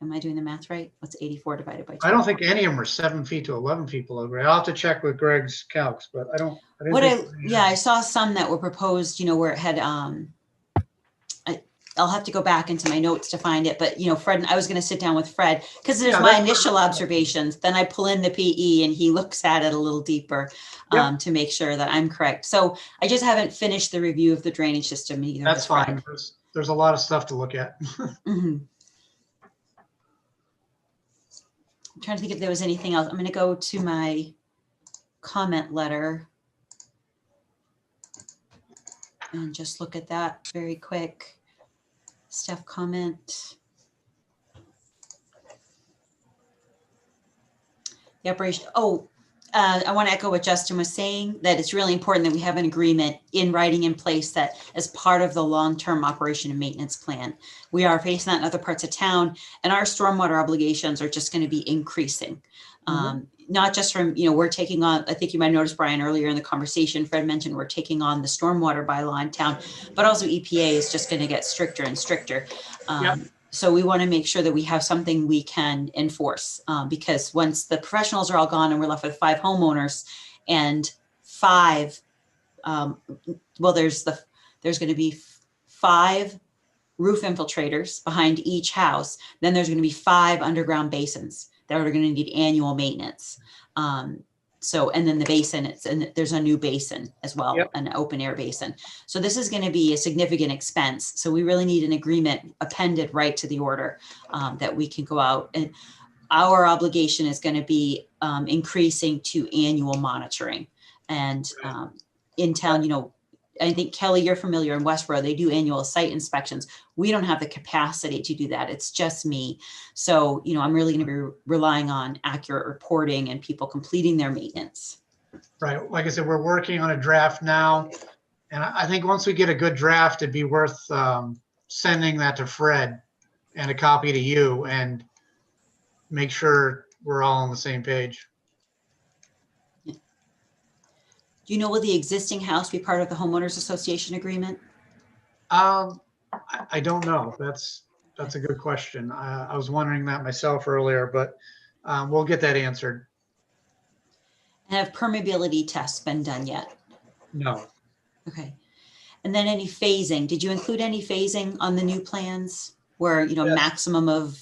Am I doing the math right? What's 84 divided by 12? I don't think any of them are 7 feet to 11 feet below grade. I'll have to check with Greg's calcs, but I didn't Yeah, I saw some that were proposed, where it had, I'll have to go back into my notes to find it, but Fred, I was going to sit down with Fred because there's Yeah, my that's initial observations. Then I pull in the PE and he looks at it a little deeper to make sure that I'm correct. So I just haven't finished the review of the drainage system either. That's fine. There's a lot of stuff to look at. Mhm. I'm trying to think if there was anything else. I'm going to go to my comment letter and just look at that very quick. Staff comment. The operation. I want to echo what Justin was saying, that it's really important that we have an agreement in writing in place that as part of the long-term operation and maintenance plan. We are facing that in other parts of town, and our stormwater obligations are just going to be increasing. Not just from, we're taking on, I think you might notice, Brian, earlier in the conversation, Fred mentioned we're taking on the stormwater bylaw in town, but also EPA is just going to get stricter and stricter. So we want to make sure that we have something we can enforce, because once the professionals are all gone and we're left with 5 homeowners and 5, there's going to be 5 roof infiltrators behind each house. Then there's going to be 5 underground basins that are going to need annual maintenance. And then the basin, and there's a new basin as well, an open air basin. So this is going to be a significant expense. So we really need an agreement appended right to the order that we can go out. And our obligation is going to be increasing to annual monitoring. And in town, I think, Kelly, you're familiar in Westboro, they do annual site inspections. We don't have the capacity to do that. It's just me. So, I'm really going to be relying on accurate reporting and people completing their maintenance. Right. Like I said, we're working on a draft now. And I think once we get a good draft, it'd be worth sending that to Fred and a copy to you and make sure we're all on the same page. Do you know, will the existing house be part of the homeowners association agreement? I don't know. That's a good question. I was wondering that myself earlier, but we'll get that answered. And have permeability tests been done yet? No. Okay. And then any phasing? Did you include any phasing on the new plans where, Yes. maximum of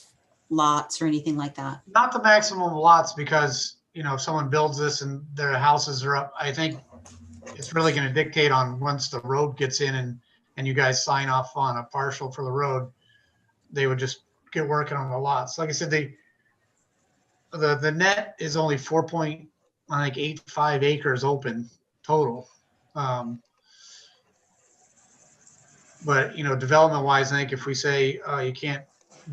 lots or anything like that? Not the maximum lots, because, if someone builds this and their houses are up, I think it's really going to dictate on once the road gets in and you guys sign off on a partial for the road, they would just get working on the lots. Like I said, the net is only 4.85 acres open total. But, development wise, I think if we say you can't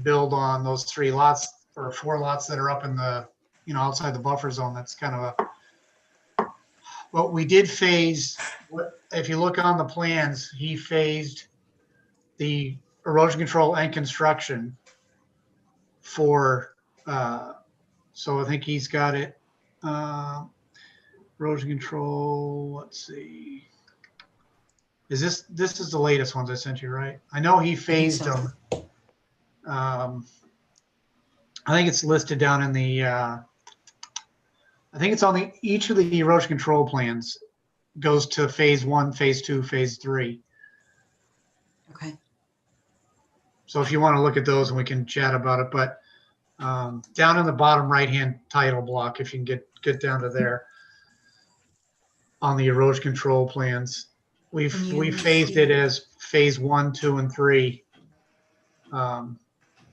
build on those 3 lots or 4 lots that are up in the, outside the buffer zone, that's kind of well, we did phase, if you look on the plans, he phased the erosion control and construction for, so I think he's got it, erosion control, let's see. Is this is the latest ones I sent you, right? I know he phased them. I think it's listed down in the, I think it's on each of the erosion control plans goes to phase 1, phase 2, phase 3. Okay. So if you want to look at those and we can chat about it, but down in the bottom right-hand title block, if you can get down to there on the erosion control plans, we phased it as phase 1, 2, and 3,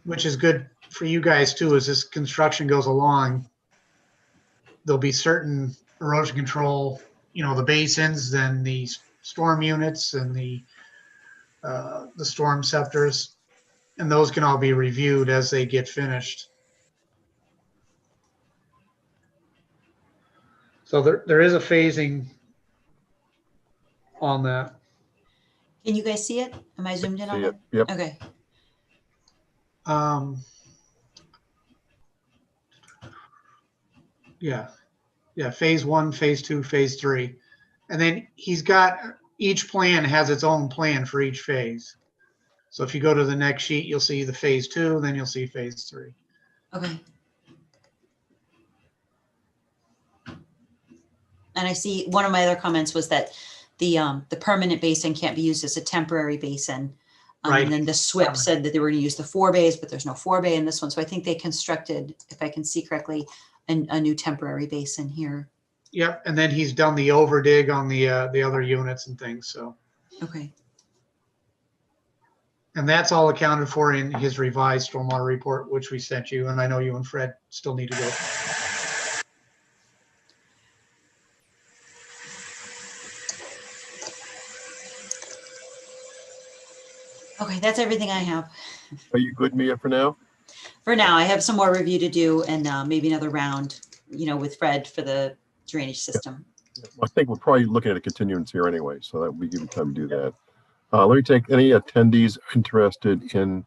which is good for you guys too. As this construction goes along, there'll be certain erosion control, the basins, then the storm units and the storm scepters, and those can all be reviewed as they get finished. So there is a phasing on that. Can you guys see it? Am I zoomed in on it? Yep. Okay. Yeah, phase 1, phase 2, phase 3. And then he's got, each plan has its own plan for each phase. So if you go to the next sheet, you'll see the phase 2, then you'll see phase 3. Okay. And I see one of my other comments was that the permanent basin can't be used as a temporary basin. Right. And then the SWIP said that they were going to use the 4 bays, but there's no 4 bay in this one. So I think they constructed, if I can see correctly, a new temporary basin here. Yep, and then he's done the overdig on the other units and things, so. Okay. And that's all accounted for in his revised stormwater report, which we sent you, and I know you and Fred still need to go. Okay, that's everything I have. Are you good, Mia, for now? For now, I have some more review to do and maybe another round, with Fred for the drainage system. I think we're probably looking at a continuance here anyway, so that we give you time to do that. Let me take any attendees interested in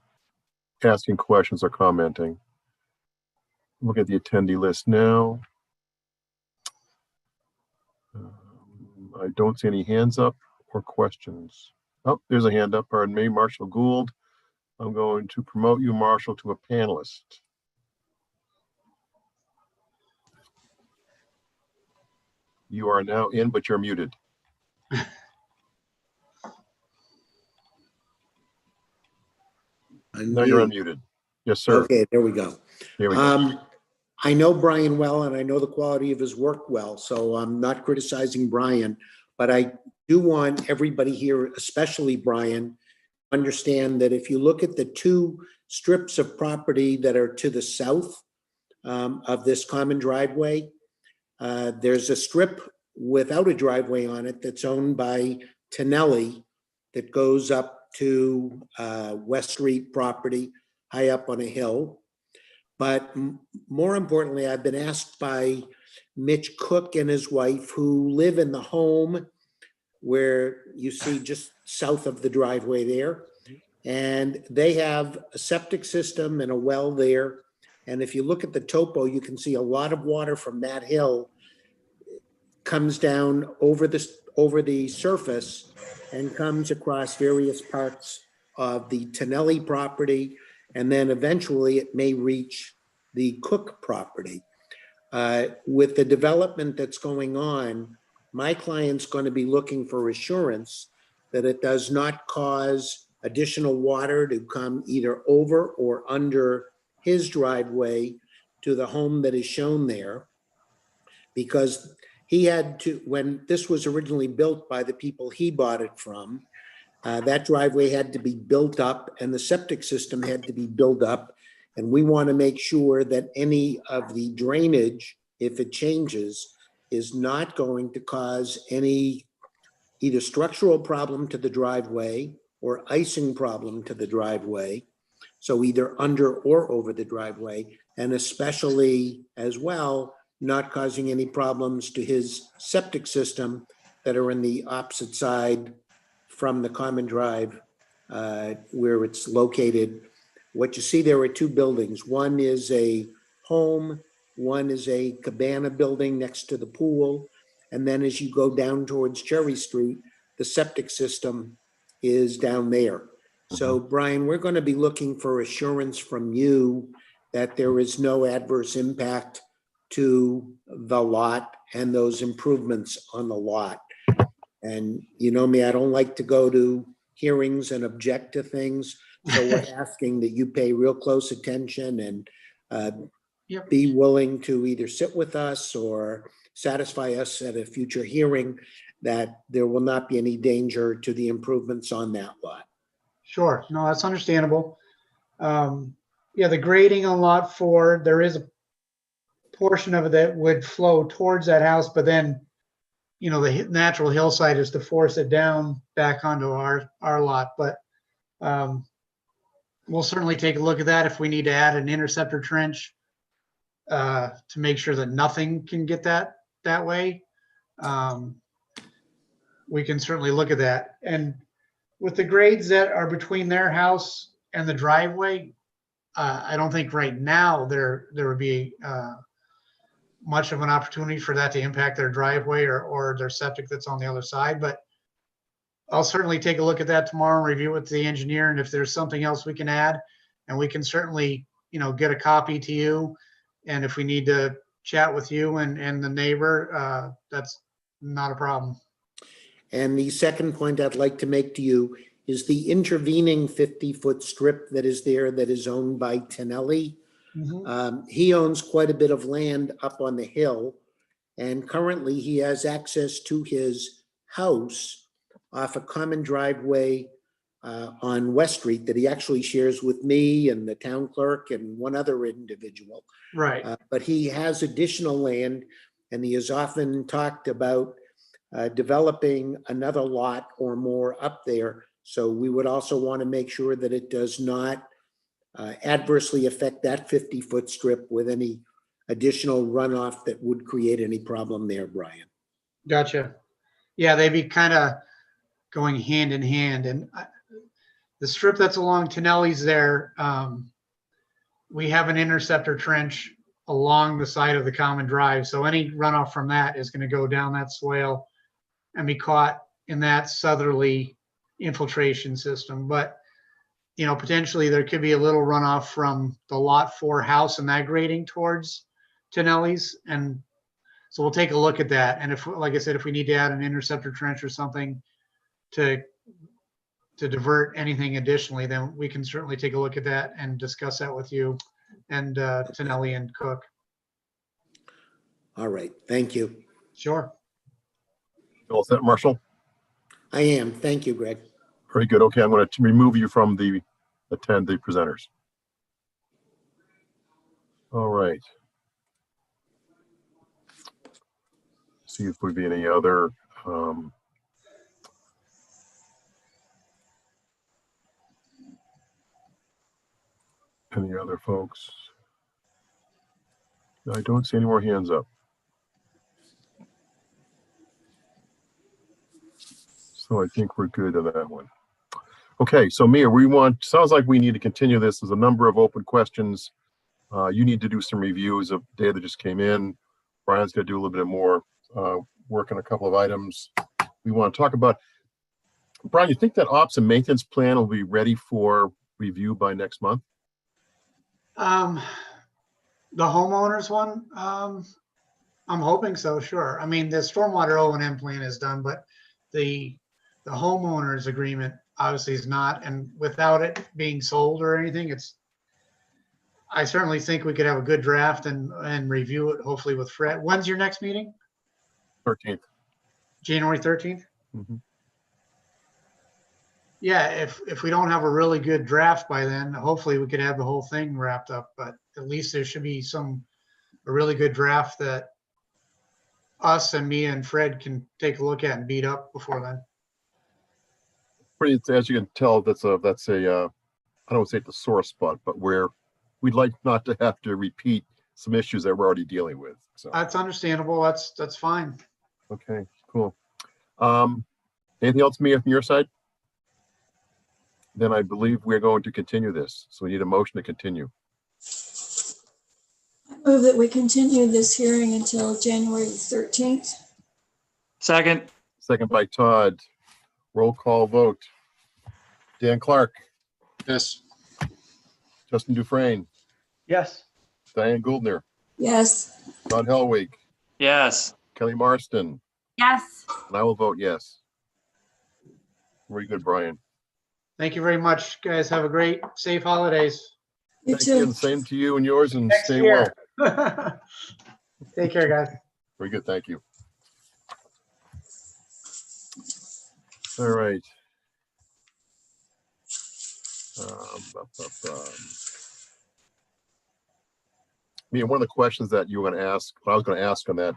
asking questions or commenting. Look at the attendee list now. I don't see any hands up or questions. Oh, there's a hand up, pardon me, Marshall Gould. I'm going to promote you, Marshall, to a panelist. You are now in, but you're muted. No, you're unmuted. Yes, sir. Okay, there we go. Here we go. I know Brian well, and I know the quality of his work well, so I'm not criticizing Brian, but I do want everybody here, especially Brian, to understand that if you look at the 2 strips of property that are to the south of this common driveway, there's a strip without a driveway on it that's owned by Tonelli that goes up to West Street property, high up on a hill. But more importantly, I've been asked by Mitch Cook and his wife, who live in the home where you see just south of the driveway there. And they have a septic system and a well there. And if you look at the topo, you can see a lot of water from that hill comes down over the surface and comes across various parts of the Tonelli property. And then eventually it may reach the Cook property. With the development that's going on, my client's going to be looking for assurance that it does not cause additional water to come either over or under his driveway to the home that is shown there. Because he had to, when this was originally built by the people he bought it from, that driveway had to be built up and the septic system had to be built up. And we want to make sure that any of the drainage, if it changes, is not going to cause any either structural problem to the driveway or icing problem to the driveway. So either under or over the driveway, and especially as well, not causing any problems to his septic system that are in the opposite side from the common drive where it's located. What you see there are 2 buildings. One is a home, one is a cabana building next to the pool. And then as you go down towards Cherry Street, the septic system is down there. So Brian, we're going to be looking for assurance from you that there is no adverse impact to the lot and those improvements on the lot. And you know me, I don't like to go to hearings and object to things. So we're asking that you pay real close attention and be willing to either sit with us or satisfy us at a future hearing that there will not be any danger to the improvements on that lot. Sure, no, that's understandable. Yeah, the grading on lot 4, there is a portion of it that would flow towards that house, but then, the natural hillside is to force it down back onto our lot. But we'll certainly take a look at that if we need to add an interceptor trench to make sure that nothing can get that way. We can certainly look at that. And with the grades that are between their house and the driveway, I don't think right now there would be much of an opportunity for that to impact their driveway or their septic that's on the other side. But I'll certainly take a look at that tomorrow and review it with the engineer. And if there's something else we can add, and we can certainly get a copy to you. And if we need to chat with you and the neighbor, that's not a problem. And the second point I'd like to make to you is the intervening 50-foot strip that is there that is owned by Tonelli. He owns quite a bit of land up on the hill, and currently he has access to his house off a common driveway on West Street that he actually shares with me and the town clerk and one other individual. Right. But he has additional land, and he has often talked about developing another lot or more up there. So we would also want to make sure that it does not adversely affect that 50-foot strip with any additional runoff that would create any problem there, Brian. Gotcha. Yeah, they'd be kind of going hand in hand. And the strip that's along Tonelli's there, we have an interceptor trench along the side of the common drive. So any runoff from that is going to go down that swale and be caught in that southerly infiltration system. But, potentially there could be a little runoff from the Lot 4 house and that grading towards Tonelli's. And so we'll take a look at that. And if, like I said, if we need to add an interceptor trench or something to divert anything additionally, then we can certainly take a look at that and discuss that with you and Tonelli and Cook. All right, thank you. Sure. All set, Marshall? I am. Thank you, Greg. Very good. Okay, I'm going to remove you from the presenters. All right. See if there'd be any other folks. I don't see any more hands up. So I think we're good on that one. Okay, so Mia, sounds like we need to continue this. There's a number of open questions. You need to do some reviews of data that just came in. Brian's going to do a little bit more work on a couple of items we want to talk about. Brian, you think that ops and maintenance plan will be ready for review by next month? The homeowners one, I'm hoping so, sure. I mean, the stormwater O&M plan is done, but the homeowners agreement obviously is not, and without it being sold or anything, I certainly think we could have a good draft and review it hopefully with Fred. When's your next meeting? 13th. January 13th? Mm-hmm. Yeah, if we don't have a really good draft by then, hopefully we could have the whole thing wrapped up, but at least there should be a really good draft that us and me and Fred can take a look at and beat up before then. As you can tell, that's a I don't want to say it's a sore spot, but where we'd like not to have to repeat some issues that we're already dealing with. So that's understandable. That's fine. Okay, cool. Anything else, Mia, from your side? Then I believe we're going to continue this. So we need a motion to continue. I move that we continue this hearing until January 13th. Second. Second by Todd. Roll call vote. Dan Clark. Yes. Justin Dufresne. Yes. Diane Gouldner. Yes. Todd Helwig. Yes. Kelly Marston. Yes. And I will vote yes. Very good, Brian. Thank you very much, guys. Have a great, safe holidays. You Thank you, too. and same to you and yours, and Next stay year. well. Take care, guys. Very good, thank you. All right. Mia, one of the questions that you were going to ask, what I was going to ask on that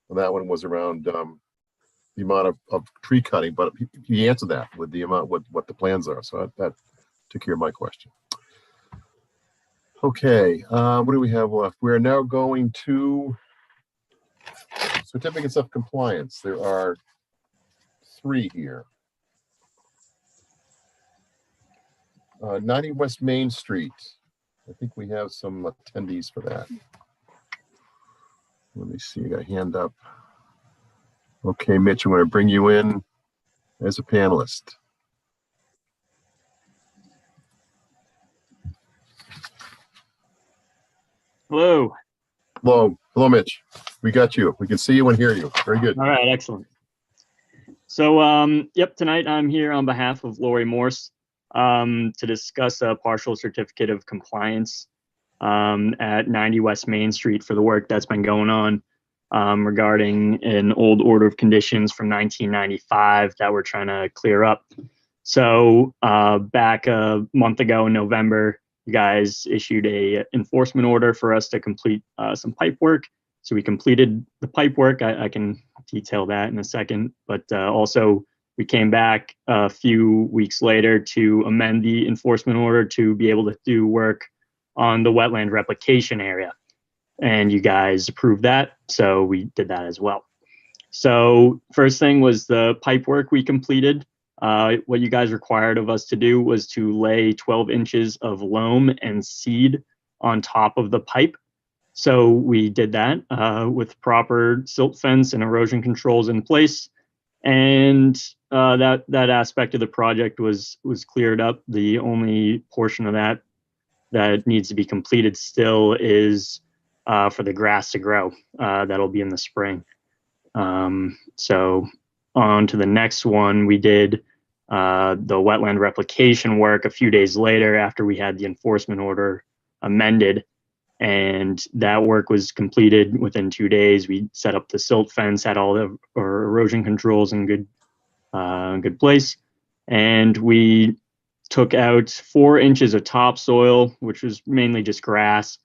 one was around the amount of tree cutting, but he answered that with the amount, what the plans are. So that took care of my question. Okay, what do we have left? We're now going to certificates of compliance. There are 3 here. 90 West Main Street. I think we have some attendees for that. Let me see, I got a hand up. Okay, Mitch, I'm going to bring you in as a panelist. Hello. Hello, Mitch. We got you. We can see you and hear you. Very good. All right, excellent. So, yep, tonight I'm here on behalf of Lori Morse to discuss a partial certificate of compliance at 90 West Main Street for the work that's been going on regarding an old order of conditions from 1995 that we're trying to clear up. So back a month ago in November, you guys issued a enforcement order for us to complete some pipe work. So we completed the pipe work. I can detail that in a second, but also we came back a few weeks later to amend the enforcement order to be able to do work on the wetland replication area. And you guys approved that, so we did that as well. So first thing was the pipe work we completed. What you guys required of us to do was to lay 12 inches of loam and seed on top of the pipe. So we did that with proper silt fence and erosion controls in place. And that aspect of the project was cleared up. The only portion of that needs to be completed still is for the grass to grow. That'll be in the spring. So on to the next one, we did the wetland replication work a few days later after we had the enforcement order amended. And that work was completed within 2 days. We set up the silt fence, had all the erosion controls in good place. And we took out 4 inches of topsoil, which was mainly just grass.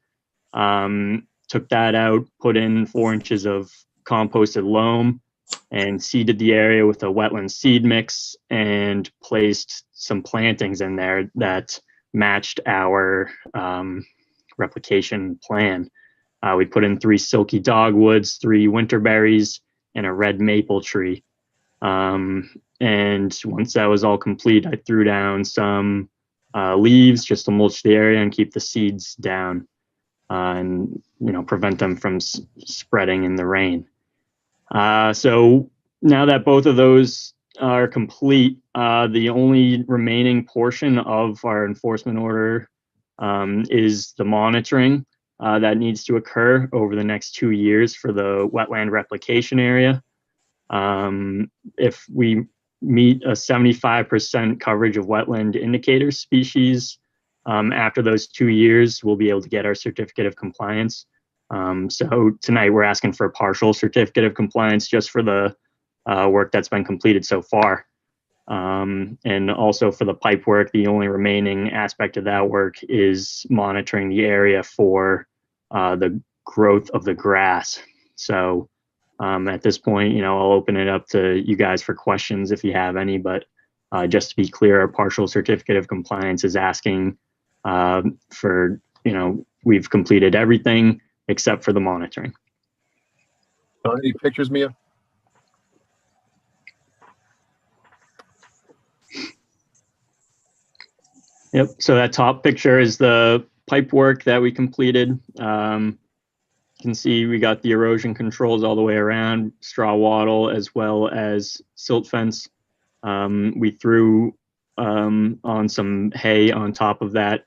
Took that out, put in 4 inches of composted loam and seeded the area with a wetland seed mix and placed some plantings in there that matched our replication plan. We put in 3 silky dogwoods, 3 winterberries, and a red maple tree. And once that was all complete, I threw down some leaves just to mulch the area and keep the seeds down and prevent them from spreading in the rain. So now that both of those are complete, the only remaining portion of our enforcement order is the monitoring that needs to occur over the next 2 years for the wetland replication area. If we meet a 75% coverage of wetland indicator species after those 2 years, we'll be able to get our certificate of compliance. So tonight we're asking for a partial certificate of compliance just for the work that's been completed so far. And also for the pipe work, the only remaining aspect of that work is monitoring the area for the growth of the grass. So at this point, I'll open it up to you guys for questions if you have any, but just to be clear, our partial certificate of compliance is asking for, we've completed everything except for the monitoring. Any pictures, Mia? Yep. So that top picture is the pipe work that we completed. You can see we got the erosion controls all the way around, straw wattle, as well as silt fence. We threw on some hay on top of that,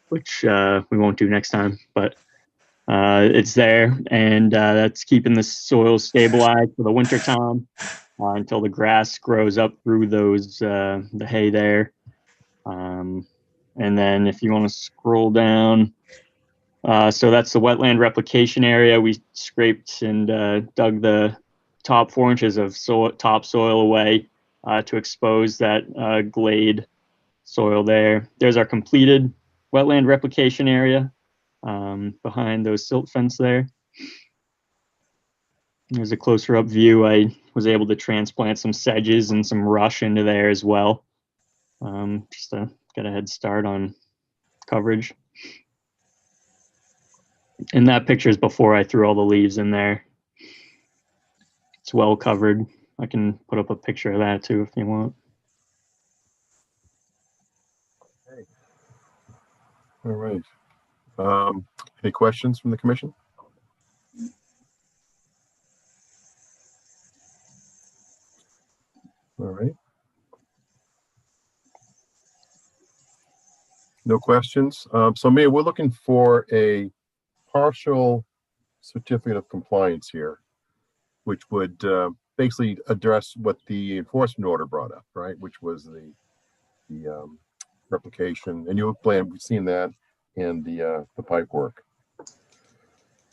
which we won't do next time, but it's there, and that's keeping the soil stabilized for the winter time until the grass grows up through those the hay there. And then if you want to scroll down, so that's the wetland replication area. We scraped and dug the top 4 inches of topsoil away to expose that glade soil there. There's our completed wetland replication area behind those silt fence there. There's a closer up view. I was able to transplant some sedges and some rush into there as well, just to get a head start on coverage. And that picture is before I threw all the leaves in there. It's well covered. I can put up a picture of that too if you want. All right. Any questions from the commission? All right. No questions. So Mia, we're looking for a partial certificate of compliance here, which would basically address what the enforcement order brought up, right? Which was the replication, and we've seen that, and the pipe work.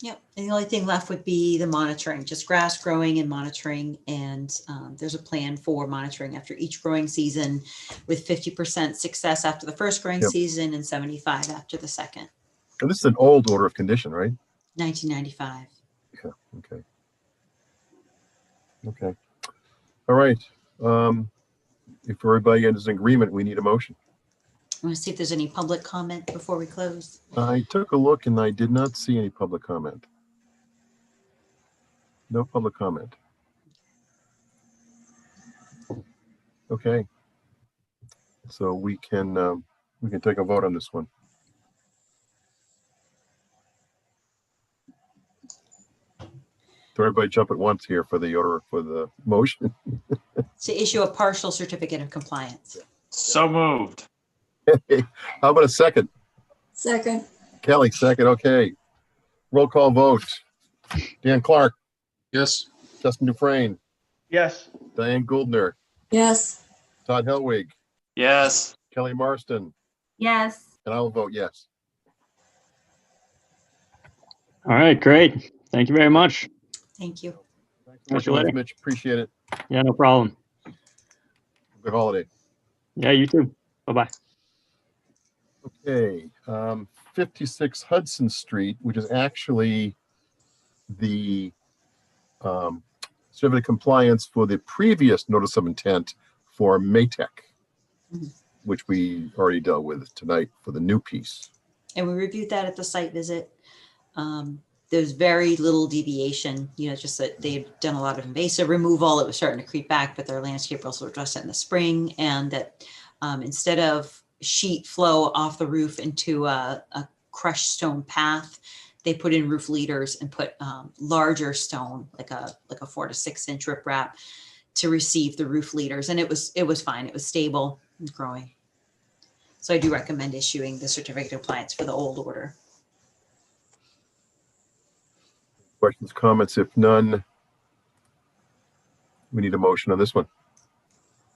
Yep, and the only thing left would be the monitoring, just grass growing and monitoring. And there's a plan for monitoring after each growing season with 50% success after the first growing Yep. season and 75 after the second. And this is an old order of condition, right? 1995. Yeah, okay. Okay. All right. If everybody is in agreement, we need a motion. I want to see if there's any public comment before we close. I took a look and I did not see any public comment. No public comment. Okay. So we can take a vote on this one. So everybody jump at once here for the order, for the motion. To issue a partial certificate of compliance. So moved. How about a second? Second, Kelly, second. Okay. Roll call vote. Dan Clark, Yes. Justin Dufresne, Yes. Diane Gouldner, yes. Todd Helwig, Yes. Kelly Marston, Yes. and I will vote yes. All right, great. Thank you very much. Thank you. Thanks so much, Catch you later. Mitch. Appreciate it. Yeah, no problem. Good holiday. Yeah, you too. Bye-bye. Okay, 56 Hudson Street, which is actually the certificate of compliance for the previous notice of intent for Maytech, Mhm. which we already dealt with tonight for the new piece. And we reviewed that at the site visit. There's very little deviation, just that they've done a lot of invasive removal. It was starting to creep back, but their landscape also addressed it in the spring. And that instead of sheet flow off the roof into a crushed stone path, they put in roof leaders and put larger stone, like a 4 to 6 inch riprap, to receive the roof leaders. And it was fine. It was stable and growing. So I do recommend issuing the certificate of compliance for the old order. Questions, comments? If none, we need a motion on this one.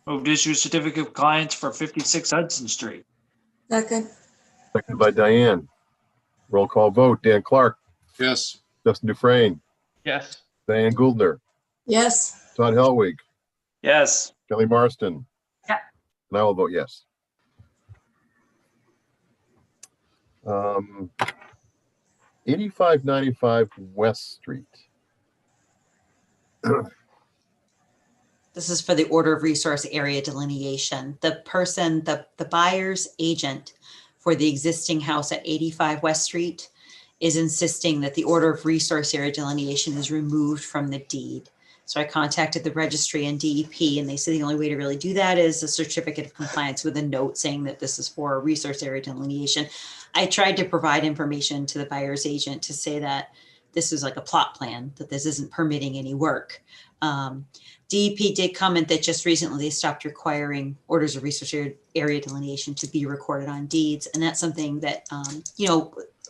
Move to issue certificate of compliance for 56 Hudson Street. Second, Seconded by Diane. Roll call vote. Dan Clark, Yes. Justin Dufresne, Yes. Diane Gouldner, yes. Todd Helwig, Yes. Kelly Marston. Yeah. And I will vote yes. 8595 West Street. This is for the order of resource area delineation. The person, the buyer's agent for the existing house at 85 West Street is insisting that the order of resource area delineation is removed from the deed. So I contacted the registry and DEP, and they said the only way to really do that is a certificate of compliance with a note saying that this is for a resource area delineation. I tried to provide information to the buyer's agent to say that this is like a plot plan, that this isn't permitting any work. DEP did comment that just recently they stopped requiring orders of resource area delineation to be recorded on deeds. And that's something that,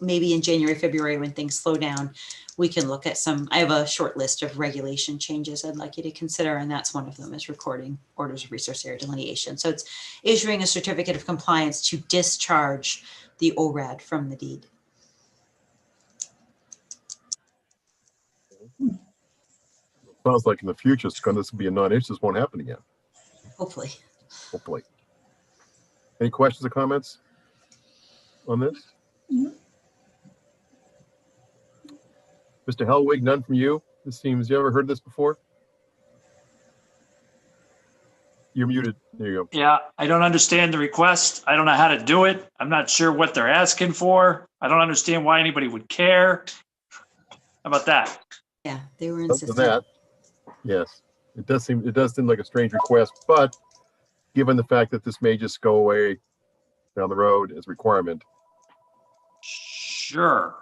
maybe in January, February, when things slow down, we can look at some. I have a short list of regulation changes I'd like you to consider, and that's one of them is recording orders of resource area delineation. So it's issuing a certificate of compliance to discharge the ORAD from the deed. Sounds like in the future, it's going to be a non-issue. This won't happen again, Hopefully. hopefully. Any questions or comments on this? Mhm. Mr. Helwig, none from you? This seems, you ever heard this before? You're muted. There you go. Yeah, I don't understand the request. I don't know how to do it. I'm not sure what they're asking for. I don't understand why anybody would care. How about that? Yeah, they were Other insistent. than that, yes, it does seem like a strange request, but given the fact that this may just go away down the road as a requirement. Sure.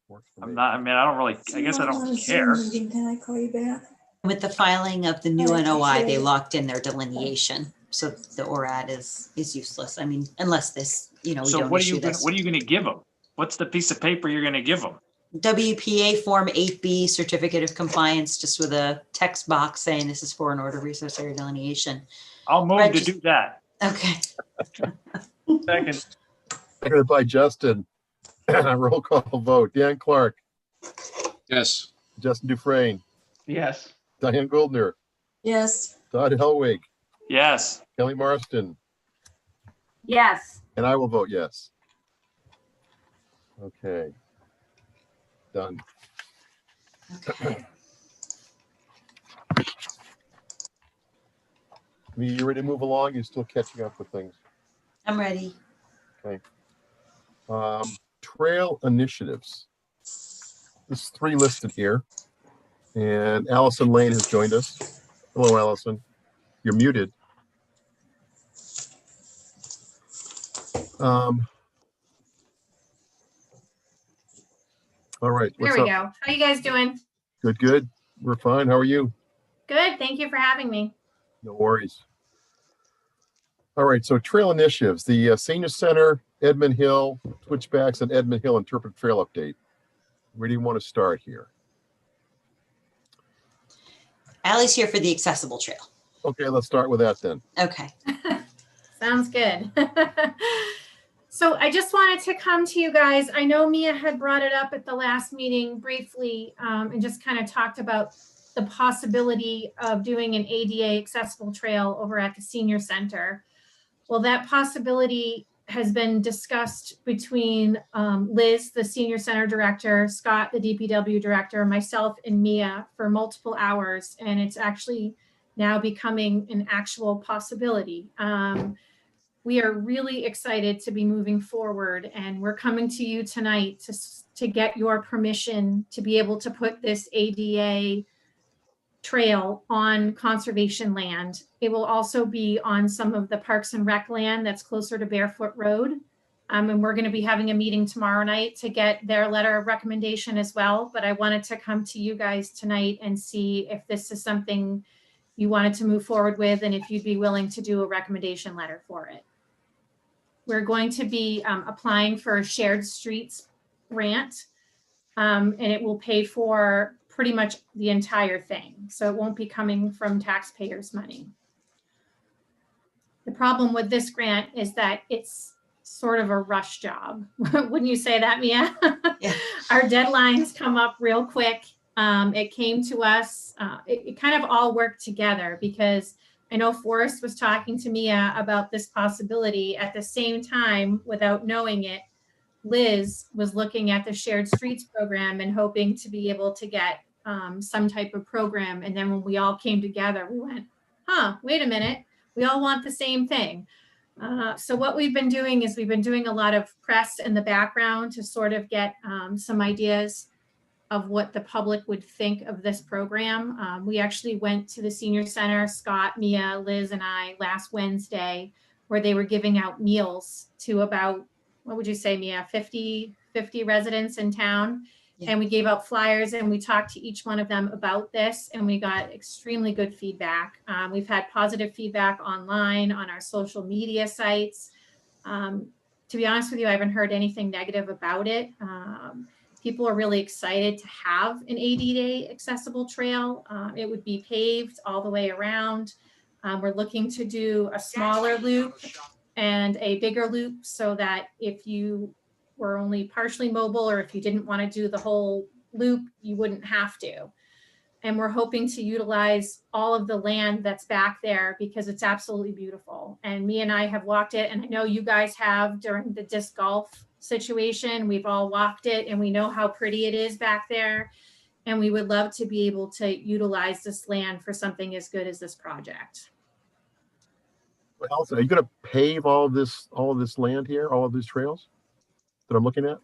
Works for I'm me. not, I don't really, I guess I don't care. Can I call you back? With the filing of the new Oh, NOI, they okay. locked in their delineation. So the ORAD is useless. I mean, unless this you know, we So don't what are issue you gonna, this. what are you gonna give them? What's the piece of paper you're gonna give them? WPA Form 8B Certificate of Compliance, just with a text box saying this is for an order of resource area delineation. I'll move to do that. Okay. Second. Seconded by Justin. Roll call vote. Dan Clark, Yes. Justin Dufresne, Yes. Diane Goldner, Yes, Todd Helwig, Yes. Kelly Marston, Yes. and I will vote yes. Okay. Done. Okay. You ready to move along? You're still catching up with things. I'm ready. Okay. Trail initiatives. There's 3 listed here. And Allison Lane has joined us. Hello, Allison. You're muted. All right. There What's we up? go. How you guys doing? Good, good. We're fine. How are you? Good. Thank you for having me. No worries. All right. So trail initiatives, the Senior Center, Edmund Hill, Switchbacks, and Edmund Hill Interpretive Trail Update. Where do you want to start here? Allie's here for the accessible trail. Okay, let's start with that then. Okay. Sounds good. So I just wanted to come to you guys. I know Mia had brought it up at the last meeting briefly and just kind of talked about the possibility of doing an ADA accessible trail over at the senior center. Well, that possibility has been discussed between Liz, the senior center director, Scott, the DPW director, myself, and Mia for multiple hours. And it's actually now becoming an actual possibility. We are really excited to be moving forward, and we're coming to you tonight to get your permission to be able to put this ADA trail on conservation land. It will also be on some of the Parks and Rec land that's closer to Barefoot Road. And we're going to be having a meeting tomorrow night to get their letter of recommendation as well. But I wanted to come to you guys tonight and see if this is something you wanted to move forward with, and if you'd be willing to do a recommendation letter for it. We're going to be applying for a shared streets grant, and it will pay for pretty much the entire thing. So it won't be coming from taxpayers' money. The problem with this grant is that it's sort of a rush job. Wouldn't you say that, Mia? Yeah. Our deadlines come up real quick. It came to us, it kind of all worked together because I know Forrest was talking to Mia about this possibility. At the same time, without knowing it, Liz was looking at the shared streets program and hoping to be able to get some type of program. And then when we all came together, we went, wait a minute, we all want the same thing. So what we've been doing is we've been doing a lot of press in the background to sort of get some ideas of what the public would think of this program. We actually went to the senior center, Scott, Mia, Liz, and I last Wednesday, where they were giving out meals to about, what would you say, Mia, 50 residents in town. Yeah. And we gave out flyers and we talked to each one of them about this, and we got extremely good feedback. We've had positive feedback online on our social media sites. To be honest with you, I haven't heard anything negative about it. People are really excited to have an ADA accessible trail. It would be paved all the way around. We're looking to do a smaller loop and a bigger loop so that if you were only partially mobile or if you didn't want to do the whole loop, you wouldn't have to. And we're hoping to utilize all of the land that's back there because it's absolutely beautiful. And me and I have walked it, and I know you guys have during the disc golf situation. We've all walked it and we know how pretty it is back there. And we would love to be able to utilize this land for something as good as this project. Well, Allison, are you going to pave all of this land here, all of these trails that I'm looking at?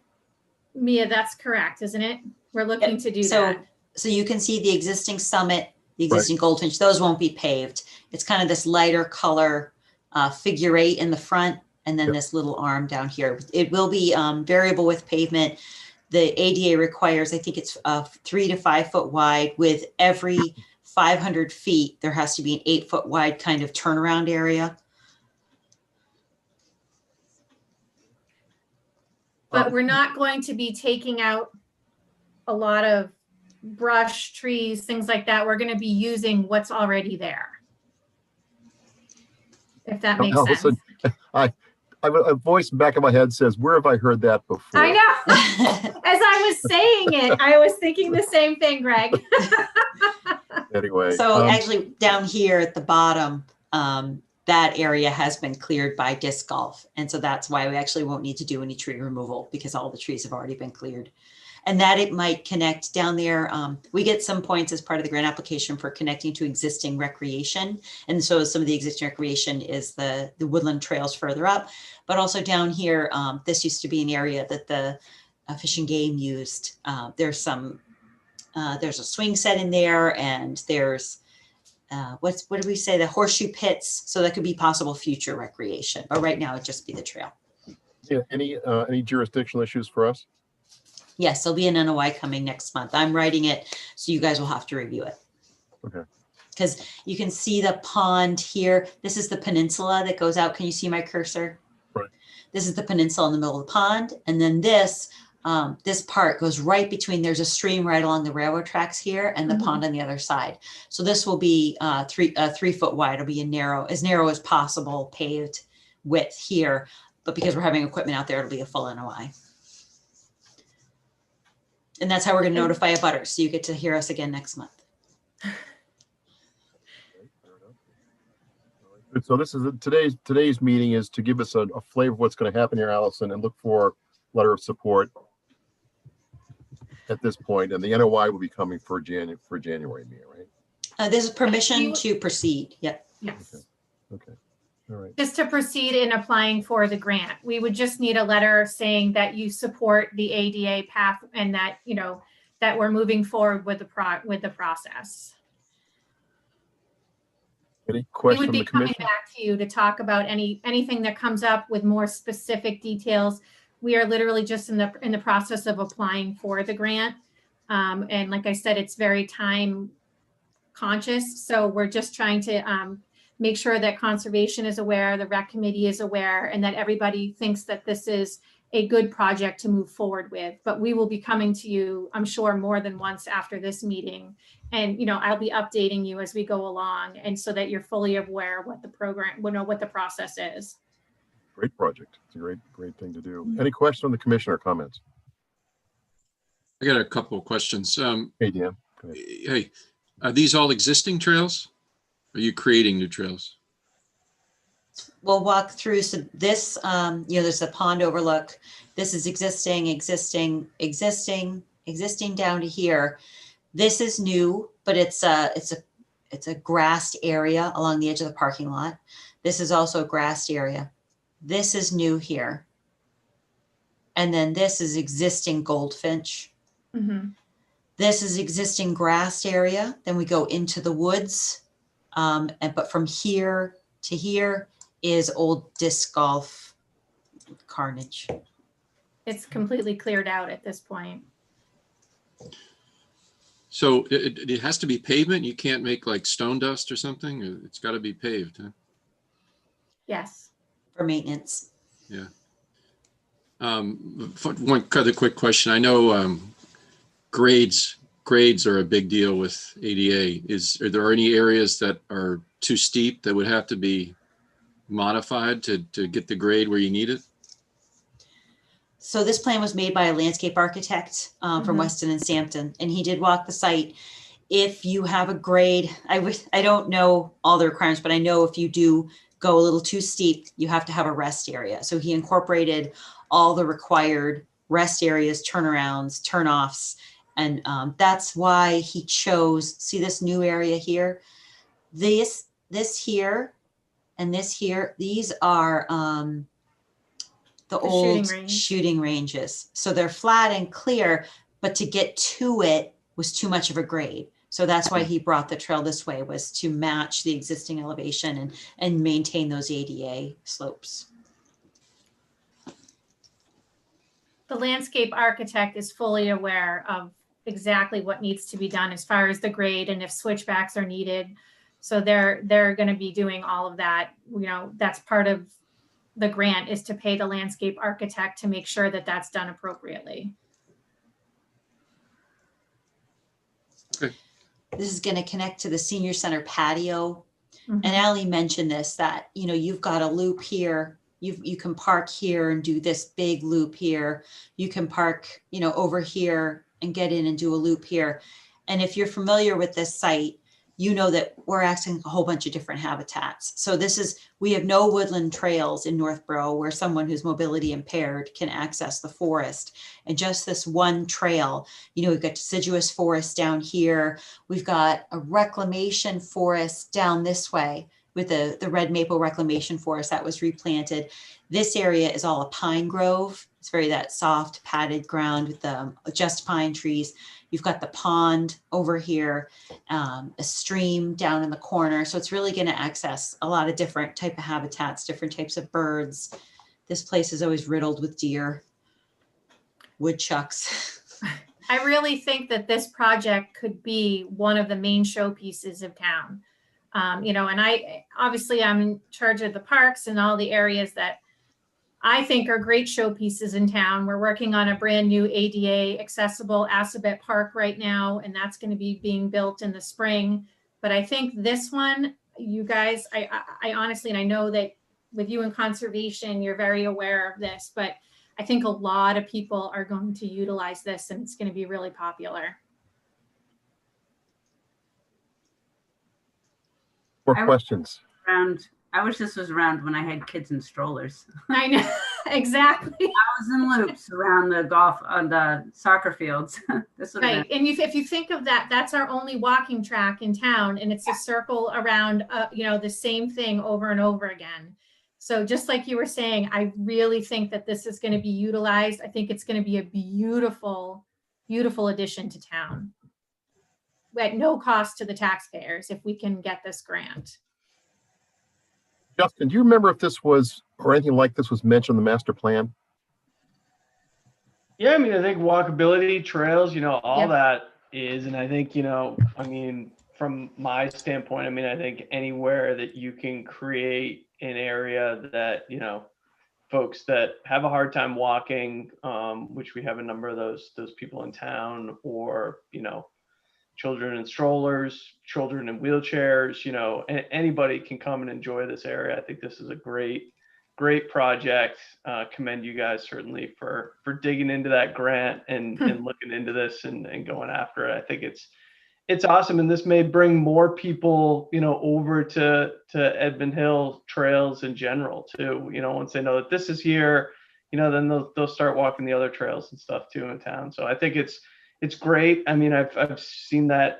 Mia, that's correct, isn't it? We're looking to do that. So you can see the existing summit, the existing Goldfinch, those won't be paved. It's kind of this lighter color figure 8 in the front, and then this little arm down here. It will be variable width pavement. The ADA requires, I think it's 3 to 5 foot wide. With every 500 feet, there has to be an 8 foot wide kind of turnaround area. but we're not going to be taking out a lot of brush, trees, things like that. We're going to be using what's already there. If that makes Allison, sense. a voice back in my head says, where have I heard that before? I know. As I was saying it, I was thinking the same thing, Greg. Anyway. So actually down here at the bottom, that area has been cleared by disc golf. And so that's why we actually won't need to do any tree removal because all the trees have already been cleared. And that it might connect down there. We get some points as part of the grant application for connecting to existing recreation. And so some of the existing recreation is the woodland trails further up, but also down here, this used to be an area that the Fish and Game used. There's a swing set in there, and there's what did we say? The horseshoe pits. So that could be possible future recreation, but right now it'd just be the trail. Yeah, any jurisdictional issues for us? Yes, there'll be an NOI coming next month. I'm writing it, so you guys will have to review it. Okay. Because you can see the pond here. This is the peninsula that goes out. Can you see my cursor? Right. This is the peninsula in the middle of the pond. And then this part goes right between, there's a stream right along the railroad tracks here and the pond on the other side. So this will be 3 foot wide. It'll be as narrow as possible paved width here. But because we're having equipment out there, it'll be a full NOI. And that's how we're going to notify abutters. So you get to hear us again next month. So this is today's meeting is to give us a flavor of what's going to happen here, Allison, and look for letter of support at this point. And the NOI will be coming for January meeting, right? This is permission to proceed. Yep. Yes. Okay. All right. Just to proceed in applying for the grant, we would just need a letter saying that you support the ADA path and that, that we're moving forward with the process. Any We questions would from be the coming commission? back to you to talk about anything that comes up with more specific details. We are literally just in the process of applying for the grant. And like I said, it's very time conscious. So we're just trying to make sure that conservation is aware, the rec committee is aware, and that everybody thinks that this is a good project to move forward with. But we will be coming to you, I'm sure, more than once after this meeting. And, I'll be updating you as we go along, and so that you're fully aware of what the program, what the process is. Great project. It's a great thing to do. Any questions from the commission or comments? I got a couple of questions. Hey, Dan. Go ahead. Hey, are these all existing trails? Are you creating new trails? We'll walk through. So this, there's a pond overlook. This is existing down to here. This is new, but it's a grassed area along the edge of the parking lot. This is also a grassed area. This is new here. And then this is existing goldfinch. Mm-hmm. This is existing grassed area. Then we go into the woods. But from here to here is old disc golf carnage. It's completely cleared out at this point. So it has to be pavement? You can't make like stone dust or something? It's got to be paved, huh? Yes. For maintenance. Yeah. One other quick question. I know grades are a big deal with ADA. Are there any areas that are too steep that would have to be modified to get the grade where you need it? So this plan was made by a landscape architect from Weston and Sampson, and he did walk the site. If you have a grade, I don't know all the requirements, but I know if you do go a little too steep, you have to have a rest area. So he incorporated all the required rest areas, turnarounds, turnoffs, and that's why he chose, see this new area here? This here and this here, these are the old shooting ranges. So they're flat and clear, but to get to it was too much of a grade. So that's why he brought the trail this way, was to match the existing elevation and maintain those ADA slopes. The landscape architect is fully aware of exactly what needs to be done as far as the grade and if switchbacks are needed. So they're going to be doing all of that. That's part of the grant is to pay the landscape architect to make sure that that's done appropriately. This is going to connect to the senior center patio. Mhm. And Ally mentioned this, that, you know, you've got a loop here. You can park here and do this big loop here. You can park, you know, over here and get in and do a loop here. And if you're familiar with this site, you know that we're accessing a whole bunch of different habitats. So we have no woodland trails in Northborough where someone who's mobility impaired can access the forest. And just this one trail, you know, we've got deciduous forest down here. We've got a reclamation forest down this way with the red maple reclamation forest that was replanted. This area is all a pine grove. It's very that soft padded ground with the just pine trees. You've got the pond over here, a stream down in the corner. So it's really going to access a lot of different type of habitats, different types of birds. This place is always riddled with deer, woodchucks. I really think that this project could be one of the main showpieces of town. You know, and I'm in charge of the parks and all the areas that I think are great showpieces in town. We're working on a brand new ADA accessible Assabet Park right now, and that's going to be being built in the spring. But I think this one, you guys, I honestly, and I know that with you in conservation, you're very aware of this, but I think a lot of people are going to utilize this and it's going to be really popular. More questions? I wish this was around when I had kids in strollers. I know, exactly. I was in loops around the golf on the soccer fields. This would have Right, and if you think of that, that's our only walking track in town, and it's a circle around, you know, the same thing over and over again. So just like you were saying, I really think that this is going to be utilized. I think it's going to be a beautiful, beautiful addition to town at no cost to the taxpayers if we can get this grant. Justin, do you remember if this was, or anything like this was mentioned in the master plan? Yeah, I mean, I think walkability, trails, you know, all Yep. that is, and I think, you know, I mean, from my standpoint, I mean, I think anywhere that you can create an area that, you know, folks that have a hard time walking, which we have a number of those people in town, or, you know, children in strollers, children in wheelchairs, you know, anybody can come and enjoy this area. I think this is a great project. Commend you guys certainly for digging into that grant and looking into this and going after it. I think it's awesome. And this may bring more people, you know, over to Edmund Hill trails in general too. You know, once they know that this is here, you know, then they'll start walking the other trails and stuff too in town. So I think it's great. I mean, I've seen that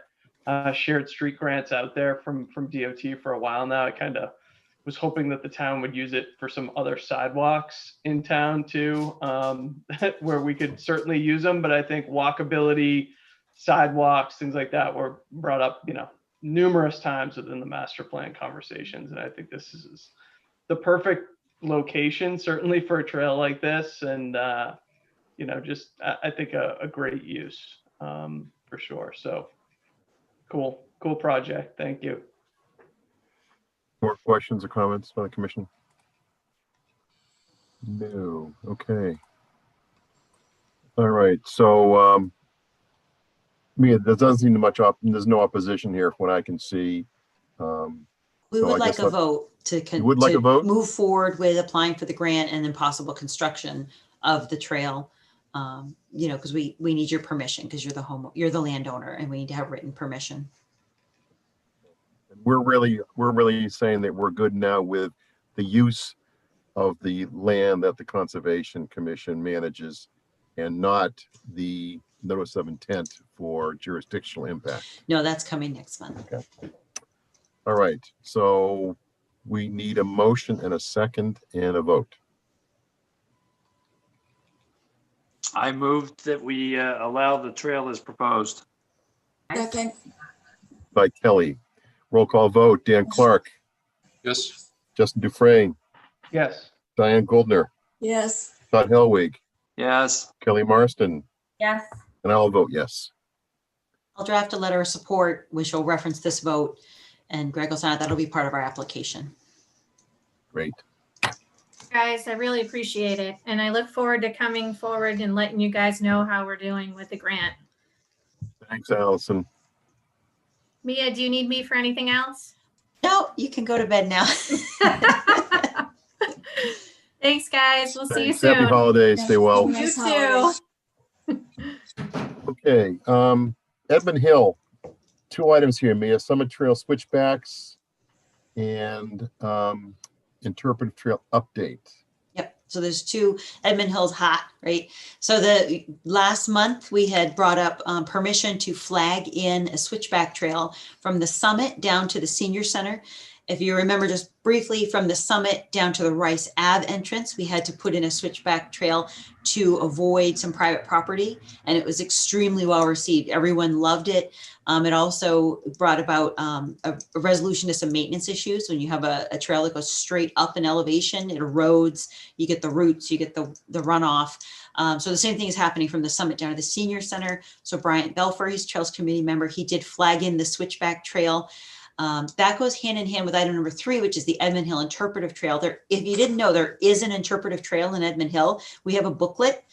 shared street grants out there from DOT for a while now. I kind of was hoping that the town would use it for some other sidewalks in town too, where we could certainly use them. But I think walkability, sidewalks, things like that were brought up, you know, numerous times within the master plan conversations. And I think this is the perfect location, certainly for a trail like this. And, you know, just I think a great use for sure. So cool project. Thank you. More questions or comments by the commission? No. Okay. All right. So, Mia, there doesn't seem to much there's no opposition here from what I can see. We So I would like guess a vote to You would like a vote? move forward with applying for the grant and then possible construction of the trail. You know, because we need your permission because you're the landowner and we need to have written permission. We're really saying that we're good now with the use of the land that the Conservation Commission manages and not the notice of intent for jurisdictional impact. No, that's coming next month. Okay. All right. So we need a motion and a second and a vote. I moved that we allow the trail as proposed. Second, By Kelly. Roll call vote. Dan Clark, Yes. Justin Dufresne, Yes. Diane Goldner, yes, Todd Helwig, Yes. Kelly Marston, Yes. and I'll vote yes. I'll draft a letter of support, which will reference this vote, and Greg will sign it. That'll be part of our application. Great. guys. I really appreciate it. And I look forward to coming forward and letting you guys know how we're doing with the grant. Thanks, Allison. Mia, do you need me for anything else? No, you can go to bed now. Thanks, guys. We'll see you Thanks. Happy soon. holidays. Stay well. You Nice too. holidays. Okay, Edmund Hill, 2 items here, Mia, Summit Trail switchbacks and interpretive trail update. Yep. So there's 2. Edmund Hill's hot, right? So the last month we had brought up permission to flag in a switchback trail from the summit down to the senior center. If you remember, just briefly, from the summit down to the Rice Ave entrance, we had to put in a switchback trail to avoid some private property, and it was extremely well received. Everyone loved it. It also brought about a resolution to some maintenance issues. When you have a trail that goes straight up in elevation, it erodes, you get the roots, you get the runoff. So the same thing is happening from the summit down to the senior center. So Bryant Belfer, he's Trails Committee member, he did flag in the switchback trail. That goes hand in hand with item number 3, which is the Edmund Hill Interpretive Trail. There, if you didn't know, there is an interpretive trail in Edmund Hill. We have a booklet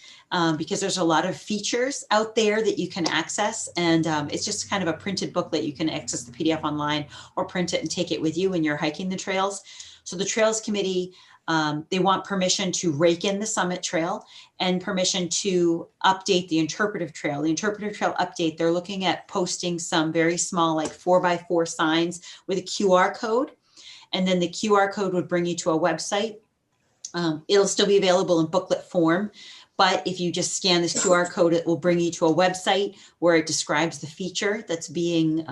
because there's a lot of features out there that you can access. And it's just kind of a printed booklet. You can access the PDF online or print it and take it with you when you're hiking the trails. So the Trails Committee, they want permission to rake in the summit trail and permission to update the interpretive trail. The interpretive trail update, they're looking at posting some very small, like 4x4 signs with a QR code. And then the QR code would bring you to a website. It'll still be available in booklet form, but if you just scan this QR code, it will bring you to a website where it describes the feature that's being,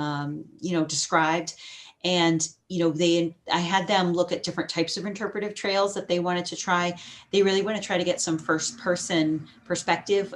described. And, I had them look at different types of interpretive trails that they wanted to try. They really want to try to get some first person perspective.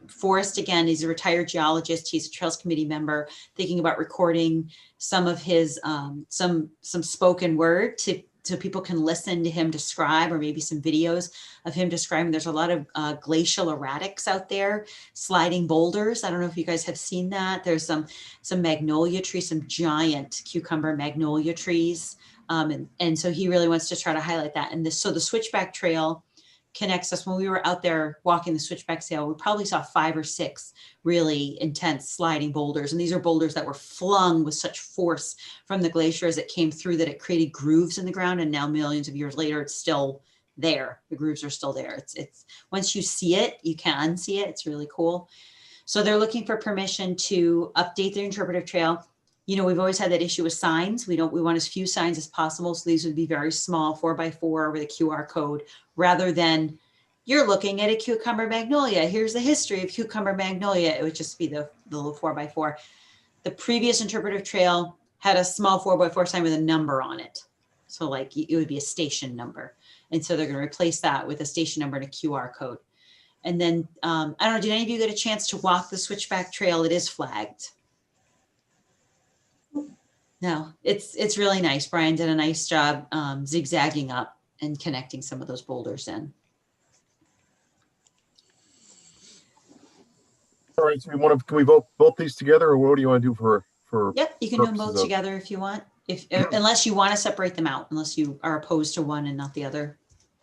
Forrest, again, is a retired geologist. He's a Trails Committee member, thinking about recording some of his, some spoken word so people can listen to him describe, or maybe some videos of him describing. There's a lot of glacial erratics out there, sliding boulders. I don't know if you guys have seen that. There's some magnolia trees, some giant cucumber magnolia trees. And so he really wants to try to highlight that. And so the switchback trail connects us. When we were out there walking the switchback trail, we probably saw 5 or 6 really intense sliding boulders. And these are boulders that were flung with such force from the glacier as it came through that it created grooves in the ground. And now millions of years later, it's still there. The grooves are still there. It's once you see it, you can unsee it. It's really cool. So they're looking for permission to update their interpretive trail. We've always had that issue with signs. We want as few signs as possible. So these would be very small, 4x4 with a QR code, rather than you're looking at a cucumber magnolia. Here's the history of cucumber magnolia. It would just be the little 4x4. The previous interpretive trail had a small 4x4 sign with a number on it. So like it would be a station number. And so they're going to replace that with a station number and a QR code. And then, I don't know, did any of you get a chance to walk the switchback trail? It is flagged. No, it's really nice. Brian did a nice job zigzagging up and connecting some of those boulders in. All right, so can we vote both these together, or what do you want to do for? Yep, you can do them purposes both of- together if you want. Unless you want to separate them out, unless you are opposed to one and not the other.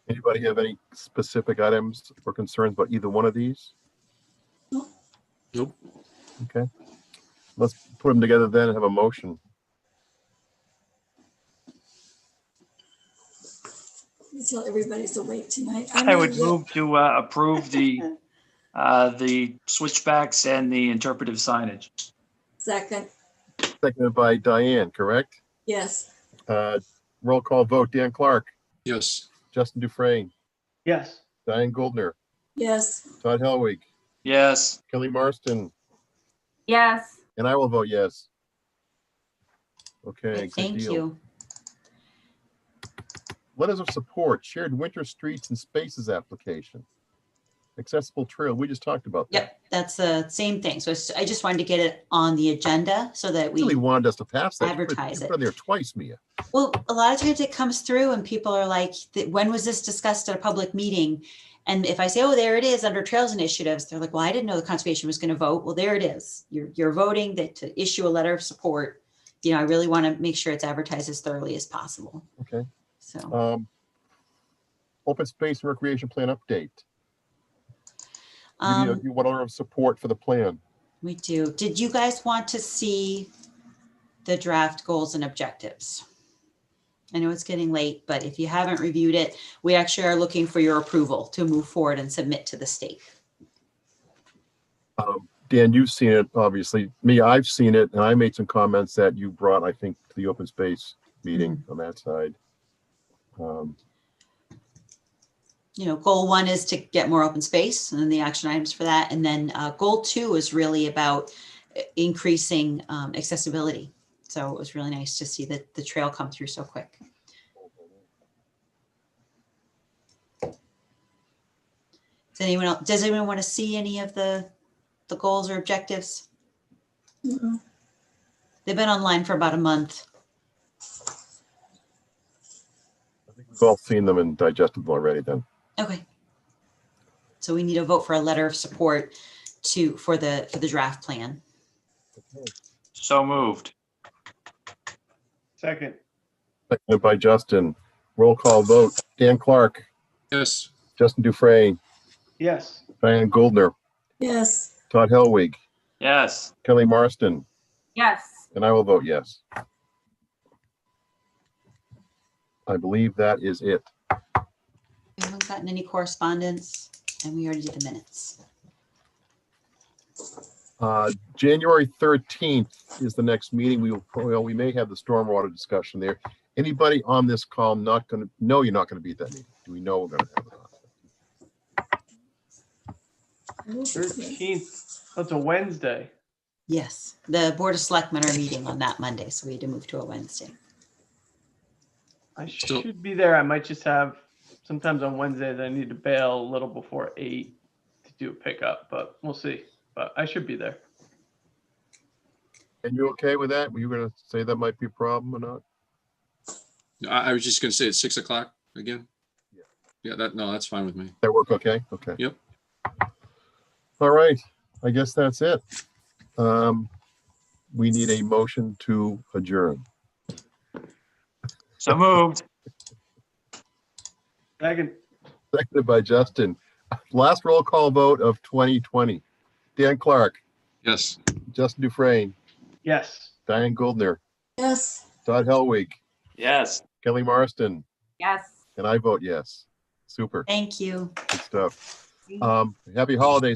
Anybody have any specific items or concerns about either one of these? Nope. Okay, let's put them together then and have a motion. Until everybody's awake tonight. I would move to approve the switchbacks and the interpretive signage. Second, Seconded by Diane, correct? yes. Roll call vote. Dan Clark, Yes. Justin Dufresne, Yes. Diane Goldner, Yes. Todd Helwig, Yes. Kelly Marston, Yes. and I will vote yes. Okay, good Thank deal. you. Letters of support, shared winter streets and spaces application. Accessible trail, we just talked about that. Yep, that's the same thing. So I just wanted to get it on the agenda so that we Really wanted us to pass that. advertise You it. put it there twice, Mia. Well, a lot of times it comes through and people are like, when was this discussed at a public meeting? And if I say, oh, there it is under trails initiatives, they're like, well, I didn't know the conservation was going to vote. Well, there it is. You're voting to issue a letter of support. I really want to make sure it's advertised as thoroughly as possible. Okay. So Open Space and Recreation Plan update. Um, You want our support for the plan? We do. Did you guys want to see the draft goals and objectives? I know it's getting late, but if you haven't reviewed it, we actually are looking for your approval to move forward and submit to the state. Dan, you've seen it, obviously. Me, I've seen it, and I made some comments that you brought, I think, to the open space meeting on that side. You know, goal 1 is to get more open space and then the action items for that. And then goal 2 is really about increasing accessibility. So it was really nice to see that the trail come through so quick. Does anyone want to see any of the goals or objectives? Mhm. They've been online for about a month. We've all seen them and digested them already then. Okay. So we need a vote for a letter of support for the draft plan. So moved. Second. Seconded by Justin. Roll call vote. Dan Clark, Yes. Justin Dufresne, Yes. Diane Goldner, Yes, Todd Helwig, Yes. Kelly Marston, Yes. and I will vote yes. I believe that is it. We haven't gotten any correspondence and we already did the minutes. January 13th is the next meeting. We may have the stormwater discussion there. Anybody on this call not going to, no, you're not going to be at that meeting. Do we know we're going to have it on? 13th. That's a Wednesday. Yes, the Board of Selectmen are meeting on that Monday, so we had to move to a Wednesday. I Still- should be there. I might just have, sometimes on Wednesdays, I need to bail a little before 8 to do a pickup, but we'll see. But I should be there. And you okay with that? Were you going to say that might be a problem or not? I was just gonna say it's 6 o'clock again. Yeah, that's fine with me. That work okay? Okay. Yep. All right. I guess that's it. We need a motion to adjourn. So moved. Second. Seconded by Justin. Last roll call vote of 2020. Dan Clark, Yes. Justin Dufresne, Yes. Diane Goldner, yes. Todd Helwig, Yes. Kelly Marston, Yes. and I vote yes. Super. Thank you. Good stuff. Happy holidays.